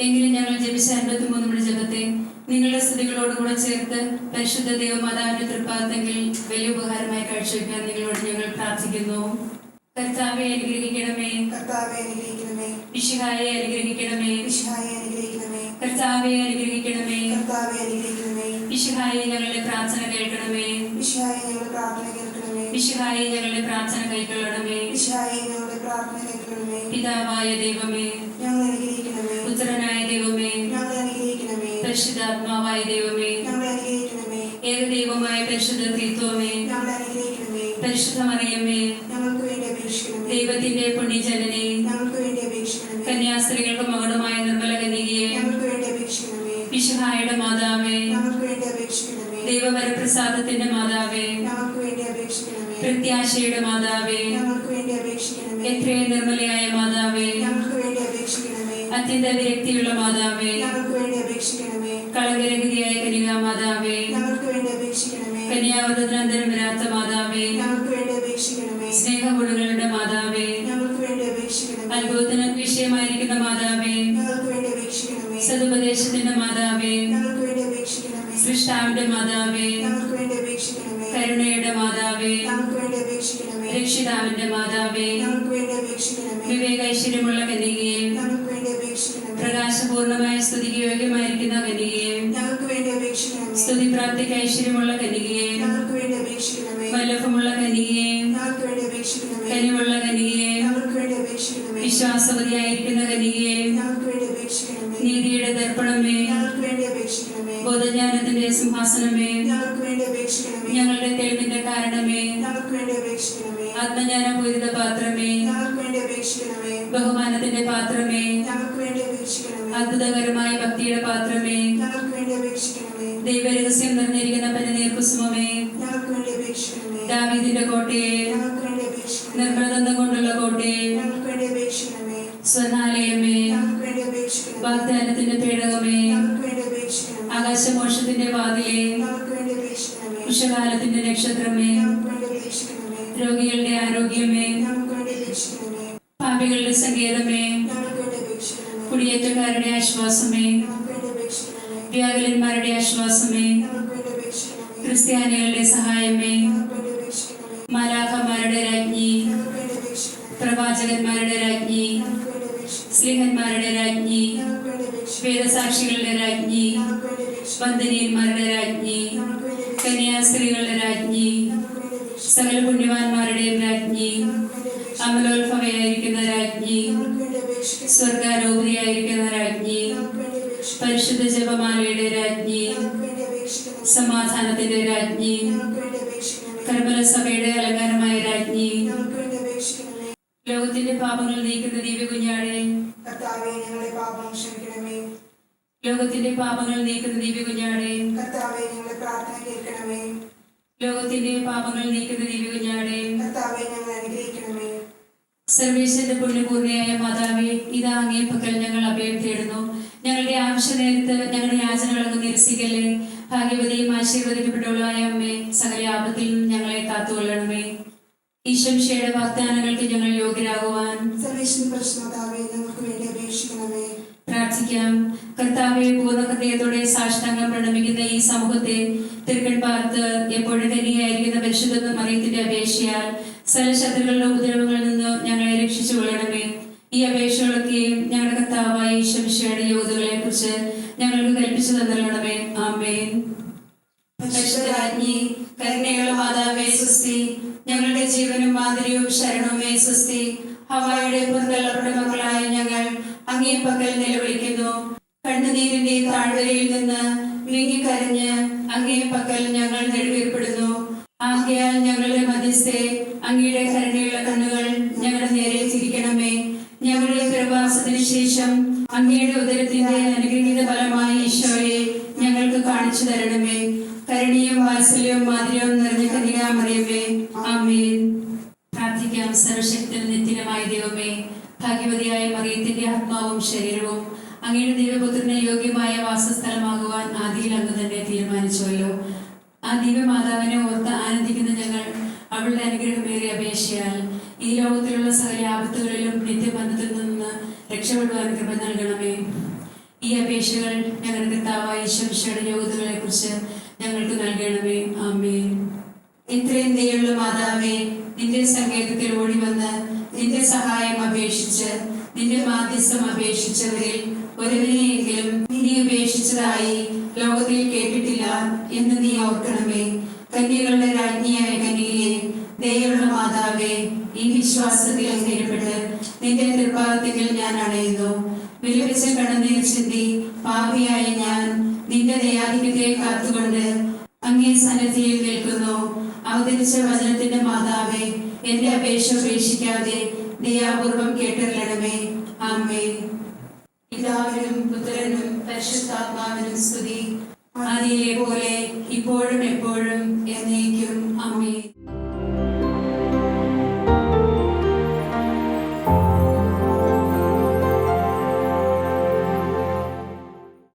എങ്കിലും ഞങ്ങൾ ജപിച്ച 53 ജപത്തെ നിങ്ങളുടെ സ്തുതികളോടുകൂടെ ചേർത്ത് പരിശുദ്ധ ദൈവമാതാവിന്റെ തൃപ്പാദത്തിൽ വലിയ ഉപകാരമായി കാഴ്ചവെക്കാൻ നിങ്ങളോട് ഞങ്ങൾ പ്രാർത്ഥിക്കുന്നു. കർത്താവെ അനുഗ്രഹിക്കണമേ. കർത്താവെ അനുഗ്രഹിക്കണമേ. മിശിഹായെ അനുഗ്രഹിക്കണമേ. മിശിഹായെ അനുഗ്രഹിക്കണമേ. കർത്താവെ അനുഗ്രഹിക്കണമേ. കർത്താവെ അനുഗ്രഹിക്കണമേ. മിശിഹായെ ഞങ്ങളുടെ പ്രാർത്ഥന കേൾക്കണമേ. മിശിഹായെ ഞങ്ങളുടെ പ്രാർത്ഥന കേൾക്കണമേ. മിശിഹായെ ഞങ്ങളുടെ പ്രാർത്ഥന കൈക്കൊള്ളണമേ. മിശിഹായെ ഞങ്ങളുടെ പ്രാർത്ഥന കേൾക്കണമേ. പിതാവായ ദൈവമേ, ഞങ്ങളെ അനുഗ്രഹിക്കണമേ. പുത്രനായ ദൈവമേ, ഞങ്ങളെ അനുഗ്രഹിക്കണമേ. പരിശുദ്ധാത്മാവായ ദൈവമേ, ഞങ്ങളെ അനുഗ്രഹിക്കണമേ. ഏകദൈവമായ പരിശുദ്ധ ത്രിത്വമേ, ഞങ്ങളെ അനുഗ്രഹിക്കണമേ. പരിശുദ്ധ മറിയമേ, ഞങ്ങൾക്ക് വേണ്ടി അപേക്ഷിക്കണമേ. ദൈവത്തിന്റെ പുണ്യജനനേ, ഞങ്ങൾക്ക് വേണ്ടി അപേക്ഷിക്കണമേ. കന്യാസ്ത്രീകൾക്ക് മകുടമായ നിർമ്മല കന്യകയെ, ഞങ്ങൾക്ക് വേണ്ടി അപേക്ഷിക്കണമേ. മിശിഹായുടെ മാതാവേ, ഞങ്ങൾക്ക് വേണ്ടി അപേക്ഷിക്കണമേ. ദൈവവരപ്രസാദത്തിന്റെ മാതാവേ, ഞങ്ങൾക്ക് വേണ്ടി അപേക്ഷിക്കണമേ. പ്രത്യാശയുടെ മാതാവേ, ഞങ്ങൾക്ക് വേണ്ടി അപേക്ഷിക്കണമേ. എത്രയും നിർമ്മലയായ മാതാവേ, ഞങ്ങൾക്ക് വേണ്ടി അപേക്ഷിക്കണമേ. അത്യന്ത വിരക്തിയുള്ള മാതാവേ, ഞങ്ങൾക്ക് വേണ്ടി അപേക്ഷിക്കണമേ. കളങ്കരഹിതയായ കന്യകാ മാതാവേ, ഞങ്ങൾക്ക് വേണ്ടി അപേക്ഷിക്കണമേ. കന്യാവ്രതനന്തരം വരാത്ത മാതാവേ, ഞങ്ങൾക്ക് വേണ്ടി അപേക്ഷിക്കണമേ. സ്നേഹഗുണങ്ങളുടെ മാതാവേ, ഞങ്ങൾക്ക് വേണ്ടി അപേക്ഷിക്കണമേ. അത്ഭുതത്തിന് വിഷയമായിരിക്കുന്ന മാതാവേ, ഞങ്ങൾക്ക് വേണ്ടി അപേക്ഷിക്കണമേ. സതുപദേശത്തിന്റെ മാതാവേ, ഞങ്ങൾക്ക് വേണ്ടി അപേക്ഷിക്കണമേ. സൃഷ്ടാവിന്റെ മാതാവേ, ഞങ്ങൾക്ക് വേണ്ടി അപേക്ഷിക്കണമേ. കരുണയുടെ മാതാവേ, ഞങ്ങൾക്ക് വേണ്ടി അപേക്ഷിക്കണമേ. രക്ഷിതാവിന്റെ മാതാവേ, ഞങ്ങൾക്ക് വേണ്ടി അപേക്ഷിക്കണമേ. വിവേകൈശ്വര്യമുള്ള കന്യകയെ, ഞങ്ങൾക്ക് വേണ്ടി അപേക്ഷിക്കണമേ. പ്രകാശപൂർണമായ സ്തുതിക്ക് യോഗ്യമായിരിക്കുന്ന കന്യകയെ, ഞങ്ങൾക്ക് വേണ്ടി അപേക്ഷിക്കണമേ. സ്തുതിപ്രാപ്തിക്ക് ഐശ്വര്യമുള്ള കന്യകയെ, ഞങ്ങൾക്ക് വേണ്ടി അപേക്ഷിക്കണമേ. വല്ലഭമുള്ള കന്യകയെ, ഞങ്ങൾക്ക് വേണ്ടി അപേക്ഷിക്കണമേ. കനിവുള്ള കന്യകയെ, ഞങ്ങൾക്ക് വേണ്ടി അപേക്ഷിക്കണമേ. വിശ്വാസവതിയായിരിക്കുന്ന കന്യകയെ, ഞങ്ങൾക്ക് വേണ്ടി അപേക്ഷിക്കണമേ. നീതിയുടെ ദർപ്പണമേ, ഞങ്ങൾക്ക് വേണ്ടി അപേക്ഷിക്കണമേ. ബോധജ്ഞാനത്തിന്റെ സിംഹാസനമേ, ഞങ്ങൾക്ക് വേണ്ടി അപേക്ഷിക്കണമേ. ഞങ്ങളുടെ തെളിവിന്റെ കാരണമേ, ഞങ്ങൾക്ക് വേണ്ടി അപേക്ഷിക്കണമേ. ആത്മജ്ഞാനപൂരിത പാത്രമേ, ഞങ്ങൾക്ക് വേണ്ടി അപേക്ഷിക്കണമേ. ബഹുമാനത്തിന്റെ പാത്രമേ, ഞങ്ങൾക്ക് വേണ്ടി അപേക്ഷിക്കണമേ. അത്ഭുതകരമായ ഭക്തിയുടെ പാത്രമേ, ഞങ്ങൾക്ക് വേണ്ടി അപേക്ഷിക്കണമേ. ദൈവരഹസ്യം നിറഞ്ഞിരിക്കുന്ന പനിനീർക്കുസുമേ, ഞങ്ങൾക്ക് വേണ്ടി അപേക്ഷിക്കണമേ. ദാവീദിന്റെ കോട്ടയെ, ഞങ്ങൾക്ക് വേണ്ടി അപേക്ഷിക്കണമേ. നിർമ്മലദന്തം കൊണ്ടുള്ള കോട്ടയെ, ഞങ്ങൾക്ക് വേണ്ടി അപേക്ഷിക്കണമേ. സ്വർണാലയമേ, ഞങ്ങൾക്ക് വേണ്ടി അപേക്ഷിക്കണമേ. വാഗ്ദാനത്തിന്റെ പേടകമേ, ഞങ്ങൾക്ക് വേണ്ടി അപേക്ഷിക്കണമേ. ആകാശമോക്ഷത്തിന്റെ വാതിലെ, ഞങ്ങൾക്ക് വേണ്ടി അപേക്ഷിക്കണമേ. ഉഷകാലത്തിന്റെ നക്ഷത്രമേ, ഞങ്ങൾക്ക് വേണ്ടി അപേക്ഷിക്കണമേ. രോഗികളുടെ ആരോഗ്യമേ, ഞങ്ങൾക്ക് വേണ്ടി അപേക്ഷിക്കണമേ. പാപികളുടെ സങ്കേതമേ, ഞങ്ങൾക്ക് വേണ്ടി അപേക്ഷിക്കണമേ. കുടിയേറ്റക്കാരുടെ ആശ്വാസമേ, ഞങ്ങൾക്ക് വേണ്ടി അപേക്ഷിക്കണമേ. വ്യാകുലന്മാരുടെ ആശ്വാസമേ, ഞങ്ങൾക്ക് വേണ്ടി അപേക്ഷിക്കണമേ. ക്രിസ്ത്യാനികളുടെ സഹായമേ, ഞങ്ങൾക്ക് വേണ്ടി അപേക്ഷിക്കണമേ. മാലാഖമാരുടെ രാജ്ഞി, ഞങ്ങൾക്ക് വേണ്ടി അപേക്ഷിക്കണമേ. പ്രവാചകന്മാരുടെ രാജ്ഞി, ഞങ്ങൾക്ക് വേണ്ടി അപേക്ഷിക്കണമേ. സ്ലിഹന്മാരുടെ രാജ്ഞി, ഞങ്ങൾക്ക് വേണ്ടി അപേക്ഷിക്കണമേ. വേദസാക്ഷികളുടെ രാജ്ഞി, ഞങ്ങൾക്ക് വേണ്ടി അപേക്ഷിക്കണമേ. വന്ദനീയന്മാരുടെ രാജ്ഞി, ഞങ്ങൾക്ക് വേണ്ടി അപേക്ഷിക്കണമേ. കന്യാസ്ത്രീകളുടെ രാജ്ഞി, ഞങ്ങൾക്ക് വേണ്ടി അപേക്ഷിക്കണമേ. സകല പുണ്യവാന്മാരുടെയും രാജ്ഞി, ഞങ്ങൾക്ക് വേണ്ടി അപേക്ഷിക്കണമേ. അമലോത്ഭവയായിരിക്കുന്ന രാജ്ഞി, ഞങ്ങൾക്ക് വേണ്ടി അപേക്ഷിക്കണമേ. സ്വർഗാരോപതിയായിരിക്കുന്ന രാജ്ഞി, ഞങ്ങൾക്ക് വേണ്ടി അപേക്ഷിക്കണമേ. പരിശുദ്ധ ജപമാലയുടെ രാജ്ഞി, ഞങ്ങൾക്ക് വേണ്ടി അപേക്ഷിക്കണമേ. സമാധാനത്തിന്റെ രാജ്ഞി, ഞങ്ങൾക്ക് വേണ്ടി അപേക്ഷിക്കണമേ. കർമ്മല സഭയുടെ അലങ്കാരമായ രാജ്ഞി, ഞങ്ങൾക്ക് വേണ്ടി അപേക്ഷിക്കണമേ. ലോകത്തിന്റെ പാപങ്ങൾ നീക്കുന്ന ദിവ്യ കുഞ്ഞാടെ, കർത്താവേ, ഞങ്ങളെ പാപം ക്ഷമിക്കണമേ. ലോകത്തിന്റെ പാപങ്ങൾ നീക്കുന്ന ദിവ്യ കുഞ്ഞാടെ, കർത്താവേ, ഞങ്ങളെ പ്രാർത്ഥന കേൾക്കണമേ. ലോകത്തിന്റെ പാപങ്ങൾ നീക്കുന്ന ദിവ്യ കുഞ്ഞാടെ, കർത്താവേ, ഞങ്ങളെ അനുഗ്രഹിക്കണമേ. സർവേശ്വരന്റെ പുണ്യപൂർണ്ണയായ മാതാവേ, ഇതാ അങ്ങേ പക്കൽ ഞങ്ങൾ അഭയം തേടുന്നു. ഞങ്ങളുടെ ആവശ്യ നേരത്ത് ഞങ്ങളുടെ യാചനകളൊന്നും നിരസിക്കല്ലേ. ഭാഗ്യവതിയും ആശീർവദിക്കപ്പെട്ടവളായ അമ്മേ, സകല ആപത്തിൽ നിന്നും ഞങ്ങളെ കാത്തുകൊള്ളണമേ. ഈശോയുടെ വാഗ്ദാനങ്ങൾക്ക് ഞങ്ങൾ യോഗ്യരാകുവാൻ സർവേശ്വരൻ പരിശുദ്ധമാതാവേ, ഞങ്ങൾക്ക് വേണ്ടി അപേക്ഷിക്കണമേ. പ്രാർത്ഥിക്കാം. കർത്താവെ, പൂർണ്ണ ഹൃദയത്തോടെ സാഷ്ടാംഗം പ്രണമിക്കുന്ന ഈ സമൂഹത്തെ തിരുക്കൺ പാർത്ത് എപ്പോഴും തന്നെയായിരിക്കുന്ന പരിശുദ്ധ മറിയത്തിന്റെ അപേക്ഷയാൽ സകല ശത്രുക്കളുടെ ഉപദ്രവങ്ങളിൽ നിന്ന് ഞങ്ങളെ രക്ഷിച്ചു കൊള്ളണമേ. ഈ അപേക്ഷകളൊക്കെയും ഞങ്ങളുടെ കർത്താവായ ഈശോയുടെ യോഗ്യതകളെ കുറിച്ച് ഞങ്ങൾക്ക് കൽപ്പിച്ചു തന്നരണമേ. ആമേൻ. പരിശുദ്ധരാജ്ഞി, കരുണയുള്ള മാതാവേ സ്വസ്തി. ഞങ്ങളുടെ ജീവനും മാതിരിയും ശരണവുമേ സ്വസ്തി. ഹവായുടെ പുറന്തള്ളപ്പെട്ട മക്കളായ ഞങ്ങൾ അങ്ങേ പക്കൽ നിലവിളിക്കുന്നു. കണ്ണുനീരിന്റെ താഴ്വരയിൽ നിന്ന് വീങ്ങിക്കരഞ്ഞ് അങ്ങേ പക്കൽ ഞങ്ങൾ നെടുവീർപ്പെടുന്നു. ആകയാൽ ഞങ്ങളുടെ മധ്യസ്ഥെ അങ്ങയുടെ കരുണയുള്ള കണ്ണുകൾ ഞങ്ങളുടെ നേരെ തിരിക്കണമേ. ഞങ്ങളുടെ പ്രവാസത്തിന് ശേഷം അങ്ങയുടെ ഉദരത്തിന്റെ അനുഗ്രഹീത ഫലമായ ഈശോയെ ഞങ്ങൾക്ക് കാണിച്ചു തരണമേ. കരുണയും വാത്സല്യവും മാധുര്യവും നിറഞ്ഞ കന്യകാമറിയമേ, ആമേൻ. പ്രാർത്ഥിക്കാം. സർവശക്തനും നിത്യനുമായ ദൈവമേ, ഭാഗ്യവതിയായ മറിയത്തിന്റെ ആത്മാവും ശരീരവും അങ്ങയുടെ ദൈവപുത്രന് യോഗ്യമായ വാസസ്ഥലമാകുവാൻ ആദിയിൽ അങ്ങ് തന്നെ തീരുമാനിച്ചുവല്ലോ. ആ ദിവ്യമാതാവിനെ ഓർത്ത് ആനന്ദിക്കുന്ന ഞങ്ങൾ അവളുടെ അനുഗ്രഹമേറിയ അപേക്ഷയാൽ ഈ ലോകത്തിലുള്ള സകല ആപത്തുകളിലും നിത്യബന്ധത്തിൽ നിന്ന് രക്ഷപ്പെടുവാൻ കൃപ നൽകണമേ. ഈ അപേക്ഷകൾ ഞങ്ങളുടെ കർത്താവായ ഈശോയുടെ യോഗ്യതകളെ കുറിച്ച് ഞങ്ങൾക്ക് നൽകണമേ. ആമേൻ. ഇത്രയും ദയുള്ള മാതാവേ, നിന്റെ സങ്കേതത്തിൽ ഓടി വന്ന് നിന്റെ സഹായം അപേക്ഷിച്ച് നിന്റെ മാധ്യസ്ഥം അപേക്ഷിച്ചവരിൽ ഒരുവനെയെങ്കിലും നീ ഉപേക്ഷിച്ചതായി ലോകത്തിൽ കേട്ടിട്ടില്ല എന്ന് നീ ഓർക്കണമേ. കന്യകളുടെ രാജ്ഞിയായ കന്യകയെ, ദയുള്ള മാതാവേ, ഈ വിശ്വാസത്തിൽ അങ്ങേപ്പെട്ട് നിന്റെ തൃപ്പാദത്തിൽ ഞാൻ അണയുന്നു. വിലപിച്ച കണ്ണുനീർ ചിന്തി പാപിയായ ഞാൻ നിന്റെ ദയാധിക്യത്തെ കാത്തുകൊണ്ട് അങ്ങേ സന്നിധിയിൽ നിൽക്കുന്നു. അവതരിച്ച വചനത്തിന്റെ മാതാവേ, എന്റെ അപേക്ഷ ഉപേക്ഷിക്കാതെ ദയാപൂർവം കേട്ടറിയണമേ. ആമേൻ. പിതാവിനും പുത്രനും പരിശുദ്ധാത്മാവിനും സ്തുതി, ആദിയിലെ പോലെ ഇപ്പോഴും എപ്പോഴും എന്നേക്കും. ആമേൻ.